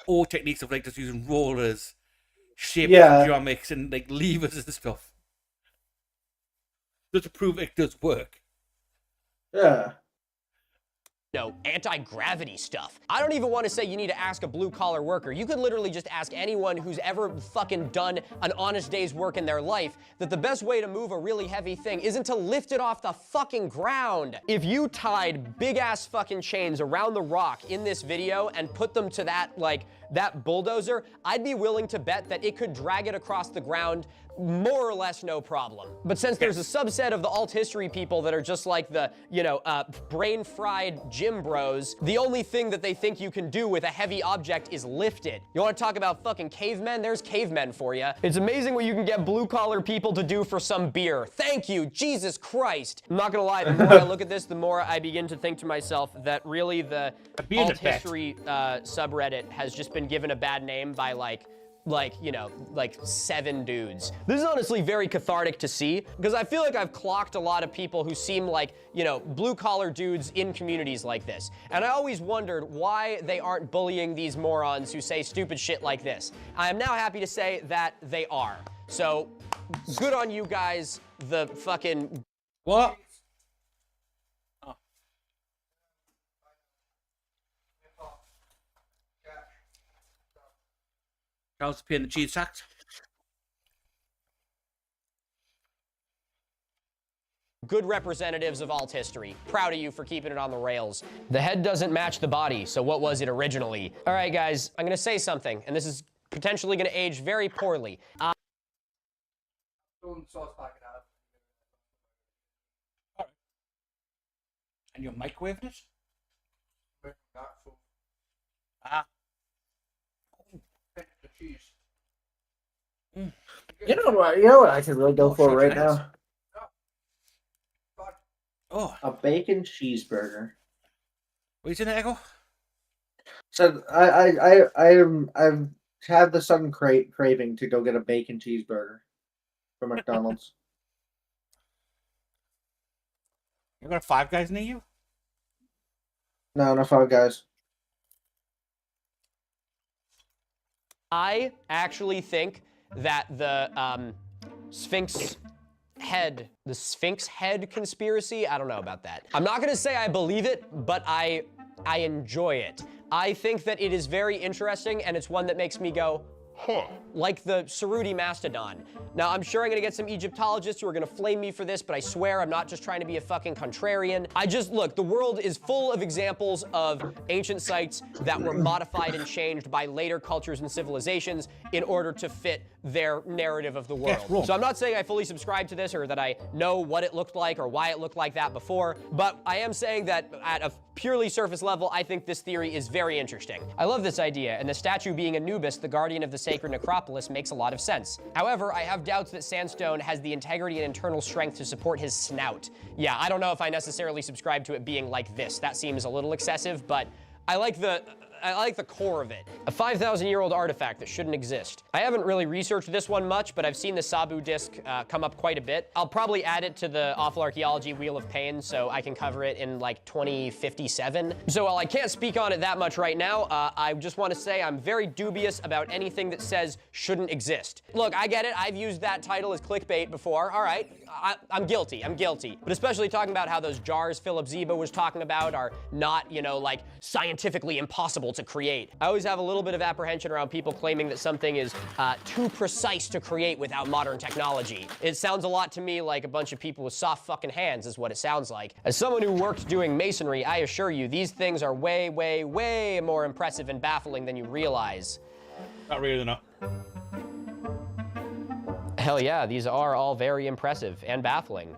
or techniques of like just using rollers, shape geomics, and like levers and stuff, just to prove it does work. Yeah. No, anti-gravity stuff. I don't even want to say you need to ask a blue-collar worker. You could literally just ask anyone who's ever fucking done an honest day's work in their life that the best way to move a really heavy thing isn't to lift it off the fucking ground. If you tied big-ass fucking chains around the rock in this video and put them to that bulldozer, I'd be willing to bet that it could drag it across the ground more or less no problem. But since there's a subset of the alt history people that are just like the, you know, brain-fried gym bros, the only thing that they think you can do with a heavy object is lift it. You want to talk about fucking cavemen? There's cavemen for you. It's amazing what you can get blue-collar people to do for some beer. Thank you, Jesus Christ. I'm not gonna lie, the more I look at this, the more I begin to think to myself that really the alt history subreddit has just been given a bad name by like 7 dudes. This is honestly very cathartic to see because I feel like I've clocked a lot of people who seem like, you know, blue-collar dudes in communities like this. And I always wondered why they aren't bullying these morons who say stupid shit like this. I am now happy to say that they are. So, good on you guys, the fucking... What? Charles P. and the cheese sacks. Good representatives of alt history. Proud of you for keeping it on the rails. The head doesn't match the body, so what was it originally? All right, guys, I'm gonna say something, and this is potentially gonna age very poorly. And you're microwaving it? Ah. Cheese. You know what I could really go for right now? Oh, A bacon cheeseburger. what's in there, Echo? So I've had the sudden craving to go get a bacon cheeseburger from McDonald's. You got a Five Guys near you? No, not Five Guys. I actually think that the Sphinx head conspiracy, I don't know about that. I'm not gonna say I believe it, but I enjoy it. I think that it is very interesting, and it's one that makes me go, huh, like the Cerruti mastodon. Now, I'm sure I'm gonna get some Egyptologists who are gonna flame me for this, but I swear I'm not just trying to be a fucking contrarian. Look, the world is full of examples of ancient sites that were modified and changed by later cultures and civilizations in order to fit their narrative of the world. So I'm not saying I fully subscribe to this or that I know what it looked like or why it looked like that before, but I am saying that at a purely surface level, I think this theory is very interesting. I love this idea, and the statue being Anubis, the guardian of the sacred necropolis, makes a lot of sense. However, I have doubts that sandstone has the integrity and internal strength to support his snout. Yeah, I don't know if I necessarily subscribe to it being like this. That seems a little excessive, but I like the like the core of it. A 5,000-year-old artifact that shouldn't exist. I haven't really researched this one much, but I've seen the Sabu disc come up quite a bit. I'll probably add it to the Awful Archaeology Wheel of Pain so I can cover it in like 2057. So while I can't speak on it that much right now, I just want to say I'm very dubious about anything that says shouldn't exist. Look, I get it. I've used that title as clickbait before. All right, I'm guilty. I'm guilty. But especially talking about how those jars Philip Zeba was talking about are not, you know, like scientifically impossible to create. I always have a little bit of apprehension around people claiming that something is too precise to create without modern technology. It sounds a lot to me like a bunch of people with soft fucking hands is what it sounds like. As someone who worked doing masonry, I assure you, these things are way, way, way more impressive and baffling than you realize. Not really, they're not. Hell yeah, these are all very impressive and baffling.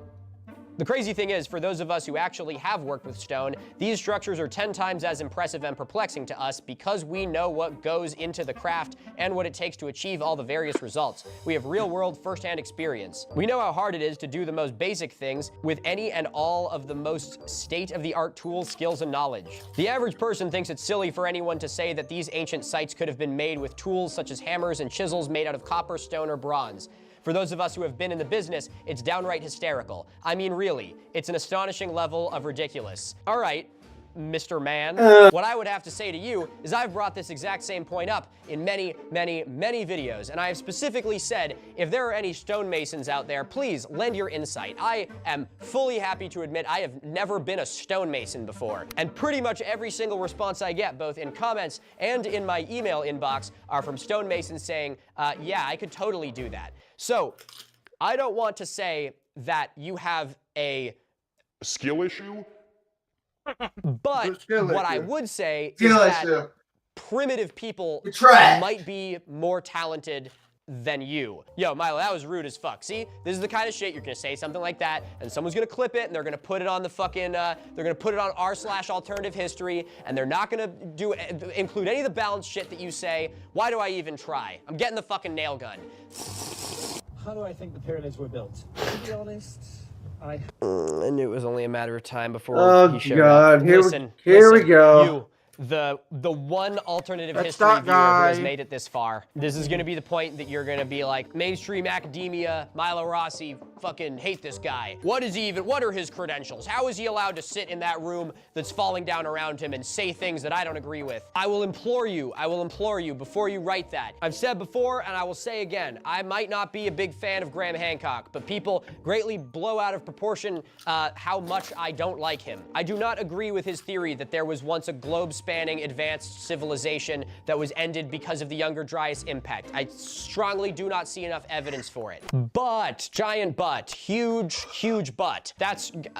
The crazy thing is, for those of us who actually have worked with stone, these structures are 10 times as impressive and perplexing to us because we know what goes into the craft and what it takes to achieve all the various results. We have real-world, first-hand experience. We know how hard it is to do the most basic things with any and all of the most state-of-the-art tools, skills, and knowledge. The average person thinks it's silly for anyone to say that these ancient sites could have been made with tools such as hammers and chisels made out of copper, stone, or bronze. For those of us who have been in the business, it's downright hysterical. I mean, really, it's an astonishing level of ridiculous. All right, Mr. Man, what I would have to say to you is I've brought this exact same point up in many, many, many videos, and I have specifically said, if there are any stonemasons out there, please lend your insight. I am fully happy to admit I have never been a stonemason before, and pretty much every single response I get, both in comments and in my email inbox, are from stonemasons saying, yeah, I could totally do that. So, I don't want to say that you have a skill issue? But Skill what I issue. would say is Skill that issue. primitive people You're trash. might be more talented than you. Yo, Milo, that was rude as fuck. See, this is the kind of shit you're gonna say something like that, and someone's gonna clip it, and they're gonna put it on the fucking, they're gonna put it on r/alternative history, and they're not gonna include any of the balanced shit that you say. Why do I even try? I'm getting the fucking nail gun. How do I think the pyramids were built? To be honest, I knew it was only a matter of time before Oh, he showed God. up. Here we go. You, the one alternative That's history that viewer who has guy. made it this far. This is gonna be the point that you're gonna be like, mainstream academia, Milo Rossi, fucking hate this guy. What are his credentials? How is he allowed to sit in that room that's falling down around him and say things that I don't agree with? I will implore you, before you write that. I've said before, and I will say again, I might not be a big fan of Graham Hancock, but people greatly blow out of proportion how much I don't like him. I do not agree with his theory that there was once a globe-spanning advanced civilization that was ended because of the Younger Dryas impact. I strongly do not see enough evidence for it. But, giant but, huge but. That's, the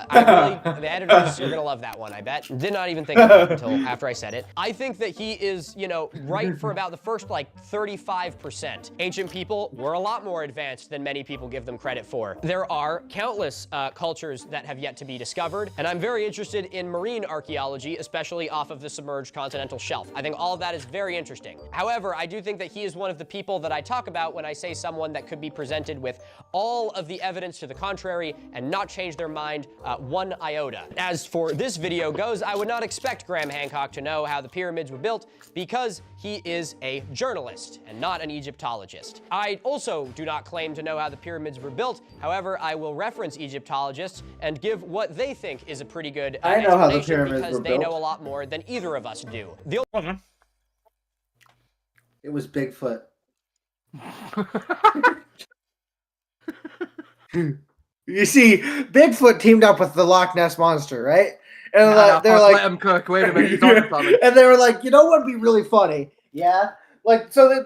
editors are gonna love that one, I bet. Did not even think of it until after I said it. I think that he is, you know, right for about the first, like, 35%. Ancient people were a lot more advanced than many people give them credit for. There are countless cultures that have yet to be discovered, and I'm very interested in marine archaeology, especially off of the submerged continental shelf. I think all of that is very interesting. However, I do think that he is one of the people that I talk about when I say someone that could be presented with all of the evidence to the contrary and not change their mind one iota. As for this video goes, I would not expect Graham Hancock to know how the pyramids were built because he is a journalist and not an Egyptologist. I also do not claim to know how the pyramids were built. However, I will reference Egyptologists and give what they think is a pretty good I know how the explanation pyramids because were they built. know a lot more than either of us do. The Go on, man. It was Bigfoot. You see, Bigfoot teamed up with the Loch Ness Monster, right? And they're like, let him cook. Wait a minute, he's on something. and they were like, you know what would be really funny? Yeah, like so.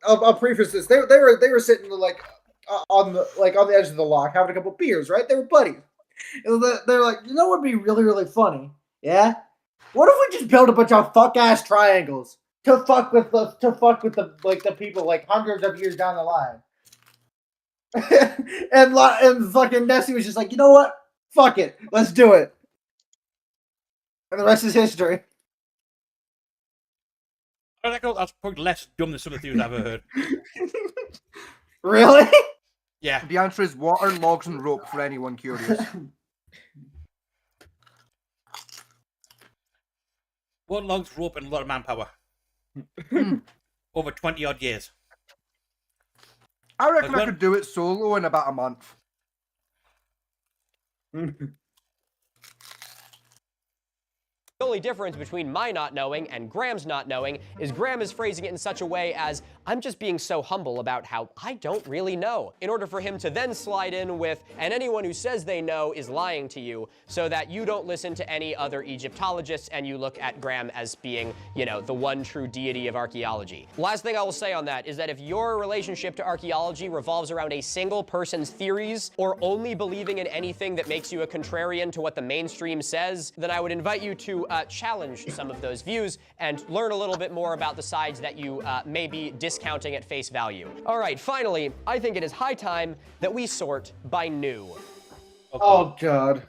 I'll preface this. They were sitting like on the edge of the loch having a couple beers, right? They were buddies. And they're like, you know what would be really funny? Yeah. What if we just build a bunch of fuck ass triangles to fuck with the people like hundreds of years down the line? and fucking Nessie was just like, you know what? Fuck it, let's do it. And the rest is history. I think that's probably less dumb than some of the theories I've ever heard. Really? Yeah. The answer is water, logs, and rope for anyone curious. One logs, rope, and a lot of manpower. Over 20 odd years. I reckon I When- could do it solo in about a month. The only difference between my not knowing and Graham's not knowing is Graham is phrasing it in such a way as, I'm just being so humble about how I don't really know, in order for him to then slide in with, and anyone who says they know is lying to you, so that you don't listen to any other Egyptologists and you look at Graham as being, you know, the one true deity of archaeology. Last thing I will say on that is that if your relationship to archaeology revolves around a single person's theories, or only believing in anything that makes you a contrarian to what the mainstream says, then I would invite you to challenge some of those views and learn a little bit more about the sides that you may be discounting at face value. All right, finally, I think it is high time that we sort by new. Oh God.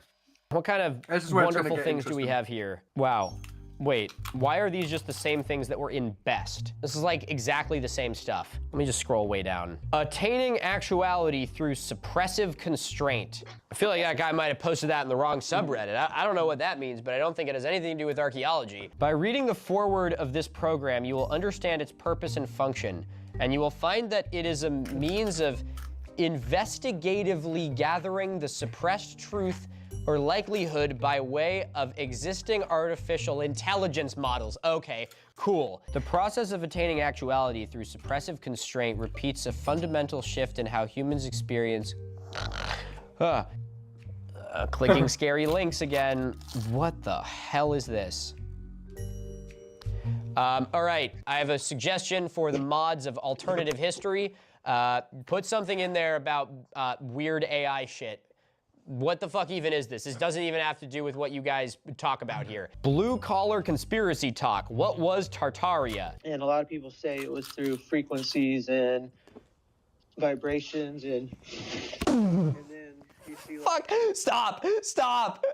What kind of This is where it's gonna wonderful get things do we interesting. have here? Wow. Wait, why are these just the same things that were in best? This is like exactly the same stuff. Let me just scroll way down. Attaining actuality through suppressive constraint. I feel like that guy might have posted that in the wrong subreddit. I don't know what that means, but I don't think it has anything to do with archaeology. By reading the foreword of this program, you will understand its purpose and function, and you will find that it is a means of investigatively gathering the suppressed truth or likelihood by way of existing artificial intelligence models. Okay, cool. The process of attaining actuality through suppressive constraint repeats a fundamental shift in how humans experience... clicking scary links again. What the hell is this? All right, I have a suggestion for the mods of alternative history. Put something in there about weird AI shit. What the fuck even is this? This doesn't even have to do with what you guys talk about here. Blue collar conspiracy talk. What was Tartaria? And a lot of people say it was through frequencies and vibrations and then you see like, Fuck, stop, stop.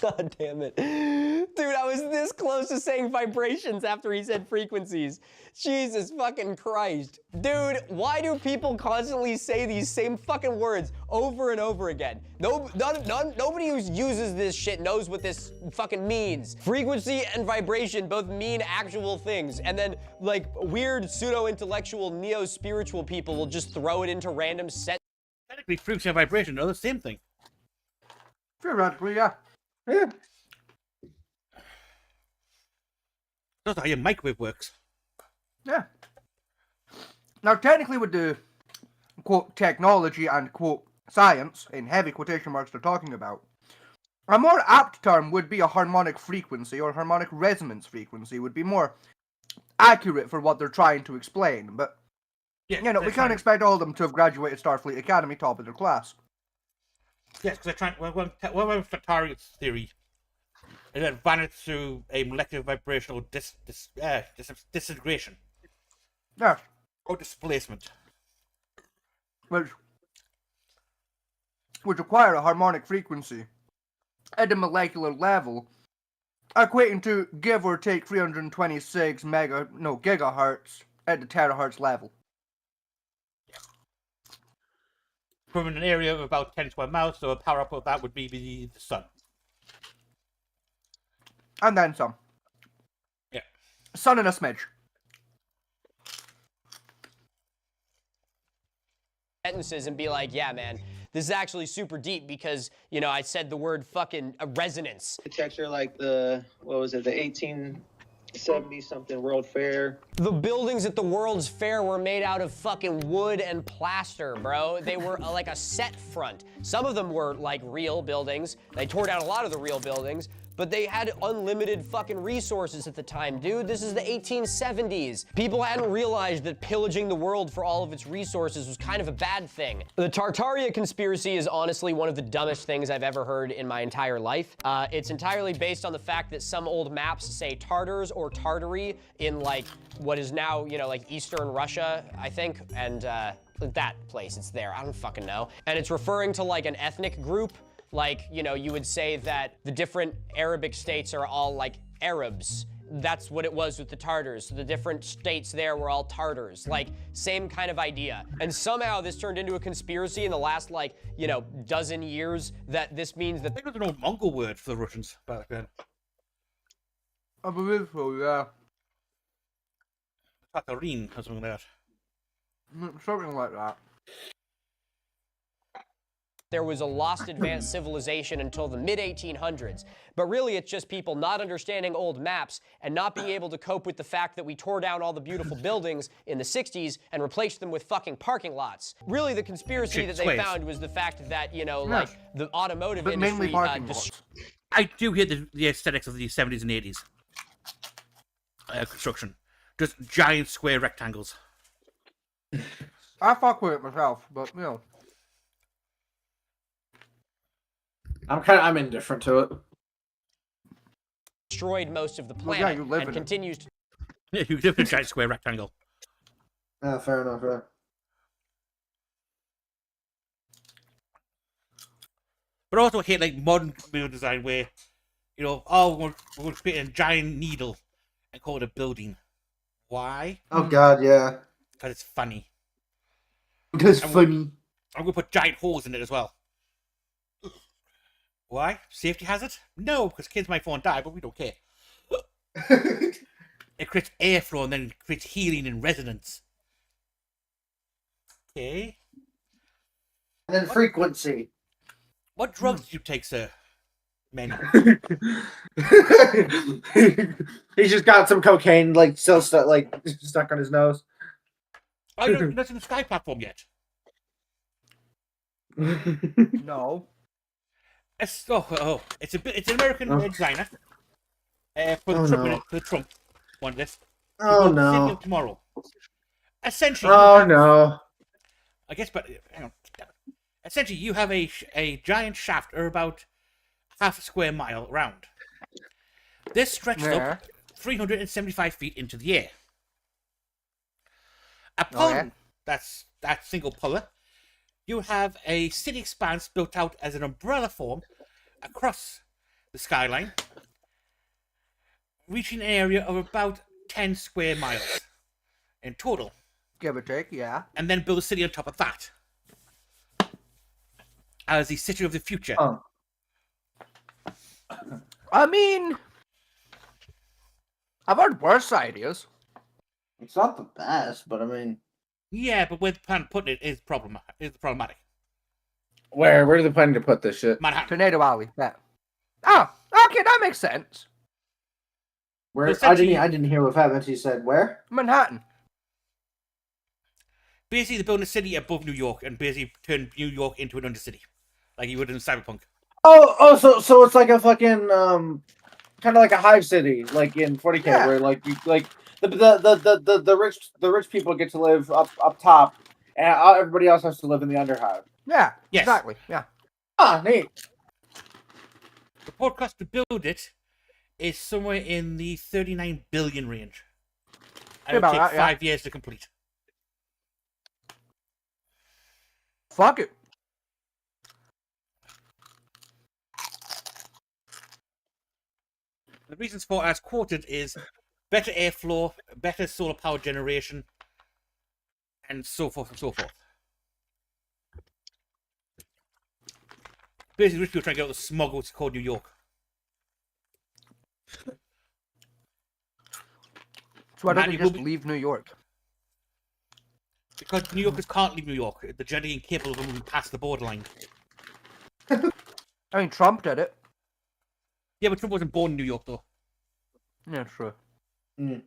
God damn it. Dude, I was this close to saying vibrations after he said frequencies. Jesus fucking Christ. Dude, why do people constantly say these same fucking words over and over again? Nobody who uses this shit knows what this fucking means. Frequency and vibration both mean actual things, and then like weird pseudo-intellectual neo-spiritual people will just throw it into random set. Technically, frequency and vibration are the same thing. Theoretically, yeah. Yeah. That's how your microwave works. Yeah. Now, technically, with the quote technology and quote science in heavy quotation marks they're talking about, a more apt term would be a harmonic frequency or harmonic resonance frequency would be more accurate for what they're trying to explain. But Yeah, you know, we can't expect all of them to have graduated Starfleet Academy top of their class. Yes, because they're trying. One Tartarian's theory is that vanished through a molecular vibrational disintegration Yes, or displacement. which would require a harmonic frequency at the molecular level, equating to give or take 326 gigahertz at the terahertz level. From an area of about 10 square miles, so a power up of that would be the sun. And then some. Yeah. Sun and a smidge. Sentences and be like, yeah, man, this is actually super deep because, you know, I said the word fucking resonance. architecture like the, what was it, the 1870 something World Fair. The buildings at the World's Fair were made out of fucking wood and plaster, bro. They were like a set front. Some of them were like real buildings. They tore down a lot of the real buildings, but they had unlimited fucking resources at the time, dude. This is the 1870s. People hadn't realized that pillaging the world for all of its resources was kind of a bad thing. The Tartaria conspiracy is honestly one of the dumbest things I've ever heard in my entire life. It's entirely based on the fact that some old maps say Tartars or Tartary in like what is now, you know, like Eastern Russia, I think, and that place, it's there, I don't fucking know. And it's referring to like an ethnic group. Like, you know, you would say that the different Arabic states are all like Arabs. That's what it was with the Tartars. So the different states there were all Tartars. Like, same kind of idea. And somehow this turned into a conspiracy in the last, like, you know, dozen years that this means that... I think it was an old Mongol word for the Russians back then. I believe so, yeah. Tatarin or something like that. Something like that. there was a lost advanced civilization until the mid-1800s. But really, it's just people not understanding old maps and not being able to cope with the fact that we tore down all the beautiful buildings in the 60s and replaced them with fucking parking lots. Really, the conspiracy that they found was the fact that, you know, like, the automotive industry... I do hear the aesthetics of the 70s and 80s construction. Just giant square rectangles. I fuck with it myself, but, you know. I'm indifferent to it. Destroyed most of the planet and continues to... Yeah, you live in a giant square rectangle. Fair enough, yeah. But also I hate like modern building design where, you know, oh, we're going to create a giant needle and call it a building. Why? Oh god, yeah. Because it's funny. Because funny. I'm going to put giant holes in it as well. Why? Safety hazard? No, because kids might fall and die, but we don't care. It creates airflow and then creates healing and resonance. Okay. And then frequency. What drugs did you take, sir? Many. He's just got some cocaine, like, still stuck on his nose. Oh, you're not in the Sky platform yet? No. It's an American designer. For the Trump one. This. Oh no. City of Tomorrow. Essentially. Oh no. I guess, but hang on. Essentially, you have a giant shaft, or about half a square mile round. This stretches up 375 feet into the air. Upon that single pillar, you have a city expanse built out as an umbrella form across the skyline, reaching an area of about 10 square miles in total. Give or take, yeah. And then build a city on top of that as the city of the future. Oh. I mean, I've heard worse ideas. It's not the best, but I mean... Yeah, but where the plan putting it is problematic. Where are they planning to put this shit? Manhattan. Tornado Alley, yeah. Oh, okay, that makes sense. Where? I didn't hear what Fat Minty said. Where? Manhattan. Basically, they're building a city above New York and basically turn New York into an undercity, like you would in Cyberpunk. So it's like a fucking kind of like a hive city, like in 40K, where like the rich people get to live up top, and everybody else has to live in the underhive. Yeah. Yes. Exactly. Yeah. Ah, neat. The podcast to build it is somewhere in the 39 billion range. And it'll take 5 years to complete. Fuck it. The reasons for, as quoted, is better airflow, better solar power generation, and so forth and so forth. Basically, rich people trying to get out of the smog of what's called New York. So why don't you just leave New York? Because New Yorkers can't leave New York. They're generally incapable of moving past the borderline. I mean, Trump did it. Yeah, but Trump wasn't born in New York, though. Yeah, true.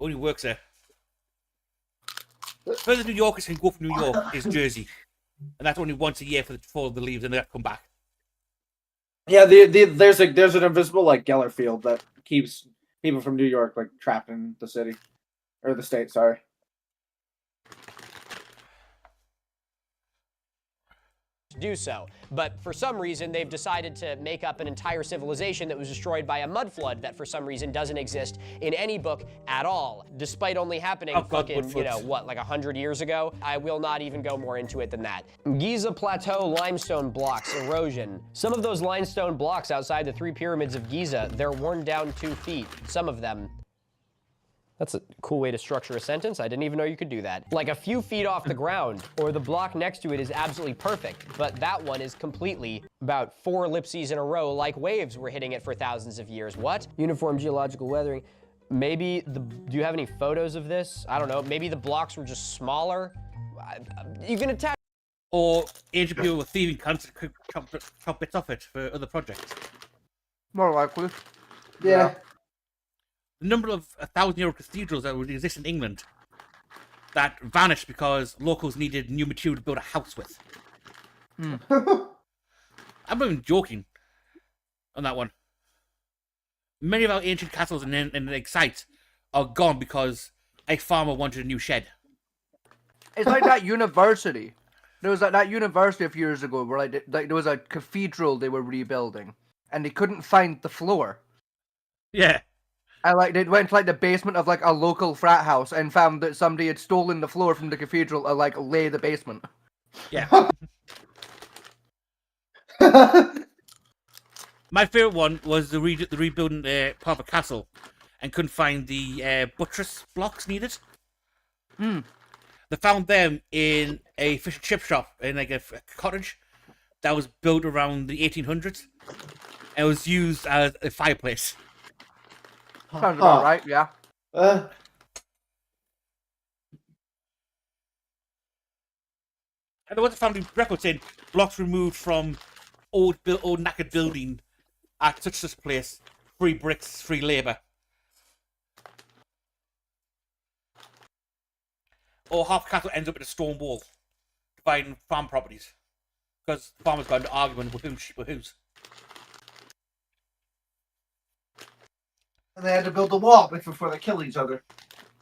Only works there. The furthest New Yorkers can go from New York is Jersey. And that's only once a year for the leaves, and they have to come back. Yeah, there's an invisible like Geller field that keeps people from New York like trapped in the city or the state. Sorry. to do so. But for some reason, they've decided to make up an entire civilization that was destroyed by a mud flood that for some reason doesn't exist in any book at all, despite only happening fucking, you know, what, like 100 years ago? I will not even go more into it than that. Giza Plateau limestone blocks, erosion. Some of those limestone blocks outside the 3 pyramids of Giza, they're worn down 2 feet. Some of them. That's a cool way to structure a sentence. I didn't even know you could do that. Like a few feet off the ground, or the block next to it is absolutely perfect, but that one is completely about 4 ellipses in a row, like waves were hitting it for thousands of years. What? Uniform geological weathering. Maybe do you have any photos of this? I don't know. Maybe the blocks were just smaller. You can attach. Or ancient people were thieving cunts and could chop bits off it for other projects. More likely. Yeah. The number of 1,000-year-old cathedrals that would exist in England that vanished because locals needed new material to build a house with. I'm not even joking on that one. Many of our ancient castles and like, sites are gone because a farmer wanted a new shed. It's like that university. There was that university a few years ago where like there was a cathedral they were rebuilding, and they couldn't find the floor. Yeah. And like they went to like the basement of like a local frat house and found that somebody had stolen the floor from the cathedral to like lay the basement. Yeah. My favorite one was the rebuilding part of a castle, and couldn't find the buttress blocks needed. They found them in a fish and chip shop in like a cottage that was built around the 1800s, and was used as a fireplace. Sounds about right, yeah. And there was a family record saying blocks removed from old knackered building at such this place, free bricks, free labour. Or half castle ends up in a stone wall, dividing farm properties, because the farmers got into argument with whose. And they had to build a wall before they kill each other.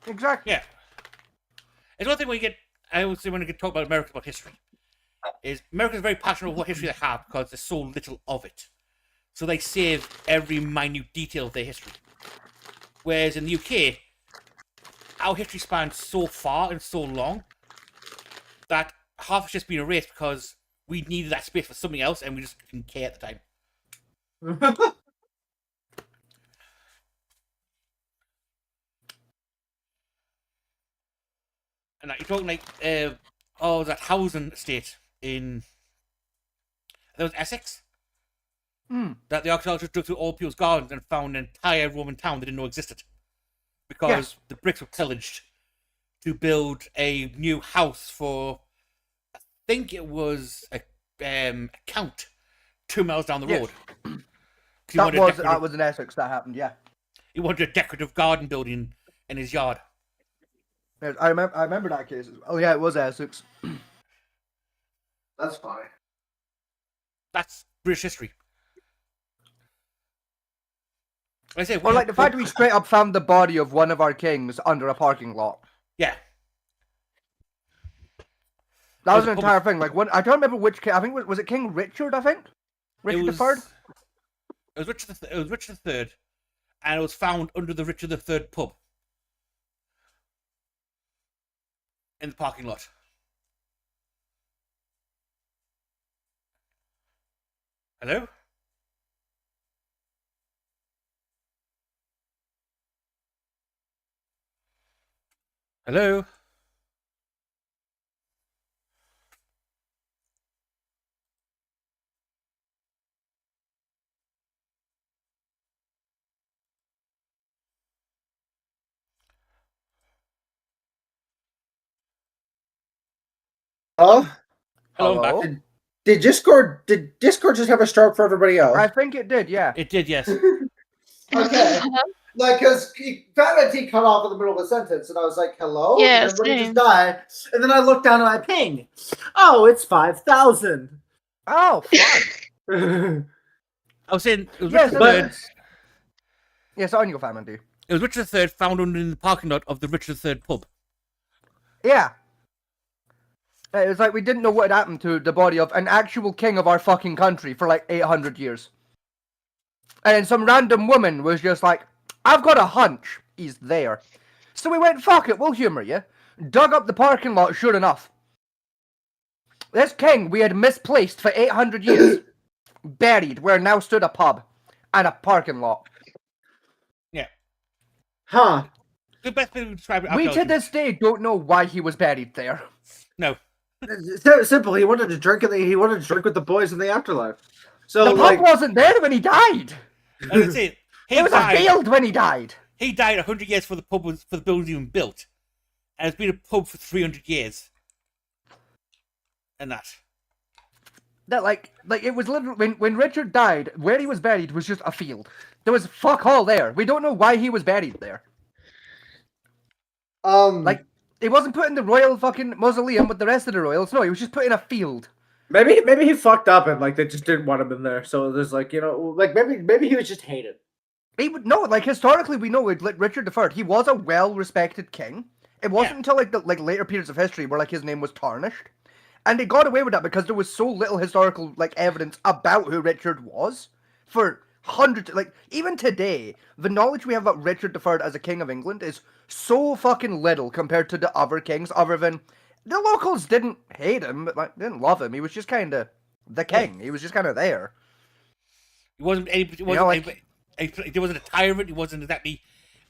Exactly. Yeah. It's one thing when you get, I would say when you get talk about America about history, is Americans very passionate about what history they have because there's so little of it. So they save every minute detail of their history. Whereas in the UK, our history spans so far and so long that half has just been erased because we needed that space for something else and we just didn't care at the time. And like, you're talking like, that housing estate in, that was Essex? That the archaeologists dug through all people's gardens and found an entire Roman town they didn't know existed. Because the bricks were pillaged to build a new house for, I think it was a count 2 miles down the road. That was in Essex that happened, yeah. He wanted a decorative garden building in his yard. Yes, I remember that case. Oh yeah, it was Essex. That's funny. That's British history. I say, Or like the fact that we straight up found the body of one of our kings under a parking lot. Yeah. That was an entire thing. Like I don't remember which king. I think was it King Richard? I think Richard III. It was Richard III, and it was found under the Richard III pub in the parking lot. Hello? Hello? Oh? Hello, I'm Hello? back. Did Discord just have a stroke for everybody else? I think it did, yeah. It did, yes. Okay. Like, because Batman T cut off in the middle of a sentence, and I was like, hello? Yeah, Did everybody same. just die? And then I looked down at my ping. Oh, it's 5,000. Oh, fun. I was saying, it was Yes, Richard III. Yes, on your family, do. It was Richard III found under in the parking lot of the Richard III pub. Yeah. It was like we didn't know what had happened to the body of an actual king of our fucking country for like 800 years. And then some random woman was just like, I've got a hunch he's there. So we went, fuck it, we'll humour you. Dug up the parking lot, sure enough. This king we had misplaced for 800 years, buried where now stood a pub and a parking lot. Yeah. Huh. The best way to describe it. We to this day don't know why he was buried there. No. It's simple. He wanted to drink with the boys in the afterlife. So The pub wasn't there when he died. And that's it. It was a field when he died. He died 100 years before the pub was for the building even built, and it's been a pub for 300 years. And that like it was literally when Richard died, where he was buried was just a field. There was fuck all there. We don't know why he was buried there. Like he wasn't put in the royal fucking mausoleum with the rest of the royals. No, he was just put in a field. maybe he fucked up and like they just didn't want him in there. So there's like, you know, like maybe he was just hated. He would no, like historically we know with Richard III, he was a well-respected king. It wasn't until like the later periods of history where like his name was tarnished. And they got away with that because there was so little historical like evidence about who Richard was for hundreds. Like even today, the knowledge we have about Richard III as a king of England is so fucking little compared to the other kings. Other than the locals didn't hate him, but like didn't love him. He was just kind of the king. He was just kind of there. he wasn't. He wasn't. He wasn't a tyrant. He wasn't exactly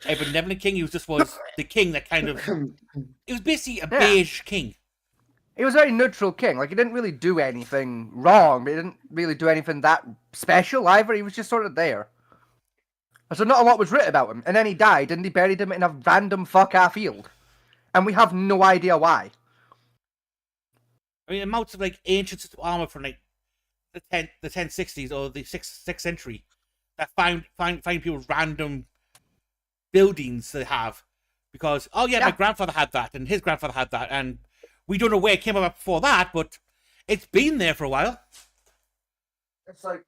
a benevolent king. He was the king that kind of. He was basically a beige king. He was a very neutral king. Like, he didn't really do anything wrong, but he didn't really do anything that special either. He was just sort of there. So not a lot was written about him. And then he died, and they buried him in a random fuck-ass field. And we have no idea why. I mean, amounts of, like, ancient armor from, like, the 1060s or the 6th century that find people's random buildings they have. Because, my grandfather had that, and his grandfather had that, and we don't know where it came about before that, but it's been there for a while. It's like,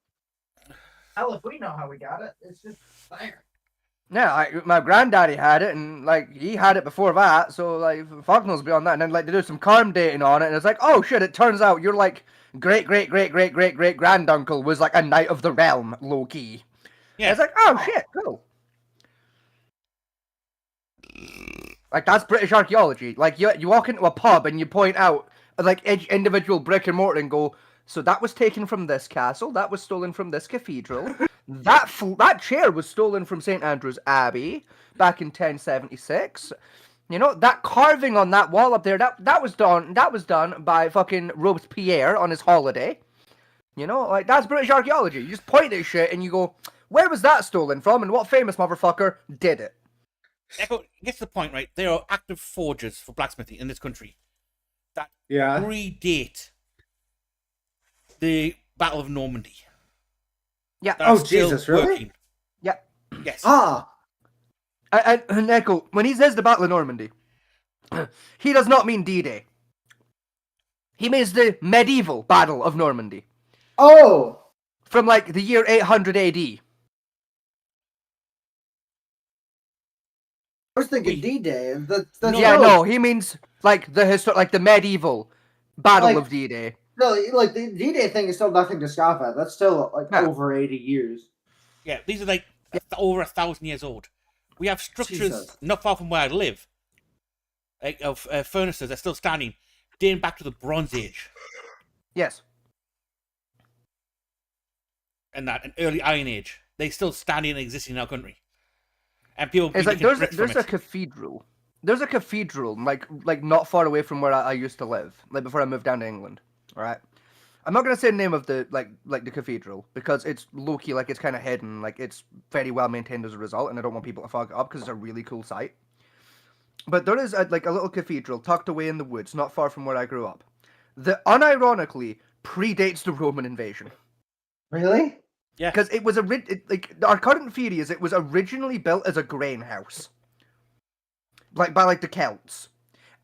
hell, if we know how we got it, it's just there. Yeah, like, my granddaddy had it, and, like, he had it before that, so, like, fuck knows beyond that. And then, like, they do some karm dating on it, and it's like, oh, shit, it turns out you're, like, great-great-great-great-great-great-granduncle was, like, a knight of the realm, low-key. Yeah. And it's like, oh, shit, cool. Like, that's British archaeology. Like, you walk into a pub and you point out, like, each individual brick and mortar and go, so that was taken from this castle, that was stolen from this cathedral, that chair was stolen from St. Andrew's Abbey back in 1076. You know, that carving on that wall up there, that was done by fucking Robespierre on his holiday. You know, like, that's British archaeology. You just point at shit and you go, where was that stolen from and what famous motherfucker did it? Echo gets to the point, right? There are active forges for blacksmithing in this country that predate the Battle of Normandy. Yeah. Oh, Jesus, really? Working. Yeah. Yes. And Echo, when he says the Battle of Normandy, he does not mean D-Day. He means the medieval Battle of Normandy. Oh! From, like, the year 800 AD. I was thinking D-Day. No, he means like the medieval Battle of D-Day. No, like the D-Day thing is still nothing to scoff at. That's still like over 80 years. Yeah, these are like over 1,000 years old. We have structures not far from where I live, like of furnaces that are still standing, dating back to the Bronze Age. Yes. And an early Iron Age. They still standing and existing in our country. And people it's like there's a cathedral. There's a cathedral like not far away from where I used to live, like before I moved down to England. All right. I'm not gonna say the name of the like the cathedral because it's low key, like it's kind of hidden, like it's very well maintained as a result, and I don't want people to fuck it up because it's a really cool site. But there is a little cathedral tucked away in the woods, not far from where I grew up, that unironically predates the Roman invasion. Really? Yeah. Because it was our current theory is it was originally built as a grain house, like by the Celts,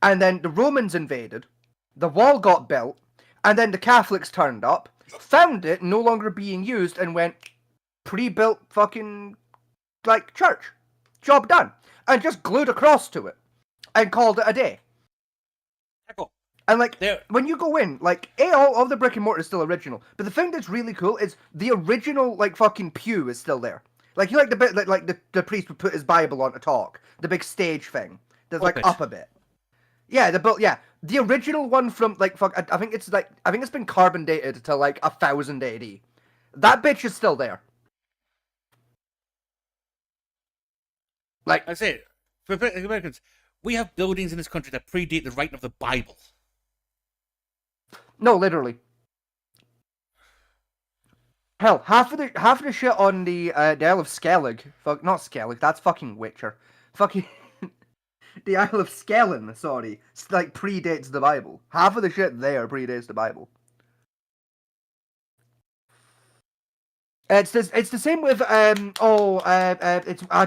and then the Romans invaded, the wall got built, and then the Catholics turned up, found it no longer being used, and went pre-built fucking church, job done, and just glued a cross to it, and called it a day. Cool. And like There- when you go in, like all of the brick and mortar is still original. But the thing that's really cool is the original like fucking pew is still there. Like you like the bit like the priest would put his Bible on to talk. The big stage thing. That's like Pulpit. up a bit. Yeah, the original one from like I think it's been carbon dated to like 1000 AD. That bitch is still there. Like I say, for Americans, we have buildings in this country that predate the writing of the Bible. no, literally. Hell, half of the shit on the Isle of Skellig, not Skellig, that's fucking Witcher. Fucking the Isle of Skellen, sorry, like predates the Bible. Half of the shit there predates the Bible. It's the same with it's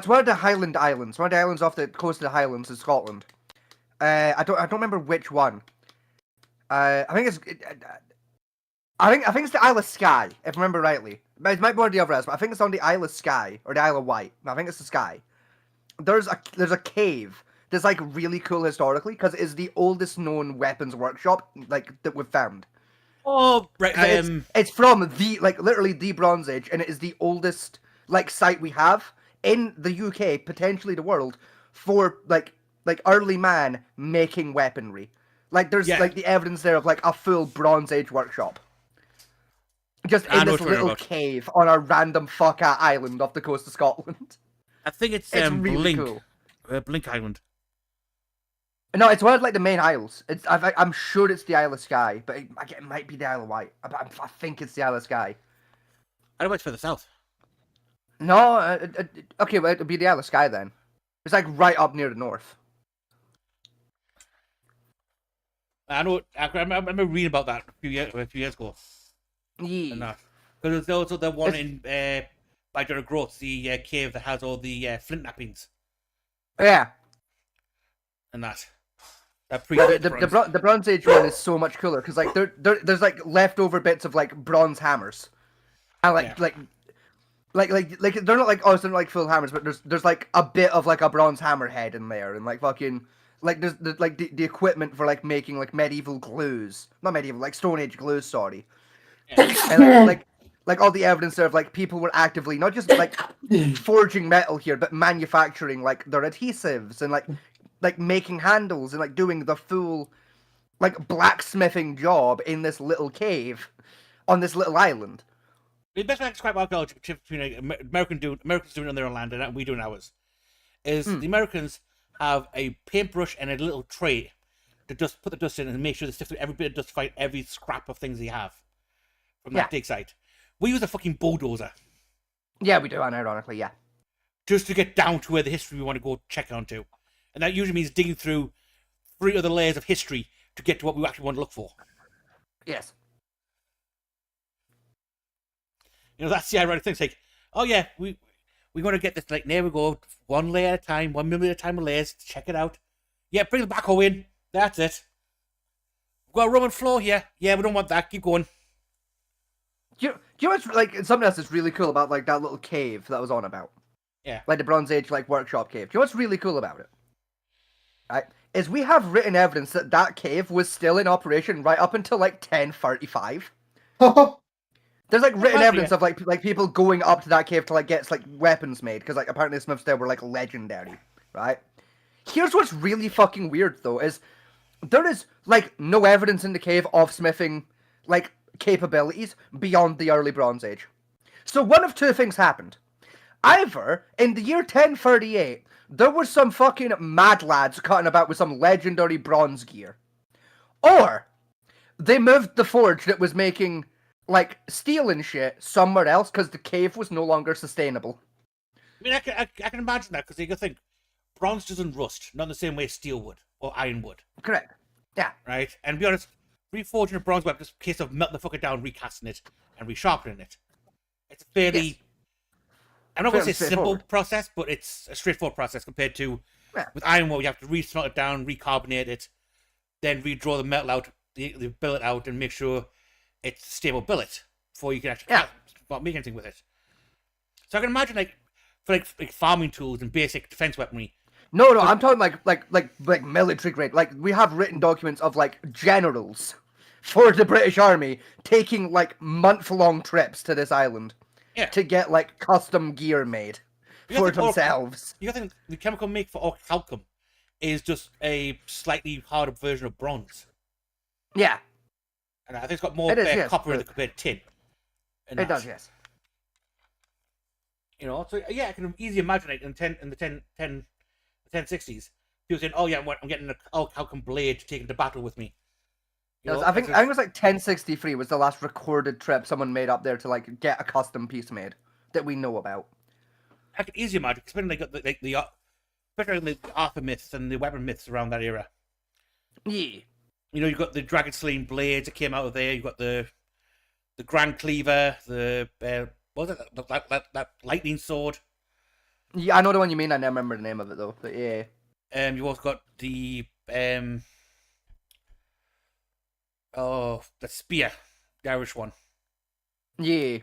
one of the Highland Islands, one of the islands off the coast of the Highlands in Scotland. I don't remember which one. I think it's the Isle of Skye, if I remember rightly. It might be one of the other islands, but I think it's on the Isle of Skye or the Isle of Wight. I think it's the Skye. There's a cave that's like really cool historically because it is the oldest known weapons workshop like that we've found. Oh, right. It's from literally the Bronze Age, and it is the oldest like site we have in the UK, potentially the world, for like early man making weaponry. Like there's like the evidence there of like a full Bronze Age workshop. Just in this little cave on a random fuck-out island off the coast of Scotland. I think it's really Blink. cool. Blink Island. No, it's one of like the main isles. I'm sure it's the Isle of Skye, but it might be the Isle of Wight. I think it's the Isle of Skye. I know it's further south. No, okay, well, it'd be the Isle of Skye then. It's like right up near the north. I know. I remember reading about that a few years ago. Yeah. Because there's also the one in by Durham Growth, the cave that has all the flint knappings Yeah. and that. The Bronze Age one is so much cooler because like there's like leftover bits of like bronze hammers, and like they're not like they're not like full hammers, but there's like a bit of like a bronze hammer head in there, and like fucking like there's the equipment for like making like medieval glues, not medieval, like Stone Age glues, sorry, and like all the evidence there of like people were actively not just like forging metal here, but manufacturing like their adhesives and like making handles and like doing the full like blacksmithing job in this little cave on this little island. The best way to describe archaeology between Americans doing it on their own land and we doing ours is the Americans have a paintbrush and a little tray to just put the dust in and make sure they sift through every bit of dust to find every scrap of things they have from that dig site. We use a fucking bulldozer. Yeah, we do, unironically, yeah. Just to get down to where the history we want to go check onto. And that usually means digging through 3 other layers of history to get to what we actually want to look for. Yes. You know, that's the ironic thing. It's like, oh yeah, we want to get this, like, there we go, 1 layer at a time, 1 millimeter at a time of layers, check it out. Yeah, bring the backhoe in. That's it. We've got a Roman floor here. Yeah, we don't want that. Keep going. Do you know what's like something else that's really cool about like that little cave that I was on about? Yeah. Like the Bronze Age like workshop cave. Do you know what's really cool about it? Right? Is we have written evidence that cave was still in operation right up until like 1035. There's like written evidence of like people going up to that cave to like get like weapons made because like apparently the Smiths there were like legendary, right? Here's what's really fucking weird though is there is like no evidence in the cave of smithing like capabilities beyond the early Bronze Age. So one of two things happened. Either in the year 1038 there were some fucking mad lads cutting about with some legendary bronze gear, or they moved the forge that was making like steel and shit somewhere else because the cave was no longer sustainable. I mean, I can imagine that because you can think bronze doesn't rust, not in the same way steel would or iron would. Correct. Yeah. Right? And to be honest, reforging a bronze weapon is just a case of melting the fucker down, recasting it, and resharpening it. It's a fairly, I'm not going to say simple process, but it's a straightforward process compared to with iron, where you have to re-smelt it down, recarbonate it, then redraw the metal out, the billet out, and make sure it's a stable billet before you can actually start making anything with it. So I can imagine, like, for like farming tools and basic defense weaponry, No, I'm talking like military grade. Like we have written documents of like generals for the British Army taking like month-long trips to this island Yeah. to get like custom gear made You gotta for think themselves. You gotta think the chemical make for orichalcum is just a slightly harder version of bronze. Yeah, And I think it's got more It is, yes, copper in but- it compared to tin. it does. Yes. You know, so yeah, I can easily imagine it in the 1060s. People saying, "Oh yeah, I'm getting an orichalcum blade to take into battle with me." You know, I think it was like 1063 was the last recorded trip someone made up there to like get a custom piece made that we know about. I can easily imagine, especially especially the Arthur myths and the weapon myths around that era. Yeah. You know, you've got the dragon slaying blades that came out of there. You've got the grand cleaver, the what was it, that lightning sword. Yeah, I know the one you mean. I never remember the name of it though. But yeah. You've also got the the spear, the Irish one. Yeah.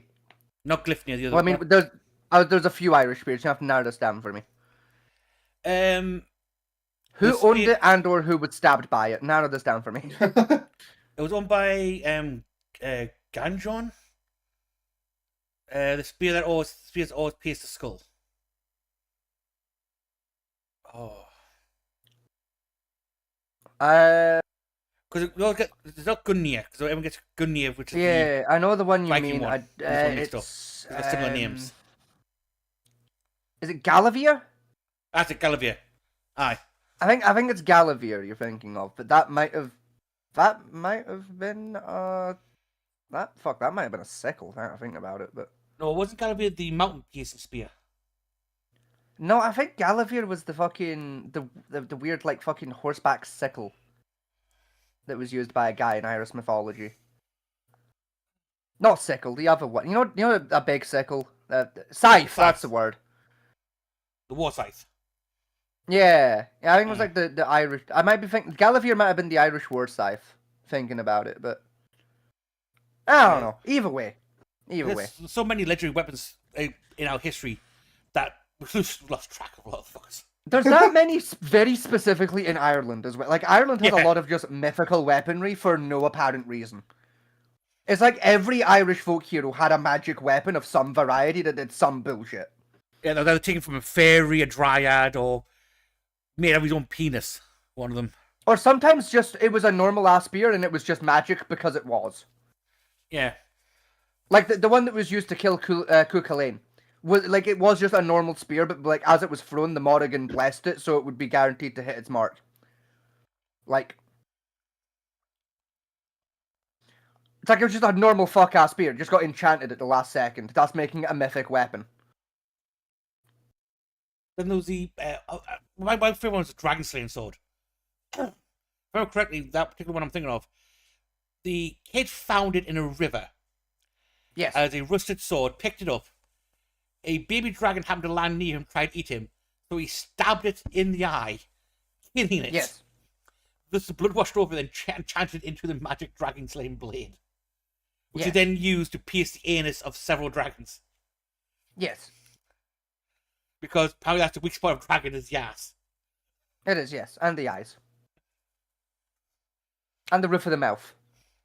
Not Glyphnia, the other Well, I one. mean, there's a few Irish spears. You have to narrow this down for me. Who the owned spear- it and or who was stabbed by it? Narrow this down for me. It was owned by Ganjon. The spear that always pierced the skull. Oh, because there's not Gunnia, because everyone gets Gunnia, which is yeah, I know the one you Viking mean. one. It's It's got similar names. Is it Galavir? That's it, Galavir. Aye. I think it's Galavir you're thinking of, but that might have been that might have been a sickle. Now I think about it, but No, it wasn't Galavir the mountain piercing spear. no, I think Galavir was the fucking the weird like fucking horseback sickle that was used by a guy in Irish mythology. Not sickle, the other one. You know a big sickle, scythe. That's the word. The war scythe. Yeah, I think it was like the Irish. I might be thinking Galavir might have been the Irish war scythe. Thinking about it, but I don't know. Either way. There's so many legendary weapons in our history that we've lost track of a lot of fuckers. There's that many very specifically in Ireland as well. Like, Ireland has a Yeah. lot of just mythical weaponry for no apparent reason. It's like every Irish folk hero had a magic weapon of some variety that did some bullshit. Yeah, they were taken from a fairy, a dryad, or made of his own penis. One of them. Or sometimes just, it was a normal ass spear and it was just magic because it was. Yeah. Like, the one that was used to kill Cuchulainn. It was just a normal spear, but like as it was thrown, the Morrigan blessed it, so it would be guaranteed to hit its mark. Like, it's like it was just a normal fuck ass spear, just got enchanted at the last second. That's making it a mythic weapon. Then there was the my favorite one was the dragon slaying sword. If I remember correctly, that particular one I'm thinking of, the kid found it in a river. Yes. As a rusted sword, picked it up. A baby dragon happened to land near him, tried to eat him, so he stabbed it in the eye, killing it. Yes. Thus the blood washed over, then enchanted into the magic dragon slaying blade, which he Yes. then used to pierce the anus of several dragons. Yes. Because apparently that's the weak spot of dragon is the ass. It is, yes. And the eyes. And the roof of the mouth.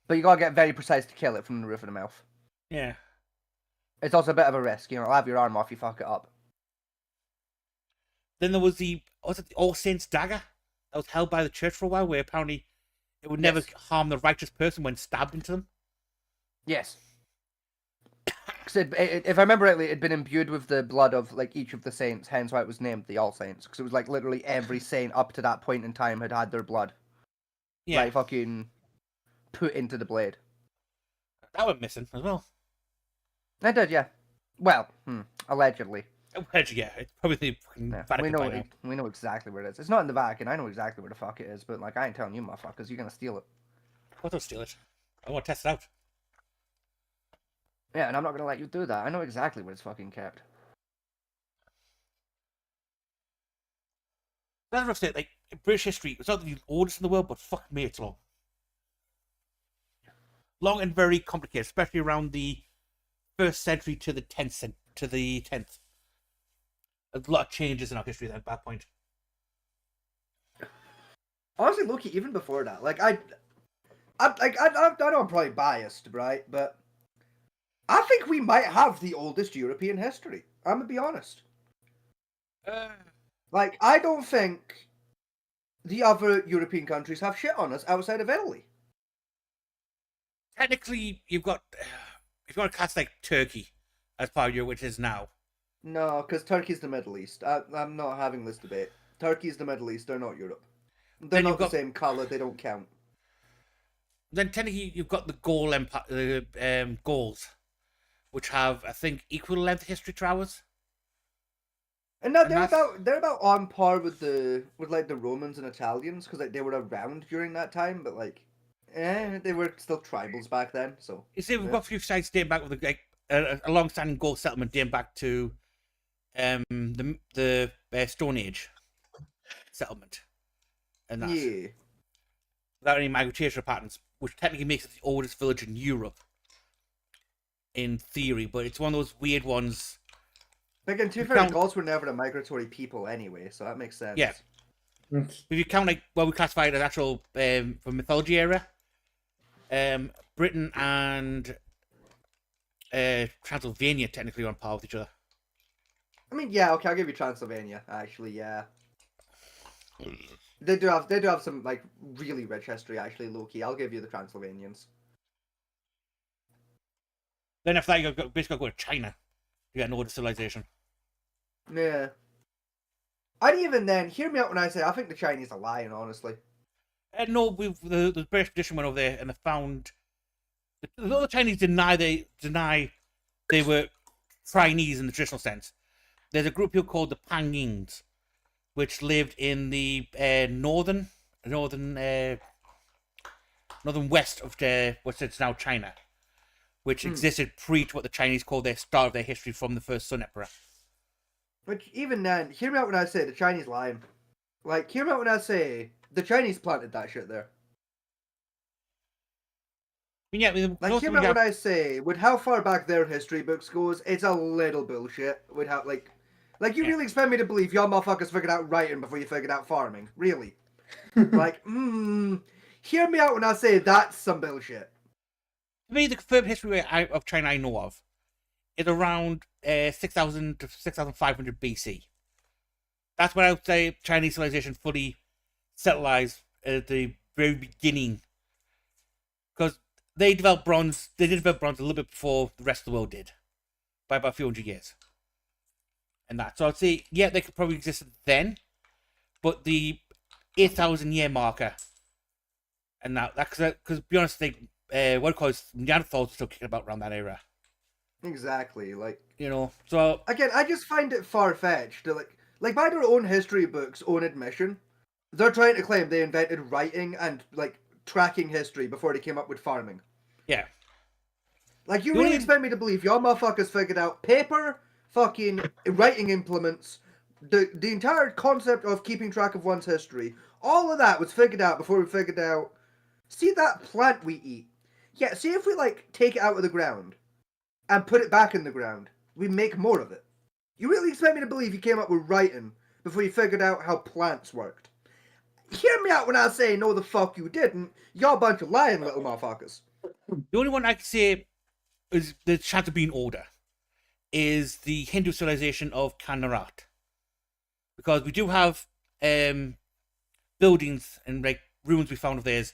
But you gotta get very precise to kill it from the roof of the mouth. Yeah. It's also a bit of a risk, you know, I'll have your arm off, you fuck it up. Then there was the All Saints dagger that was held by the church for a while, where apparently it would never Yes. harm the righteous person when stabbed into them. Yes. 'Cause if I remember rightly, it'd been imbued with the blood of like each of the saints, hence why it was named the All Saints. Because it was like literally every saint up to that point in time had their blood. Yeah, Like fucking put into the blade. that went missing as well. I did, yeah. Well, allegedly. Yeah, it's probably the fucking Yeah, Vatican by now. we know exactly where it is. It's not in the Vatican. I know exactly where the fuck it is, but like I ain't telling you, motherfuckers. You're gonna steal it. Well, don't steal it. I want to test it out. Yeah, and I'm not gonna let you do that. I know exactly where it's fucking kept. That's rough state. Like in British history, it's not the oldest in the world, but fuck me, it's long. Long and very complicated, especially around the 1st century to the 10th. There's a lot of changes in our history at that point. Honestly, Loki, even before that, like I know I'm probably biased, right? But I think we might have the oldest European history. I'm gonna be honest. Like, I don't think the other European countries have shit on us outside of Italy. Technically, you've got if you want to class like Turkey as part of Europe, which is now. No, because Turkey's the Middle East. I'm not having this debate. Turkey's the Middle East. They're not Europe. They're Then not you've got- the same color. They don't count. Then technically, you've got the Gaul Empire, the Gauls, which have I think equal length history to ours. And now And that's- they're about on par with like the Romans and Italians because like they were around during that time, but like, they were still tribals back then. So You see, we've yeah. got a few sites dating back with a long-standing Gaul settlement dating back to the Stone Age settlement, and that Yeah. without any migratory patterns, which technically makes it the oldest village in Europe, in theory. But it's one of those weird ones. Like, and to be You fair, count- the Gauls were never a migratory people anyway, so that makes sense. Yeah. If you count like what we classify it as actual from mythology era, Britain and Transylvania technically are on par with each other. I mean, yeah, okay, I'll give you Transylvania. Actually, yeah. They do have some like really rich history. Actually, low-key, I'll give you the Transylvanians. Then after that, you basically go to China. You get an older civilization. Yeah. And even then, hear me out when I say I think the Chinese are lying. Honestly. No, the British expedition went over there and they found the Chinese deny they were Chinese in the traditional sense. There's a group of people called the Panyings, which lived in the northern west of what's it's now China, which existed pre to what the Chinese called their start of their history from the first Sun Emperor. But even then, hear me out when I say the Chinese lying. Like, hear me out when I say the Chinese planted that shit there. I mean, yeah, Like, hear me out when I say, with how far back their history books goes, it's a little bullshit. With how, like you really expect me to believe y'all motherfuckers figured out writing before you figured out farming? Really? Like, hear me out when I say that's some bullshit. To me, the confirmed history of China I know of is around 6,000 to 6,500 BC. That's when I would say Chinese civilization fully settled at the very beginning. Because they developed bronze, a little bit before the rest of the world did. By about a few hundred years. And that. So I'd say, yeah, they could probably exist then. But the 8,000 year marker, and that, because to be honest, what do you call it, Neanderthals are still kicking about around that era. Exactly, like, You know, so again, I just find it far-fetched to, like by their own history books' own admission, they're trying to claim they invented writing and, like, tracking history before they came up with farming. yeah. Like, you The really only- expect me to believe y'all motherfuckers figured out paper, fucking writing implements, the entire concept of keeping track of one's history, all of that was figured out before we figured out, see that plant we eat? Yeah, see if we, like, take it out of the ground and put it back in the ground, we make more of it. You really expect me to believe you came up with writing before you figured out how plants worked? Hear me out when I say no the fuck you didn't, y'all bunch of lying little motherfuckers. The only one I can say is the chance of being older is the Hindu civilization of Kanarat. Because we do have buildings and like ruins we found of theirs,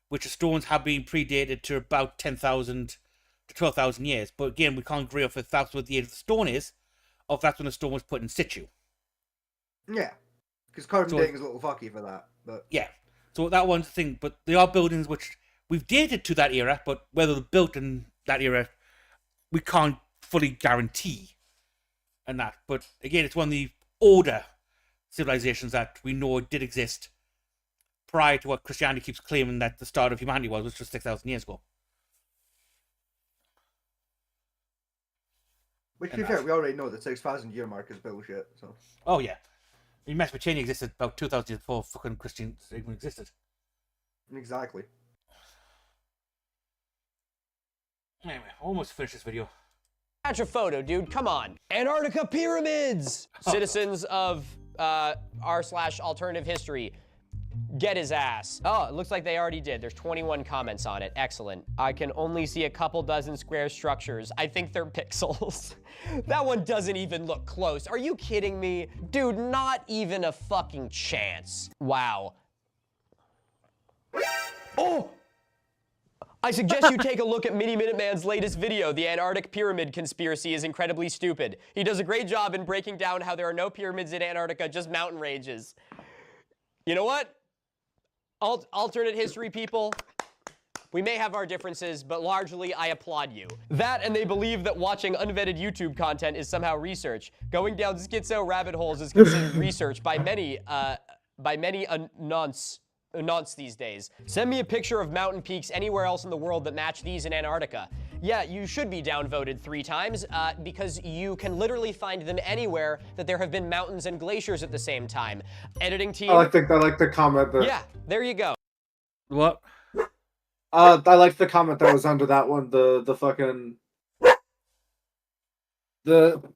which the stones have been predated to about 10,000 to 12,000 years. But again, we can't agree if that's what the age of the stone is, or if that's when the stone was put in situ. Yeah, because carbon So- dating is a little fucky for that, but... Yeah. So that one's the thing, but they are buildings which we've dated to that era, but whether they're built in that era, we can't fully guarantee. And that. But again, it's one of the older civilizations that we know did exist prior to what Christianity keeps claiming that the start of humanity was, which was 6,000 years ago. Which, to be fair, we already know the 6,000 year mark is bullshit, so... Oh, yeah. I mean, Mesopotamia existed about 2,000 years before fucking Christians even existed. Exactly. Anyway, almost finished this video. Catch a photo, dude. Come on. Antarctica pyramids. Citizens of r/alternative history. Get his ass. Oh, it looks like they already did. There's 21 comments on it. Excellent. I can only see a couple dozen square structures. I think they're pixels. That one doesn't even look close. Are you kidding me? Dude, not even a fucking chance. Wow. Oh! I suggest you take a look at Miniminteman's latest video. The Antarctic Pyramid Conspiracy is incredibly stupid. He does a great job in breaking down how there are no pyramids in Antarctica, just mountain ranges. You know what? Alternate history people, we may have our differences, but largely I applaud you. That, and they believe that watching unvetted YouTube content is somehow research. Going down schizo rabbit holes is considered research by many nonce these days. Send me a picture of mountain peaks anywhere else in the world that match these in Antarctica. Yeah, you should be downvoted 3 times because you can literally find them anywhere that there have been mountains and glaciers at the same time. Editing team. I like the comment that. Yeah, there you go. What? I like the comment that was under that one. The fucking. That.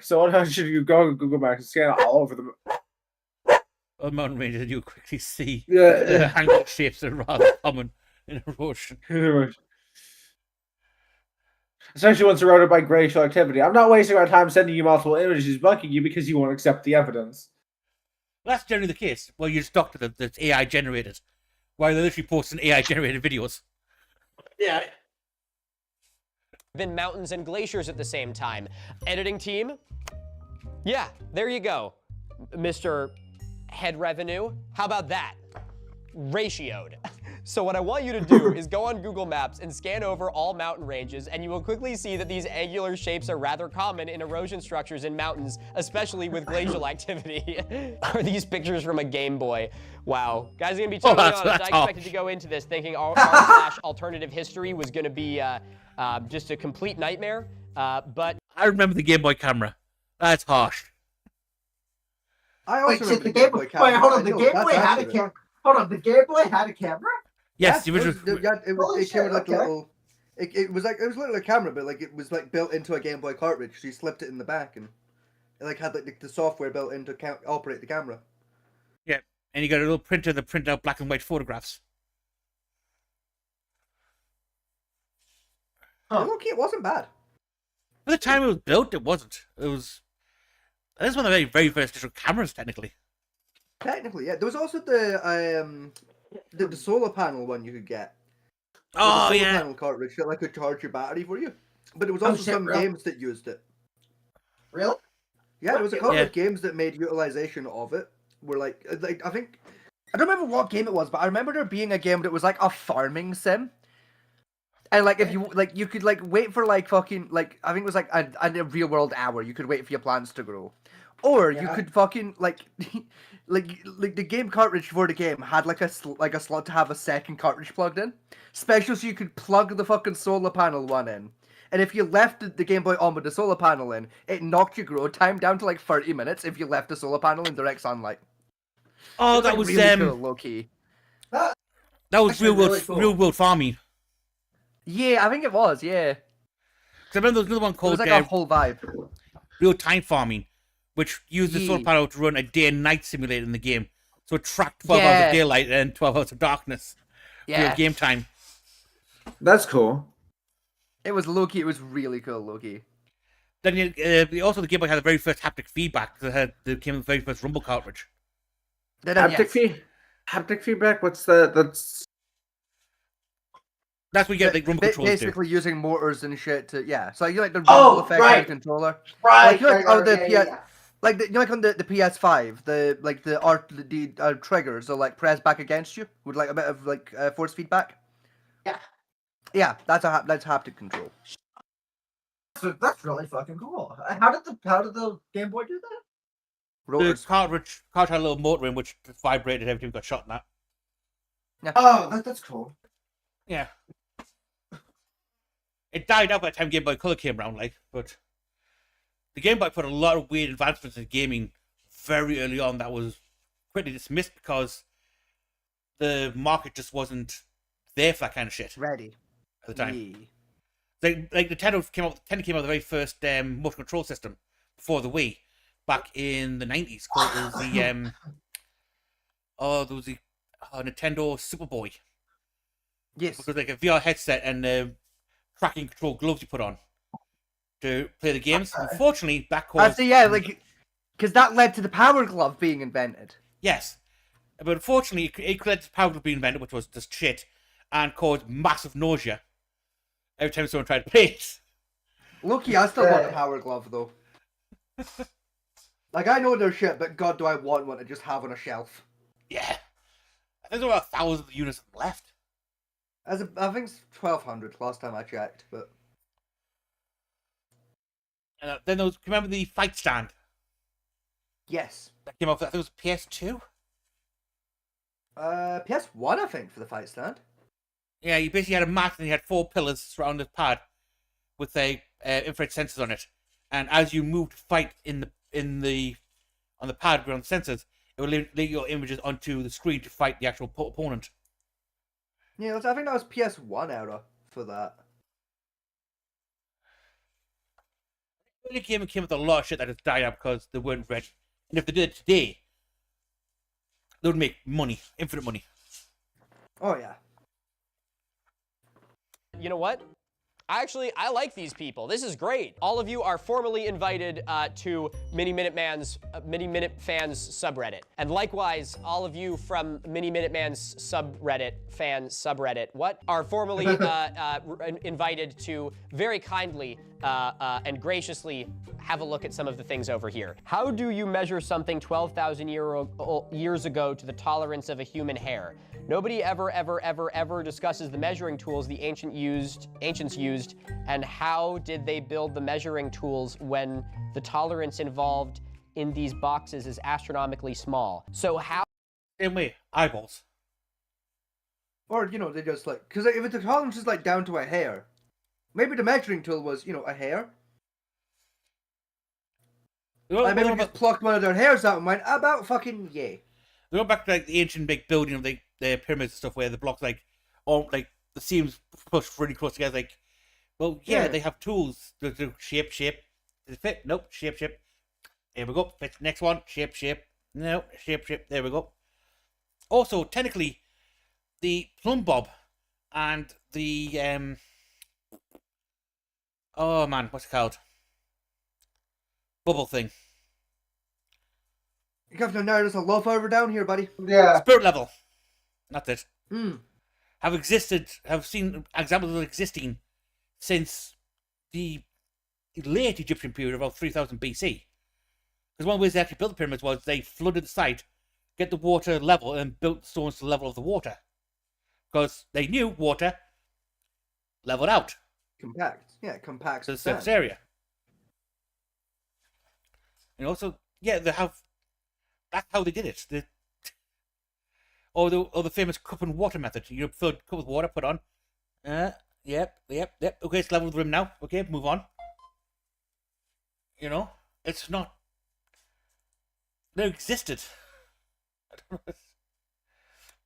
So how should you go and Google Maps and scan it all over the. On mountain ranges, you quickly see Yeah. angle shapes that are rather common in erosion. Especially once eroded by glacial activity. I'm not wasting my time sending you multiple images bugging you because you won't accept the evidence. That's generally the case. Well, you just doctor them that's AI generated, while they're literally posting AI generated videos. Yeah. Been mountains and glaciers at the same time. Editing team. Yeah, there you go, Mr. Head Revenue. How about that? Ratioed. So what I want you to do is go on Google Maps and scan over all mountain ranges, and you will quickly see that these angular shapes are rather common in erosion structures in mountains, especially with glacial activity. Are these pictures from a Game Boy? Wow. Guys, I'm gonna be totally honest. I expected to go into this thinking r/alternative history was gonna be just a complete nightmare, but I remember the Game Boy camera. That's harsh. I also Wait, remember the Game Boy. Wait, hold on. The I know, Game that's Boy had a accurate. camera. Hold on. The Game Boy had a camera. Yes, Yeah, the original. it came with like okay. a little. It was literally a camera, but like it was like built into a Game Boy cartridge. So you slipped it in the back, and it like had like the software built in to operate the camera. Yeah, and you got a little printer that printed out black and white photographs. Okay, it wasn't bad. By the time it was built, it wasn't. It was. That is one of the very first digital cameras, technically. Technically, yeah. There was also the solar panel one you could get. Oh, the solar yeah. panel cartridge that like could charge your battery for you. But there was also some games that used it. Really? Yeah, there was a couple Yeah. of games that made utilization of it. Were like I think I don't remember what game it was, but I remember there being a game that was like a farming sim. And like if you like you could like wait for like fucking like I think it was like a real world hour. You could wait for your plants to grow, or you could fucking like like the game cartridge for the game had like a slot to have a second cartridge plugged in, special so you could plug the fucking solar panel one in. And if you left the Game Boy on with the solar panel in, it knocked your grow time down to like 30 minutes if you left the solar panel in direct sunlight. Oh, It that like, was really cool, low key. that was Actually, really cool. real world farming. Yeah, I think it was. Yeah, 'Cause I remember there was another one it called was like a whole vibe. real time farming, which used the solar Yeah. panel to run a day and night simulator in the game. So it tracked 12 hours Yeah. of daylight and 12 hours of darkness for your Yeah, game time. That's cool. it was low key. It was really cool, low key. Then also the Game Boy had the very first haptic feedback that came with the very first Rumble cartridge. Then, Haptic feedback. What's that? That's what you get like Rumble controllers do. basically using motors and shit to so you like the Oh, rumble effect right. on the controller. Right. Like you know, like on the PS5, the triggers are like pressed back against you with like a bit of like force feedback. Yeah. Yeah, that's haptic control. That's really fucking cool. How did the Game Boy do that? The Rotors. cartridge had a little motor in which vibrated every time you got shot in that. Oh, that's cool. Yeah. It died out by the time Game Boy Color came around, but the Game Boy put a lot of weird advancements in gaming very early on that was quickly dismissed because the market just wasn't there for that kind of shit Ready. at the time. Yeah. Like Nintendo came out with the very first motion control system before the Wii back in the 90s called it was the there was a Nintendo Superboy. Yes. It was like a VR headset and tracking control gloves you put on to play the games. Unfortunately, that caused... because that led to the Power Glove being invented. Yes. But unfortunately, it led to Power Glove being invented, which was just shit, and caused massive nausea every time someone tried to play it. Lucky, I still want the Power Glove, though. Like, I know they're shit, but God, do I want one to just have on a shelf. Yeah. I think there were 1,000 units left. I think it's 1,200 last time I checked, but... Then there was, remember the fight stand? Yes. That came out, I think it was PS2? PS1, I think, for the fight stand. Yeah, you basically had a mat and you had 4 pillars surrounding the pad with a infrared sensors on it. And as you moved to fight on the pad around the sensors, it would lay your images onto the screen to fight the actual opponent. Yeah, I think that was PS1 era for that. The game came with a lot of shit that has died out because they weren't ready. And if they did it today, they would make money, infinite money. Oh, yeah. You know what? I like these people. This is great. All of you are formally invited to Miniminteman's subreddit. And likewise, all of you from Miniminteman's subreddit, are formally invited to very kindly and graciously have a look at some of the things over here. How do you measure something 12,000 years ago to the tolerance of a human hair? Nobody ever discusses the measuring tools the ancients used, and how did they build the measuring tools when the tolerance involved in these boxes is astronomically small. So how... Same way, eyeballs. Or, they just like... Because if the tolerance is like down to a hair, maybe the measuring tool was, a hair. Maybe they just plucked one of their hairs out and went, about fucking yay. They go back to like the ancient big building of the pyramids and stuff where the blocks the seams pushed really close together. Like, well, yeah, they have tools to do shape. Does it fit? Nope. Shape. There we go. Fit. Next one. Shape. No. Shape. There we go. Also, technically, the plumb bob and the oh man, what's it called? Bubble thing. You have to know there's a love over down here, buddy. Yeah. Spirit level. That's it. Have seen examples of existing since the late Egyptian period, about 3000 BC. Because one of the ways they actually built the pyramids was they flooded the site, get the water level, and built the stones to the level of the water. Because they knew water leveled out. Compacts to the surface area. And also, yeah, they have... That's how they did it. Or the famous cup and water method. You fill a cup with water, put on. Yep. Okay, it's level with the rim now. Okay, move on. It's not... They existed. I don't know.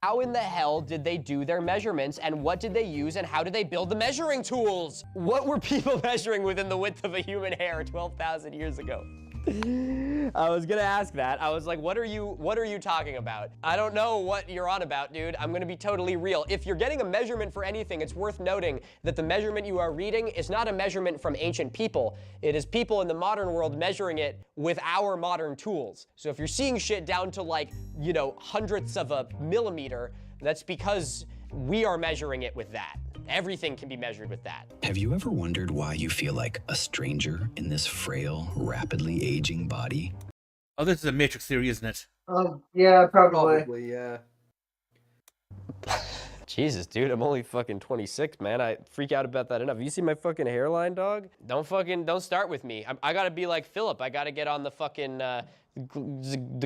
How in the hell did they do their measurements, and what did they use, and how did they build the measuring tools? What were people measuring within the width of a human hair 12,000 years ago? I was gonna ask that. I was like, what are you talking about? I don't know what you're on about, dude. I'm gonna be totally real. If you're getting a measurement for anything, it's worth noting that the measurement you are reading is not a measurement from ancient people. It is people in the modern world measuring it with our modern tools. So if you're seeing shit down to hundredths of a millimeter, that's because we are measuring it with that. Everything can be measured with that. Have you ever wondered why you feel like a stranger in this frail, rapidly aging body? Oh, this is a Matrix theory, isn't it? Yeah, probably. Yeah. Jesus, dude, I'm only fucking 26, man. I freak out about that enough. You see my fucking hairline, dog? Don't start with me. I gotta be like Philip. I gotta get on the fucking, the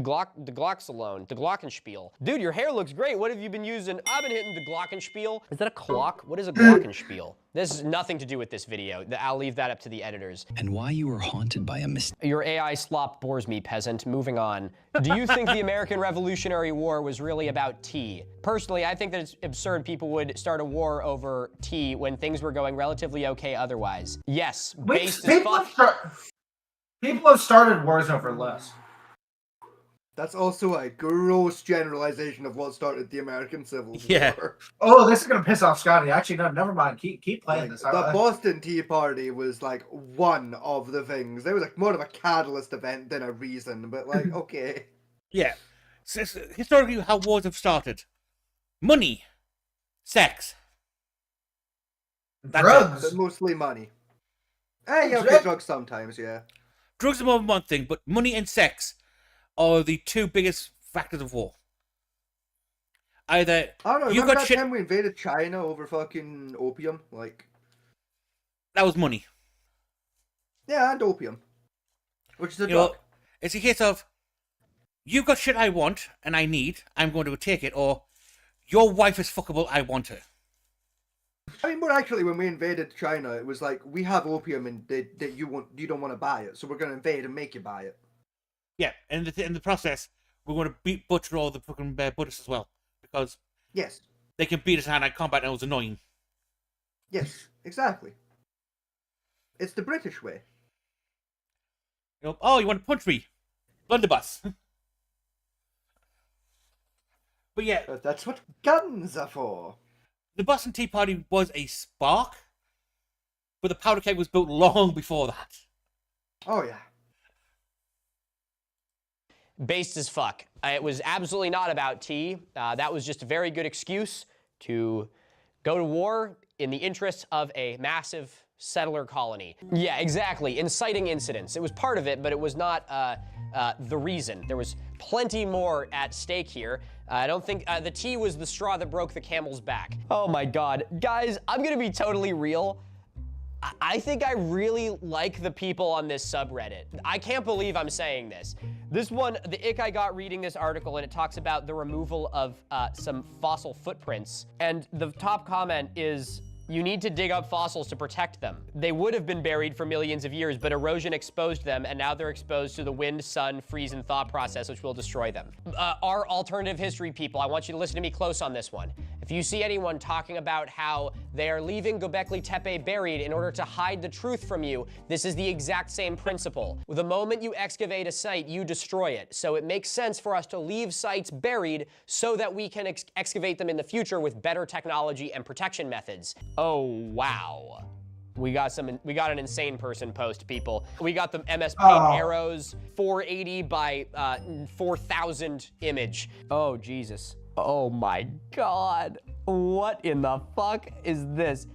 Glockenspiel. Dude, your hair looks great. What have you been using? I've been hitting the Glockenspiel. Is that a clock? What is a Glockenspiel? This has nothing to do with this video. I'll leave that up to the editors. And why you were haunted by a mistake. Your AI slop bores me, peasant. Moving on. Do you think the American Revolutionary War was really about tea? Personally, I think that it's absurd people would start a war over tea when things were going relatively okay otherwise. Yes, based as fuck. People have started wars over less. That's also a gross generalization of what started the American Civil Yeah. War. Oh, this is gonna piss off Scotty. Actually, no, never mind. Keep playing Like, this. the Boston Tea Party was like one of the things. It was like more of a catalyst event than a reason, but like, okay. Yeah. So, historically, how wars have started: money, sex. That's Drugs. But mostly money. Yeah, okay, Drugs. drugs sometimes, yeah. Drugs are more than one thing, but money and sex are the two biggest factors of war. Either I don't know, you remember got that shit. time we invaded China over fucking opium? Like, That was money. yeah, and opium. Which is a You drug. know, it's a case of you've got shit I want and I need. I'm going to take it, or your wife is fuckable. I want her. I mean, more actually, when we invaded China, it was like, we have opium and that you don't want to buy it, so we're going to invade and make you buy it. Yeah, and in the process, we're going to butcher all the fucking Buddhists as well, because Yes, they can beat us hand-to-hand combat and it was annoying. yes, exactly. It's the British way. You know, oh, you want to punch me? Blunderbuss. But yeah, But that's what guns are for. the Boston Tea Party was a spark, but the powder keg was built long before that. Oh, yeah. Based as fuck. It was absolutely not about tea. That was just a very good excuse to go to war in the interests of a massive settler colony. Yeah, exactly. Inciting incidents. It was part of it, but it was not the reason. There was plenty more at stake here. I don't think the tea was the straw that broke the camel's back. Oh my God. Guys, I'm gonna be totally real. I think I really like the people on this subreddit. I can't believe I'm saying this. This one, the ick I got reading this article, and it talks about the removal of some fossil footprints. And the top comment is, you need to dig up fossils to protect them. They would have been buried for millions of years, but erosion exposed them, and now they're exposed to the wind, sun, freeze, and thaw process, which will destroy them. Our alternative history people, I want you to listen to me close on this one. If you see anyone talking about how they are leaving Göbekli Tepe buried in order to hide the truth from you, this is the exact same principle. The moment you excavate a site, you destroy it. So it makes sense for us to leave sites buried so that we can excavate them in the future with better technology and protection methods. Oh, wow. We got an insane person post, people. We got the MS Paint arrows, 480 by 4000 image. Oh, Jesus. Oh my God. What in the fuck is this?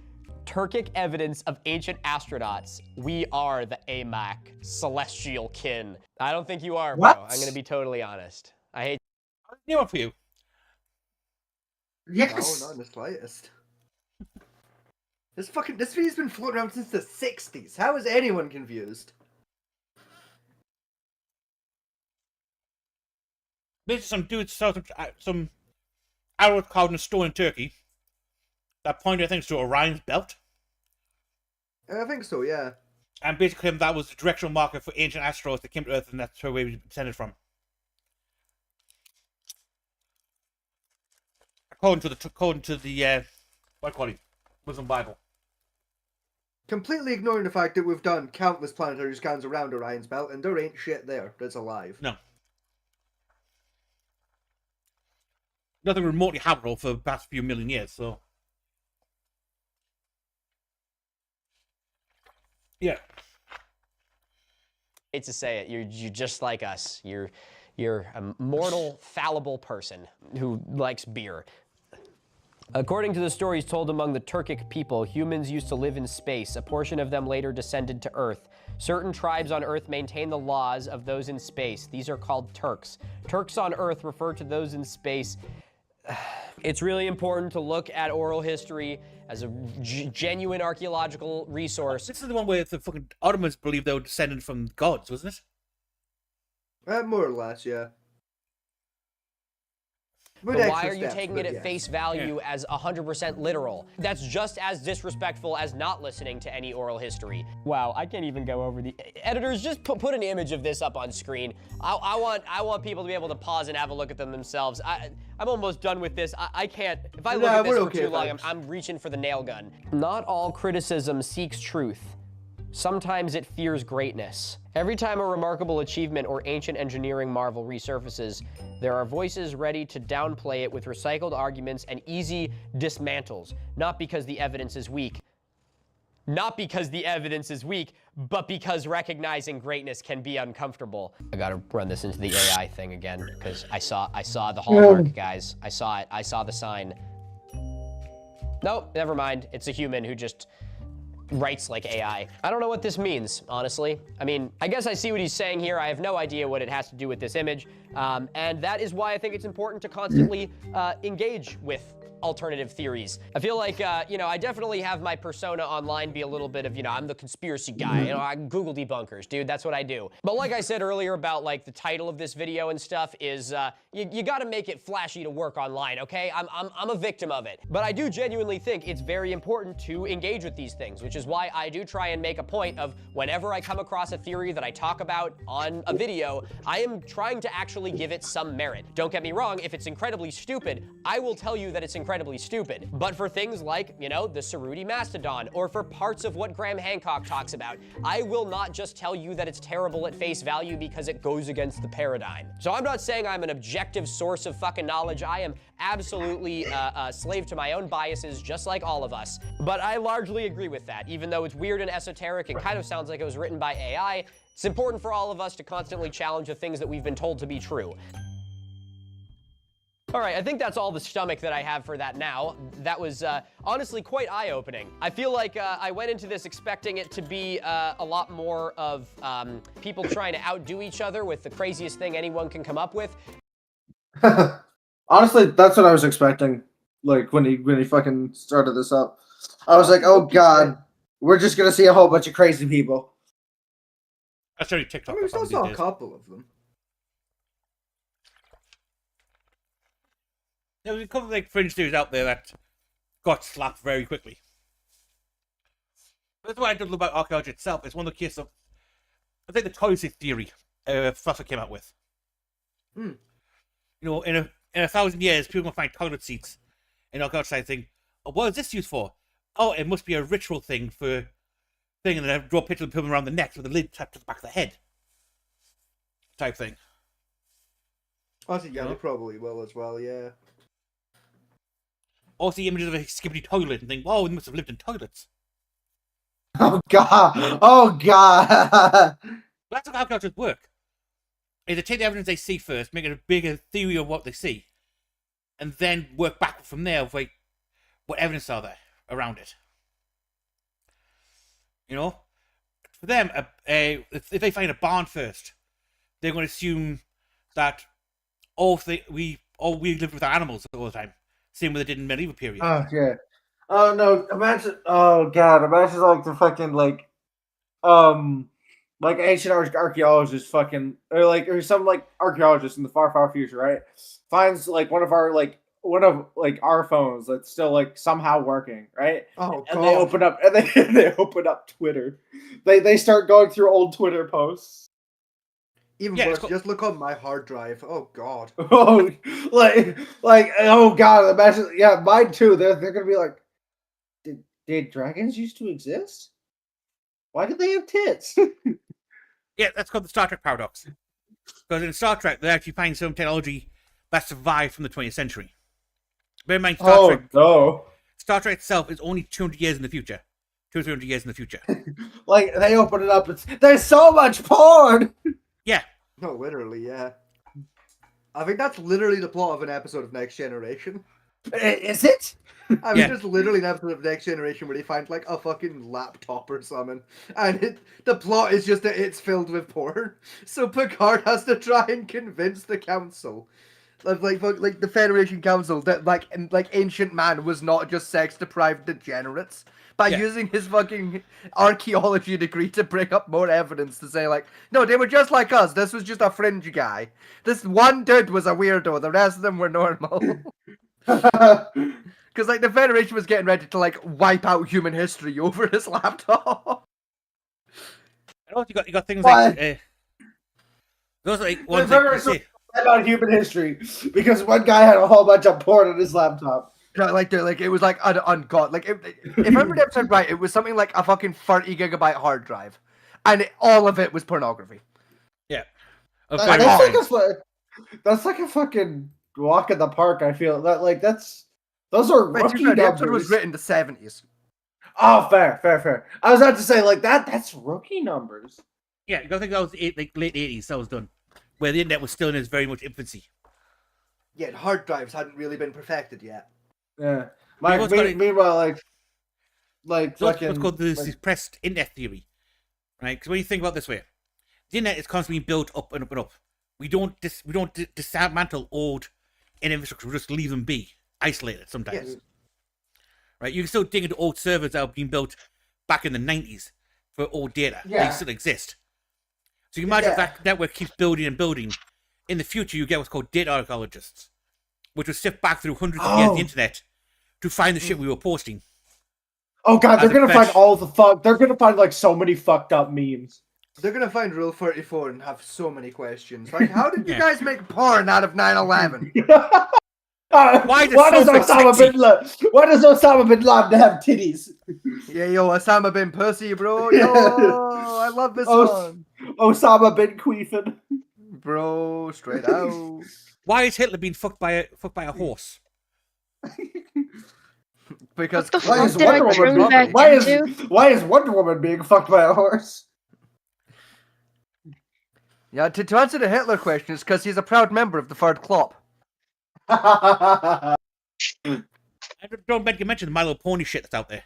Turkic evidence of ancient astronauts. We are the AMAC, celestial kin. I don't think you are, bro. What? I'm gonna be totally honest. I hate. New one for you. Yes. No, not in the slightest. This video's been floating around since the 60s. How is anyone confused? Basically, some dudes saw some arrows carved in stone in Turkey that pointed, I think, to Orion's belt. I think so, yeah. And basically, that was the directional marker for ancient asteroids that came to Earth, and that's where we descended from. According to the what do you call it, Muslim Bible. Completely ignoring the fact that we've done countless planetary scans around Orion's belt, and there ain't shit there that's alive. No. Nothing remotely habitable for the past few million years, so. Yeah. Hate to say it, you're just like us. You're a mortal, fallible person who likes beer. According to the stories told among the Turkic people, humans used to live in space. A portion of them later descended to Earth. Certain tribes on Earth maintain the laws of those in space. These are called Turks. Turks on Earth refer to those in space. It's really important to look at oral history as a genuine archaeological resource. This is the one where the fucking Ottomans believed they were descended from gods, wasn't it? More or less, yeah. But why are you taking it at face value as 100% literal? That's just as disrespectful as not listening to any oral history. Wow, I can't even go over the... Editors, just put an image of this up on screen. I want people to be able to pause and have a look at them themselves. I'm almost done with this. I can't... If I look at this for too long, I'm reaching for the nail gun. Not all criticism seeks truth. Sometimes it fears greatness. Every time a remarkable achievement or ancient engineering marvel resurfaces, there are voices ready to downplay it with recycled arguments and easy dismantles, not because the evidence is weak. Not because the evidence is weak, but because recognizing greatness can be uncomfortable. I gotta run this into the AI thing again, because I saw the hallmark, guys. I saw it. I saw the sign. Nope, never mind. It's a human who just writes like AI. I don't know what this means, honestly. I mean, I guess I see what he's saying here. I have no idea what it has to do with this image. And that is why I think it's important to constantly engage with alternative theories. I feel like, you know, I definitely have my persona online be a little bit of, you know, I'm the conspiracy guy, you know, I Google debunkers, dude, that's what I do. But like I said earlier about like the title of this video and stuff is, you gotta make it flashy to work online, okay? I'm a victim of it. But I do genuinely think it's very important to engage with these things, which is why I do try and make a point of whenever I come across a theory that I talk about on a video, I am trying to actually give it some merit. Don't get me wrong, if it's incredibly stupid, I will tell you that it's incredibly stupid. But for things like, you know, the Cerruti Mastodon, or for parts of what Graham Hancock talks about, I will not just tell you that it's terrible at face value because it goes against the paradigm. So I'm not saying I'm an objective source of fucking knowledge. I am absolutely a slave to my own biases, just like all of us. But I largely agree with that. Even though it's weird and esoteric and kind of sounds like it was written by AI, it's important for all of us to constantly challenge the things that we've been told to be true. All right, I think that's all the stomach that I have for that now. That was honestly quite eye-opening. I feel like I went into this expecting it to be a lot more of people trying to outdo each other with the craziest thing anyone can come up with. Honestly, that's what I was expecting. Like when he fucking started this up, I was like, oh god, we're just gonna see a whole bunch of crazy people. That's only TikTok. I mean, we still saw a couple of them. There was a couple of like fringe theories out there that got slapped very quickly. That's what I don't know about archaeology itself. It's one of the cases of, I think, the toilet seat theory Fusser came out with. You know, in a 1,000 years, people will find toilet seats in archaeology site thing. Oh, what is this used for? Oh, it must be a ritual thing and then I draw a picture of them around the neck with the lid tapped to the back of the head. Type thing. I think yeah, they probably will as well, yeah. Or see images of a skibbity toilet and think, wow, they must have lived in toilets. Oh god! Oh god! That's how archaeologists work. Is they take the evidence they see first, make it a bigger theory of what they see, and then work back from there of like what evidence are there around it. You know, for them, if they find a barn first, they're going to assume that we lived with our animals all the time. Same way they did in medieval period. Oh yeah. Oh no! Imagine. Oh god! Imagine like the fucking like ancient archaeologists fucking or some like archaeologist in the far future, right? Finds like one of our phones that's still like somehow working, right? Oh and god. they open up they open up Twitter. They start going through old Twitter posts. Even worse, just look on my hard drive. Oh god. Oh, like oh god! Imagine, yeah, mine too. They're gonna be like, did dragons used to exist? Why did they have tits? Yeah, that's called the Star Trek paradox. Because in Star Trek, they actually find some technology that survived from the 20th century. Bear in mind, Star Trek itself is only 200 years in the future. 200 years in the future. Like, they open it up, there's so much porn! Yeah. No, literally, yeah. I think that's literally the plot of an episode of Next Generation. Is it? I mean, just literally an episode of Next Generation where they find like a fucking laptop or something, and the plot is just that it's filled with porn. So Picard has to try and convince the council, like the Federation Council, that like ancient man was not just sex deprived degenerates, by using his fucking archaeology degree to bring up more evidence to say like, no, they were just like us. This was just a fringe guy. This one dude was a weirdo. The rest of them were normal. Because like the Federation was getting ready to like wipe out human history over his laptop. And also you got things like those are like ones about human history because one guy had a whole bunch of porn on his laptop. No, like it was like uncut. Like if I remember the episode right, it was something like a fucking 30 GB hard drive, and all of it was pornography. Yeah. That's Very like strange. that's like a fucking walk in the park. I feel that like those are But to rookie be fair, the episode was numbers. written in the 70s. Oh, fair. I was about to say like that's rookie numbers. Yeah, you gotta think that was like late 80s. That was done, where the internet was still in its very much infancy. Yeah, hard drives hadn't really been perfected yet. Yeah. So Meanwhile, that's fucking what's called the like, suppressed internet theory, right? Because when you think about it this way, the internet is constantly being built up and up and up. We don't dismantle old infrastructure. We just leave them be, isolated sometimes. Yes. Right? You can still dig into old servers that have been built back in the 90s for old data. Yeah. They still exist. So you imagine if Yeah. that network keeps building and building. In the future, you get what's called data archaeologists, which will sift back through hundreds of years of the internet to find the shit we were posting. oh god, As they're a gonna find fetch. all the fuck. They're gonna find like so many fucked up memes. They're gonna find Rule 34 and have so many questions. Like, how did you Yeah. guys make porn out of 9/11? Why is it Why so does Osama sexy? bin Laden? Why does Osama bin Laden have titties? Yeah, yo, Osama bin Pussy, bro. Yo, I love this Oh, song. Osama bin Queefin. Bro, straight out. Why is Hitler being fucked by a horse? Because What the Why fuck is did I Wonder turn Woman? back into? Why is Wonder Woman being fucked by a horse? Yeah, to answer the Hitler question, it's because he's a proud member of the Third Club. I don't mention the My Little Pony shit that's out there.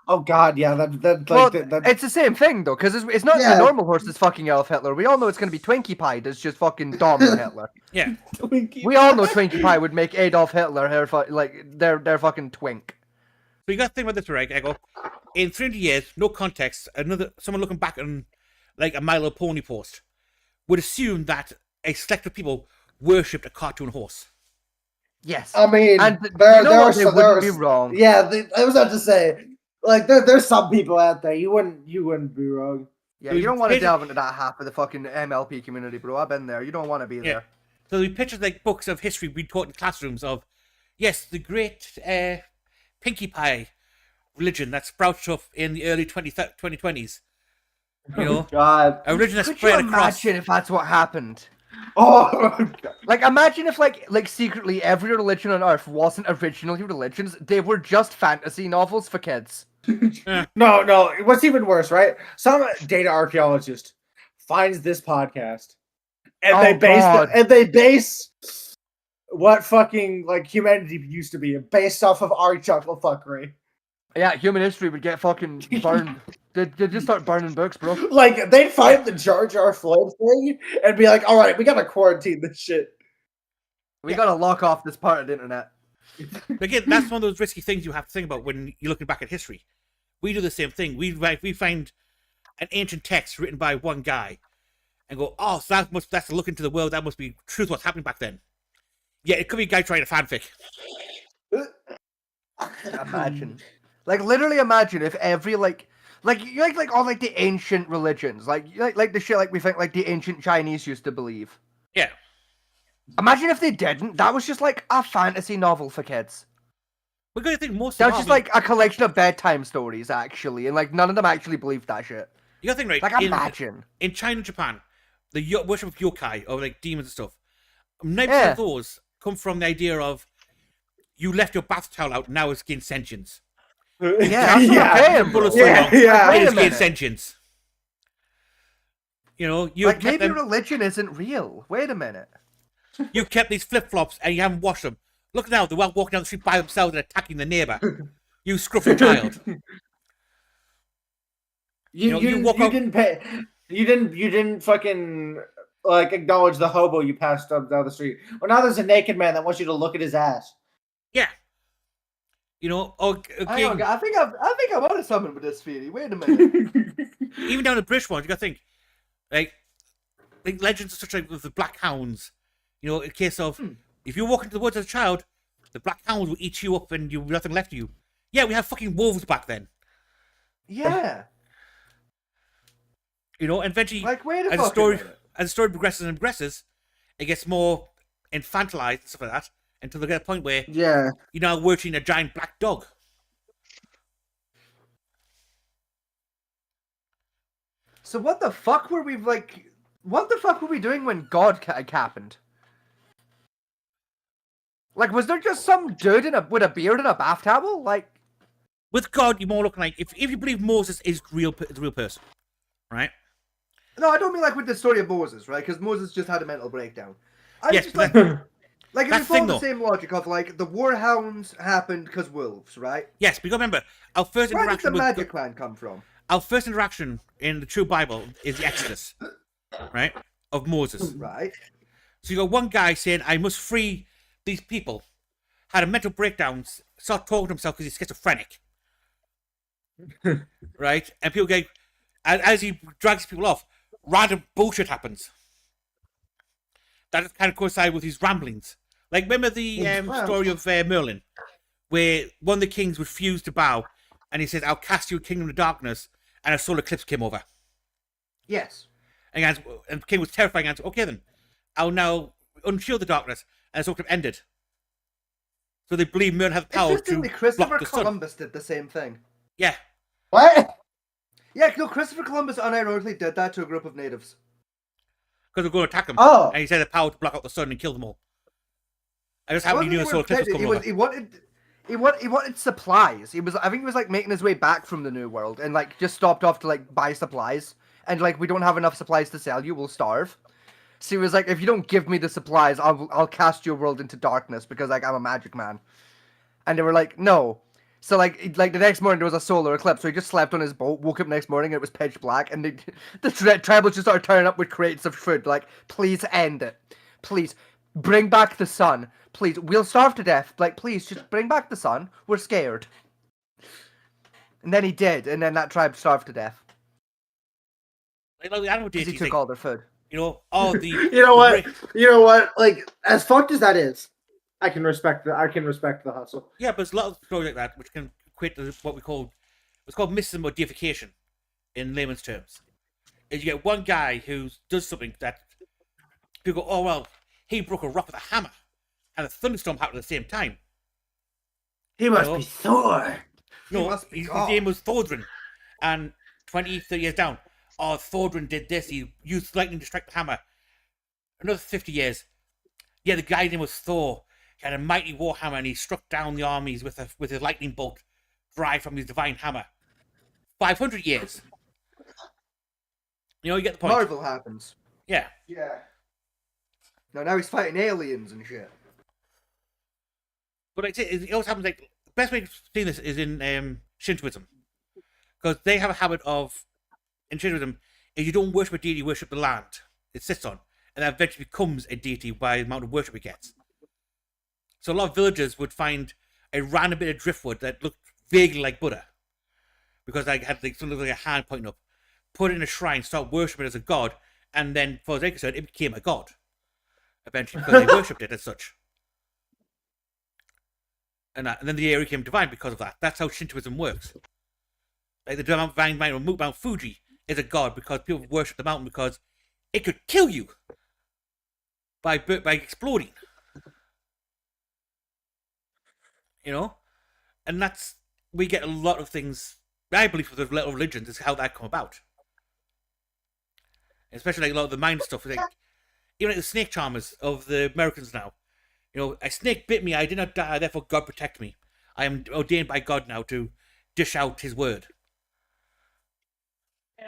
Oh god, yeah, that Well, like that. it's the same thing though, because it's not Yeah. the normal horse that's fucking Elf Hitler. We all know it's gonna be Twinkie Pie that's just fucking dominant Hitler. Yeah. We all know Twinkie Pie would make Adolf Hitler their fucking twink. So you got to think about this, right? I go, in 300 years, no context, someone looking back on like a My Little Pony post would assume that a select of people worshipped a cartoon horse. Yes. I mean, And there, you know there what? are They some- wouldn't there be are- wrong. Yeah, I was about to say, like there's some people out there you wouldn't be wrong. Yeah, you don't want to Basically- delve into that half of the fucking MLP community, bro. I've been there. You don't want to be Yeah. there. So we pictures like books of history being taught in classrooms of, yes, the great Pinkie Pie religion that sprouted up in the early 2020s. You know, God. a religion that Could you spread across. imagine if that's what happened? Oh, Like, imagine if, like secretly every religion on Earth wasn't originally religions. They were just fantasy novels for kids. no. What's even worse, right? Some data archaeologist finds this podcast, and Oh, they base what fucking like humanity used to be based off of our chuckle fuckery. Yeah, human history would get fucking burned. They'd just start burning books, bro. Like they'd find the Jar Jar Floyd thing and be like, "All right, we gotta quarantine this shit." We gotta lock off this part of the internet. Again, that's one of those risky things you have to think about when you're looking back at history. We do the same thing. We find an ancient text written by one guy and go, oh, so that's a look into the world. That must be truth what's happening back then. Yeah, it could be a guy trying to fanfic. Imagine, like literally imagine if every like all like the ancient religions, like the shit like we think like the ancient Chinese used to believe. Yeah. Imagine if they didn't. That was just like a fantasy novel for kids. We're going to think most That of was just like a collection of bedtime stories, actually, and like none of them actually believed that shit. you got to think, right? Like imagine. In China and Japan, the worship of yokai, or like demons and stuff, 90% Yeah. of those come from the idea of you left your bath towel out, now it's gained sentience. Yeah, that's what I'm saying, bro. Bullets so long, yeah. Wait it a is gained minute. sentience. You know, you Like kept maybe them, religion isn't real. Wait a minute. you kept these flip flops and you haven't washed them. Look now, they're walking down the street by themselves and attacking the neighbor. You scruffy child. You didn't fucking like acknowledge the hobo you passed up down the street. Well, now there's a naked man that wants you to look at his ass. Yeah. You know, or Hang on, I think I'm onto something with this theory. Wait a minute. even down the British ones, you got to think, like legends are such like with the black hounds. You know, in case of if you walk into the woods as a child, the black hounds will eat you up and you have nothing left of you. Yeah, we have fucking wolves back then. Yeah. You know, and eventually, Like wait a as the fucking story minute. as the story progresses and progresses, it gets more infantilized and stuff like that. until they get to the point where Yeah. you're now working a giant black dog. So what the fuck were we like? What the fuck were we doing when God happened? Like, was there just some dude with a beard and a bath towel? Like, With God, you're more looking like if you believe Moses is the real person, right? no, I don't mean like with the story of Moses, right? Because Moses just had a mental breakdown. I Yes, just but like if that's we the thing, follow the though. same logic of like the warhounds happened because wolves, right? Yes, but you gotta remember our first Where did the interaction with magic man come from? our first interaction in the true Bible is the Exodus, right? Of Moses. Right. So you got one guy saying, "I must free these people." Had a mental breakdown, start talking to himself because he's schizophrenic, right? And people get as he drags people off, random bullshit happens. That just kind of coincides with his ramblings. Like remember the story of Merlin, where one of the kings refused to bow, and he said, "I'll cast you a kingdom of darkness," and a solar eclipse came over. Yes. And the king was terrified and answered, "Okay then, I'll now unshield the darkness," and the solar eclipse ended. So they believe Merlin has the power to Interestingly, Christopher block the sun. Columbus did the same thing. Yeah. What? Yeah, no, Christopher Columbus unironically did that to a group of natives. Because they're going to attack him. Oh. And he said the power to block out the sun and kill them all. I just happened Well, to knew the solar eclipse was coming over. he wanted supplies. I think he was like making his way back from the New World and like just stopped off to like buy supplies. And like, we don't have enough supplies to sell you, we'll starve. So he was like, if you don't give me the supplies, I'll cast your world into darkness because like I'm a magic man. And they were like, no. So like the next morning there was a solar eclipse, so he just slept on his boat, woke up next morning and it was pitch black, and the tribals just started turning up with crates of food, like, please end it. Please, bring back the sun. Please, we'll starve to death. Like, please, just bring back the sun. We're scared. And then he did, and then that tribe starved to death. Like the animal Because he deities, took all their food. you know, all the You know what? You know what? Like, as fucked as that is, I can respect the hustle. Yeah, but there's a lot of stories like that which can equate to what it's called mysticism or deification in layman's terms. Is you get one guy who does something that people go, oh well, he broke a rock with a hammer, and a thunderstorm happened at the same time. He must be Thor. No, must be his God. name was Thordrin, and 20, 30 years down, oh, Thordrin did this, he used lightning to strike the hammer. Another 50 years, yeah, the guy's name was Thor. He had a mighty war hammer, and he struck down the armies with his lightning bolt, derived from his divine hammer. 500 years. You know, you get the point. Marvel happens. Yeah. Yeah. Now he's fighting aliens and shit. But like, it always happens like the best way to see this is in Shintoism, because they have a habit of in Shintoism is you don't worship a deity, you worship the land it sits on, and that eventually becomes a deity by the amount of worship it gets. So a lot of villagers would find a random bit of driftwood that looked vaguely like Buddha, because I had like something like a hand pointing up, put it in a shrine, start worshiping it as a god, and then, for as they're concerned, it became a god. Eventually, because they worshipped it as such. And then the area became divine because of that. That's how Shintoism works. Like the divine mountain, Mount Fuji, is a god because people worship the mountain because it could kill you by exploding. You know? And that's, we get a lot of things, I believe with the little religions, is how that come about. Especially like a lot of the mind stuff, like, even like the snake charmers of the Americans now. You know, a snake bit me, I did not die, therefore God protect me. I am ordained by God now to dish out his word.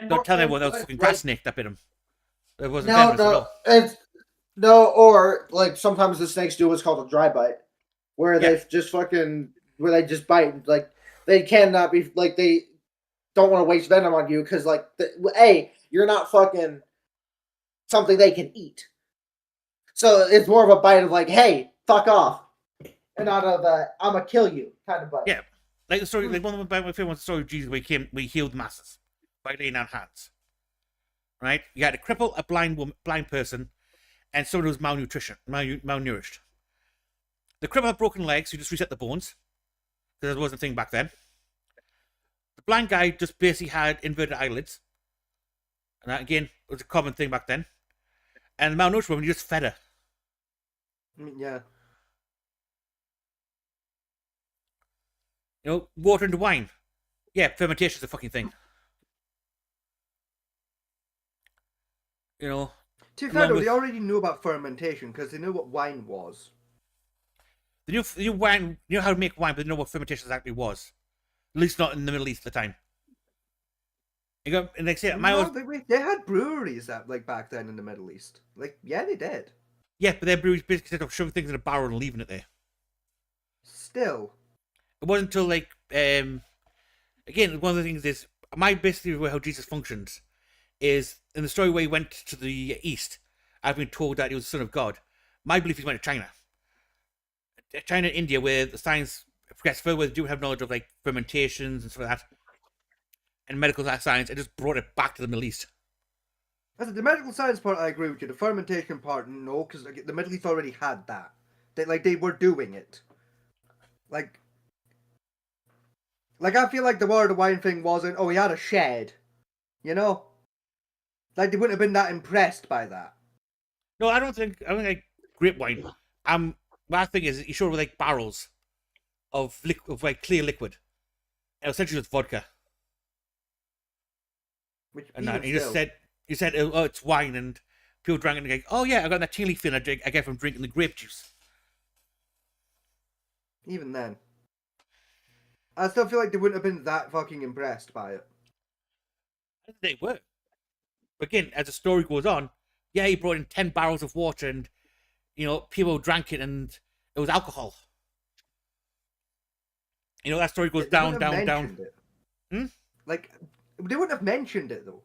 Don't tell anyone that was a fucking grass snake that bit him. It wasn't venomous at all. Or like sometimes the snakes do what's called a dry bite, where they just bite. Like they cannot be like they don't want to waste venom on you because like you're not fucking something they can eat. So it's more of a bite of like, hey, fuck off, and not of I'm gonna kill you kind of bite. Yeah, like the story, like one of my favorite ones, the story of Jesus, where he healed the masses by laying down hands. Right, you had a cripple, a blind person, and someone who was malnourished. The cripple had broken legs, so you just reset the bones, because there wasn't a thing back then. The blind guy just basically had inverted eyelids, and that again was a common thing back then. And the malnourished woman, you just fed her. Yeah. water into wine. Yeah, fermentation's a fucking thing. To be fair, along though, with- they already knew about fermentation because they knew what wine was. They knew wine, how to make wine, but they didn't know what fermentation exactly was. At least not in the Middle East at the time. And like I said, They had breweries back then in the Middle East. Yeah, they did. Yeah, but their breweries basically set up shoving things in a barrel and leaving it there. Still. It wasn't until again, one of the things is my best theory of how Jesus functions is in the story where he went to the east. I've been told that he was the son of God. My belief is he went to China. China and India, where the science progressed further, where they do have knowledge of fermentations and stuff like that, and medical science, and just brought it back to the Middle East. As the medical science part, I agree with you. The fermentation part, no, because the Middle East already had that. They were doing it. I feel like the water to wine thing wasn't. Oh, he had a shed, they wouldn't have been that impressed by that. No, I don't think grape wine. My thing is, he showed with barrels of clear liquid, and essentially it's vodka. And he just said, oh, it's wine, and people drank it and go, oh yeah, I got that tea leaf in I get from drinking the grape juice. Even then, I still feel like they wouldn't have been that fucking impressed by it. They were. But again, as the story goes on, yeah, he brought in 10 barrels of water, and people drank it, and it was alcohol. That story goes down. They wouldn't have mentioned it though.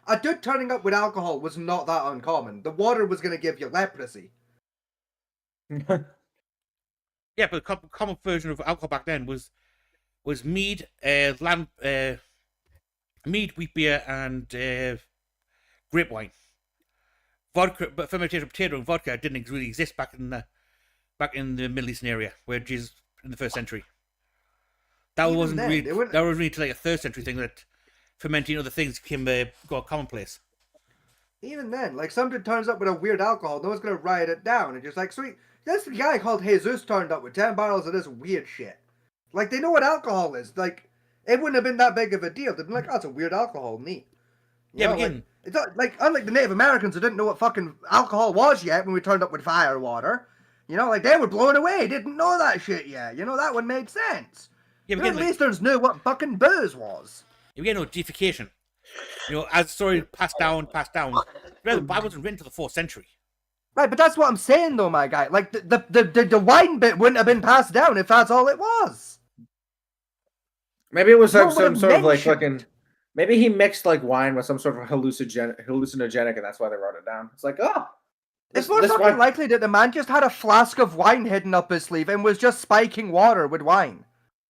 A dude turning up with alcohol was not that uncommon. The water was going to give you leprosy. Yeah, but the common version of alcohol back then was mead, mead, wheat beer, and grape wine. Vodka, but fermented potato and vodka didn't really exist back in the Middle Eastern area where Jesus in the 1st century. That wasn't really till a 3rd century thing that fermenting other things got commonplace. Even then, some dude turns up with a weird alcohol, no one's gonna write it down and just sweet. This guy called Jesus turned up with 10 barrels of this weird shit. They know what alcohol is. It wouldn't have been that big of a deal. They'd be like, oh, it's a weird alcohol, neat. Again, it's not, unlike the Native Americans who didn't know what fucking alcohol was yet when we turned up with fire water. They were blown away, didn't know that shit yet. That one made sense. Yeah, the Middle Easterns knew what fucking booze was. Deification. As the story passed down. The Bible wasn't written until the 4th century. Right, but that's what I'm saying though, my guy. The wine bit wouldn't have been passed down if that's all it was. Maybe it was some sort of fucking. Maybe he mixed wine with some sort of hallucinogenic, and that's why they wrote it down. It's It's more fucking likely that the man just had a flask of wine hidden up his sleeve and was just spiking water with wine.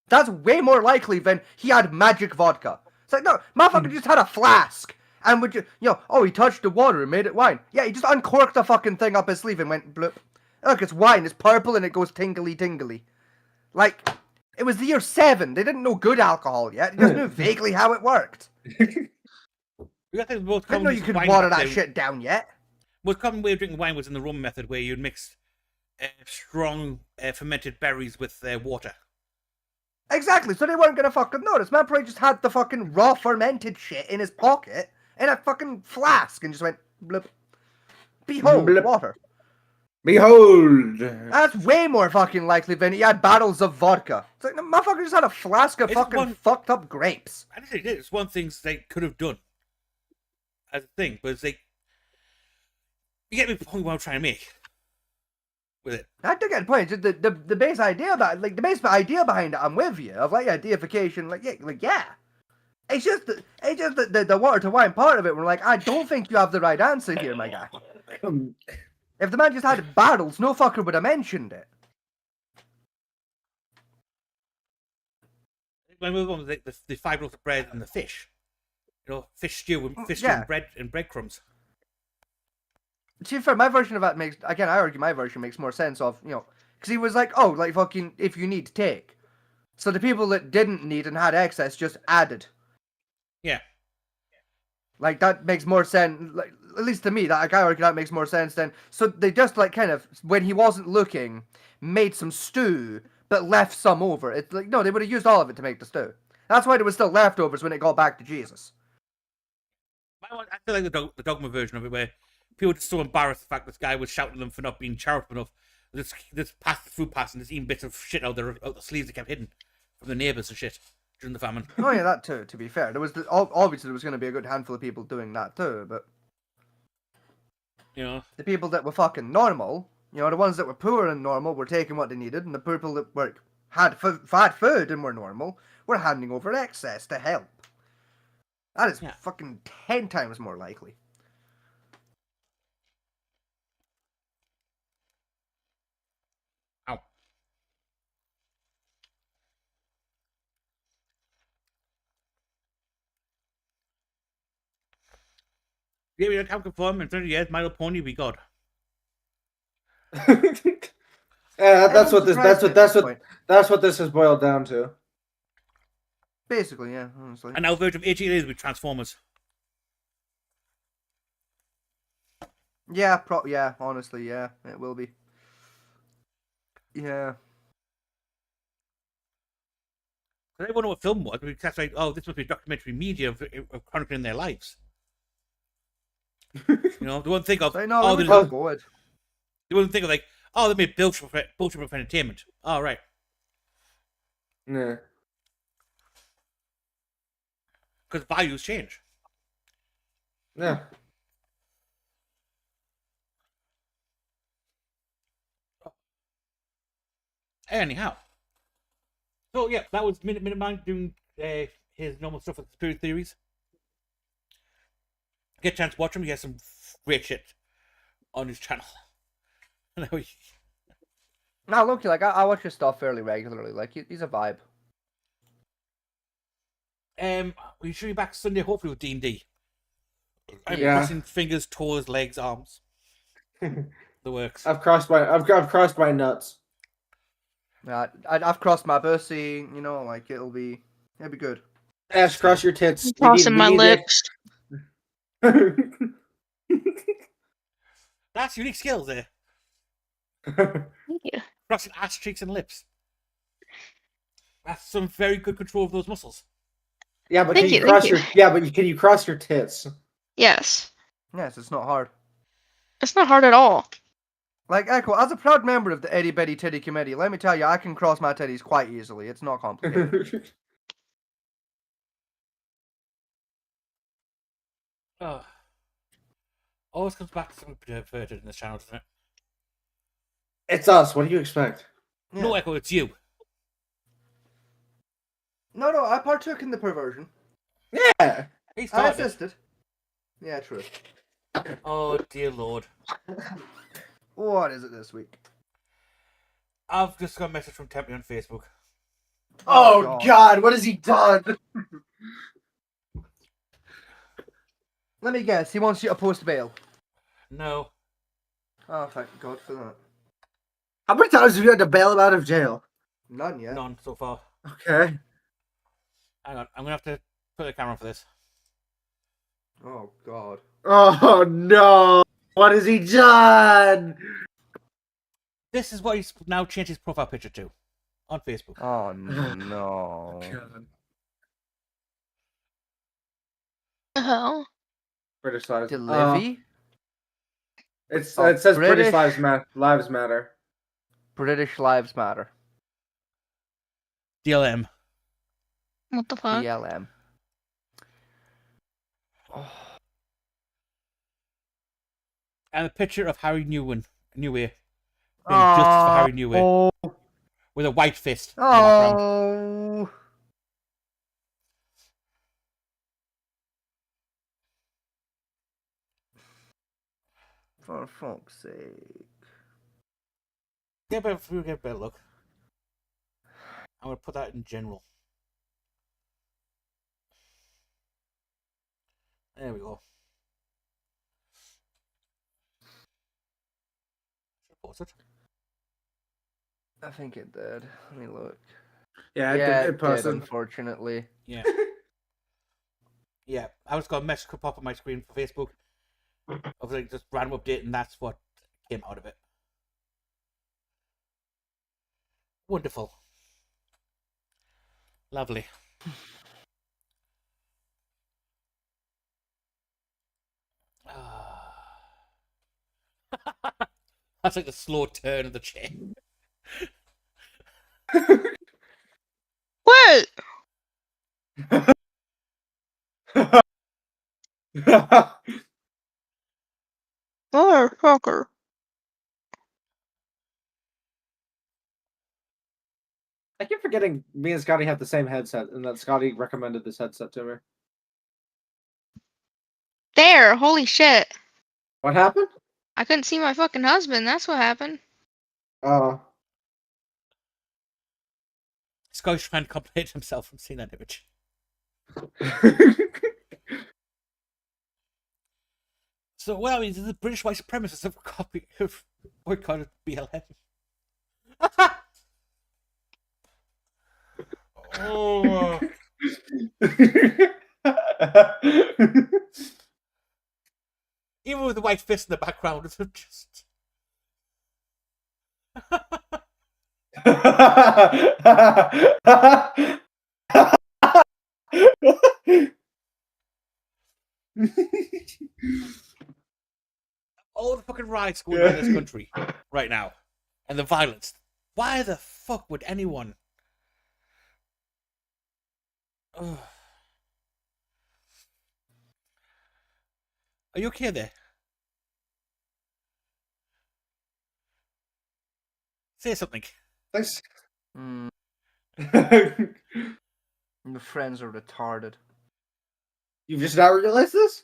That's way more likely than he had magic vodka. It's no, motherfucker just had a flask and would he touched the water and made it wine. Yeah, he just uncorked the fucking thing up his sleeve and went bloop. Look, it's wine. It's purple and it goes tingly tingly. It was the year 7. They didn't know good alcohol yet. They just knew vaguely how it worked. Didn't know you could water that shit down yet. Most common way of drinking wine was in the Roman method, where you'd mix strong fermented berries with water. Exactly, so they weren't gonna fucking notice. Man probably just had the fucking raw fermented shit in his pocket in a fucking flask and just went blip. Behold, blip. Water. Behold. That's way more fucking likely than he had bottles of vodka. It's the motherfucker just had a flask of fucked up grapes. I think it's one thing they could have done as a thing, but you get me the point what I'm trying to make with it. I do get the point. The base idea about the base idea behind it, I'm with you. Of deification, yeah. It's just the water to wine part of it. We're I don't think you have the right answer here, my guy. If the man just had barrels, no fucker would have mentioned it. When we move on with the 5 loaves of bread and the fish, fish stew and breadcrumbs. To be fair, my version of that I argue my version makes more sense of, because he was fucking, if you need to take. So the people that didn't need and had excess just added. Yeah. That makes more sense, at least to me, I argue that makes more sense then. So they just, kind of, when he wasn't looking, made some stew, but left some over. It's like, no, they would have used all of it to make the stew. That's why there was still leftovers when it got back to Jesus. I feel like the dogma version of it, where people were so embarrassed the fact this guy was shouting at them for not being charitable enough. Just passed the food pass and just eating bits of shit out the sleeves they kept hidden from the neighbours and shit during the famine. Oh yeah, that too. To be fair, there was obviously there was going to be a good handful of people doing that too, but You know, the people that were fucking normal, you know, the ones that were poor and normal were taking what they needed, and the people that had food and were normal were handing over excess to help. That is fucking 10 times more likely. Ow. Yeah, we can't confirm in 30 years, My Little Pony will be God. Yeah, that's what this has boiled down to. Basically, yeah, honestly. And our version of 18 is with Transformers. Yeah, yeah, honestly, yeah, it will be. Yeah. I don't know what film was, but that's like, oh, this must be documentary media of chronicling their lives. You know, the one thing of, So, no, oh, it there's was good. the one thing of like, oh, they made bullshit for entertainment. Oh, right. Yeah. Because values change. Yeah. Anyhow. So, yeah, that was Miniminteman doing his normal stuff with conspiracy theories. Get a chance to watch him. He has some great shit on his channel. Now, look, like, I watch his stuff fairly regularly. Like, he's a vibe. We should be back Sunday, hopefully, with D&D. I'm Yeah. crossing fingers, toes, legs, arms. The works. I've crossed my nuts. I've crossed my bussy, you know, like, it'll be good. Ash, cross your tits. Crossing my lips. That's unique skills there. Thank you. Crossing ass cheeks and lips. That's some very good control of those muscles. Yeah, but Thank can you you, cross thank your can you cross your tits? Yes. Yes, it's not hard. It's not hard at all. Like, Echo, as a proud member of the Eddie Betty Titty Committee, let me tell you, I can cross my titties quite easily. It's not complicated. Oh. Always comes back to something perverted in this channel, doesn't it? It's us. What do you expect? Yeah. No, Echo, it's you. No, I partook in the perversion. Yeah. He I started. assisted. Yeah, true. Oh, dear Lord. What is it this week? I've just got a message from Tempe on Facebook. Oh God, what has he done? Let me guess, he wants you to post bail. No. Oh, thank God for that. How many times have you had to bail him out of jail? None yet. None so far. Okay. Hang on, I'm going to have to put the camera on for this. Oh, God. Oh no! What has he done? This is what he's now changed his profile picture to on Facebook. Oh, no. Oh. British lives. To Livy? It says British British lives matter. British Lives Matter. DLM. What the fuck? BLM. And a picture of Harry Neway doing justice for Harry Neway with a white fist in the background. Oh. For fuck's sake. Yeah, but if we get a better look, I'm going to put that in general. There we go. Pause it. I think it did. Let me look. Yeah, Yeah, it it did, posted. unfortunately. Yeah. Yeah, I just got a message pop up on my screen for Facebook of like just random update, and that's what came out of it. Wonderful. Lovely. That's like the slow turn of the chair. What? Motherfucker. I keep forgetting me and Scotty have the same headset, and that Scotty recommended this headset to me. There, holy shit. What happened? I couldn't see my fucking husband, that's what happened. Oh. Scotty's trying to complicate himself from seeing that image. So, well, he's the British white supremacists have boycotted BLM. Oh. Even with the white fist in the background, it's just. All the fucking riots going on in this country right now, and the violence. Why the fuck would anyone? Ugh. Are you okay there? Say something. Thanks. The friends are retarded. You've just now realized this?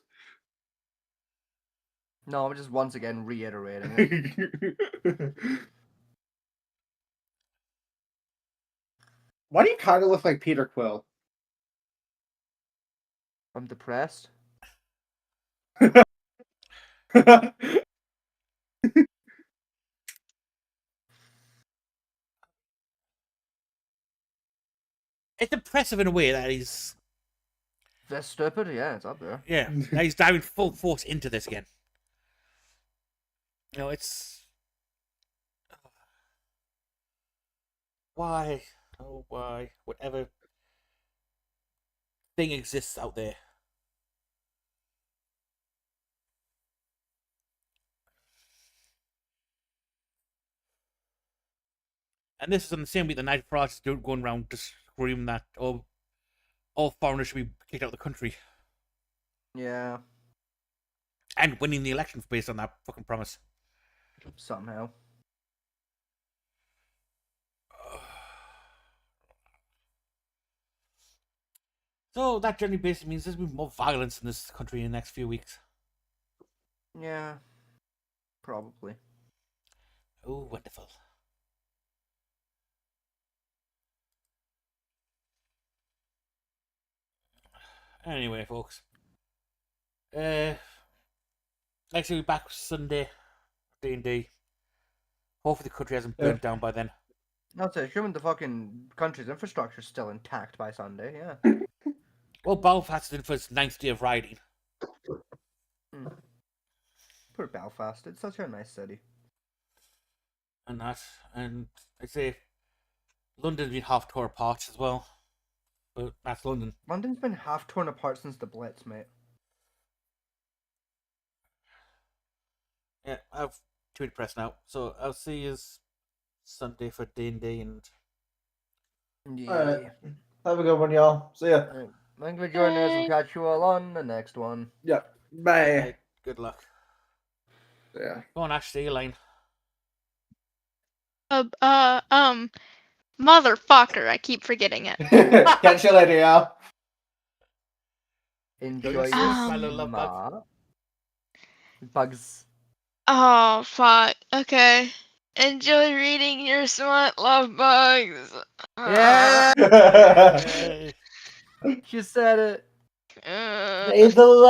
No, I'm just once again reiterating it. Why do you kind of look like Peter Quill? I'm depressed. It's impressive in a way that he's. That's stupid. Yeah, it's up there. Yeah, that he's diving full force into this again. You know, it's. Why? Oh, why? Whatever thing exists out there. And this is on the same week the Night Frost is going around just screaming that all foreigners should be kicked out of the country. Yeah. And winning the election based on that fucking promise. Somehow. So that generally basically means there's going to be more violence in this country in the next few weeks. Yeah. Probably. Oh, wonderful. Anyway, folks. Like I say, we'll be back Sunday. D&D. Hopefully the country hasn't burnt down by then. That's it. Assuming the fucking country's infrastructure is still intact by Sunday, yeah. Well, Belfast is in for its 9th day of rioting. Poor Belfast. It's such a nice city. And that. And I'd say London's been half torn apart as well. But that's London. London's been half torn apart since the Blitz, mate. Yeah, I've too depressed now. So I'll see you Sunday for D&D and... Yeah. Alright. Have a good one, y'all. See ya. Right. Thank you for joining us. We'll catch you all on the next one. Yeah. Bye. Hey, good luck. Yeah. Go on, Ash, say your line. Motherfucker, I keep forgetting it. Catch you later, y'all. Enjoy your your love summer. Bugs. Oh, fuck. Okay. Enjoy reading your smart love bugs. Yeah! Hey. She said it. Uh, Praise the Lord.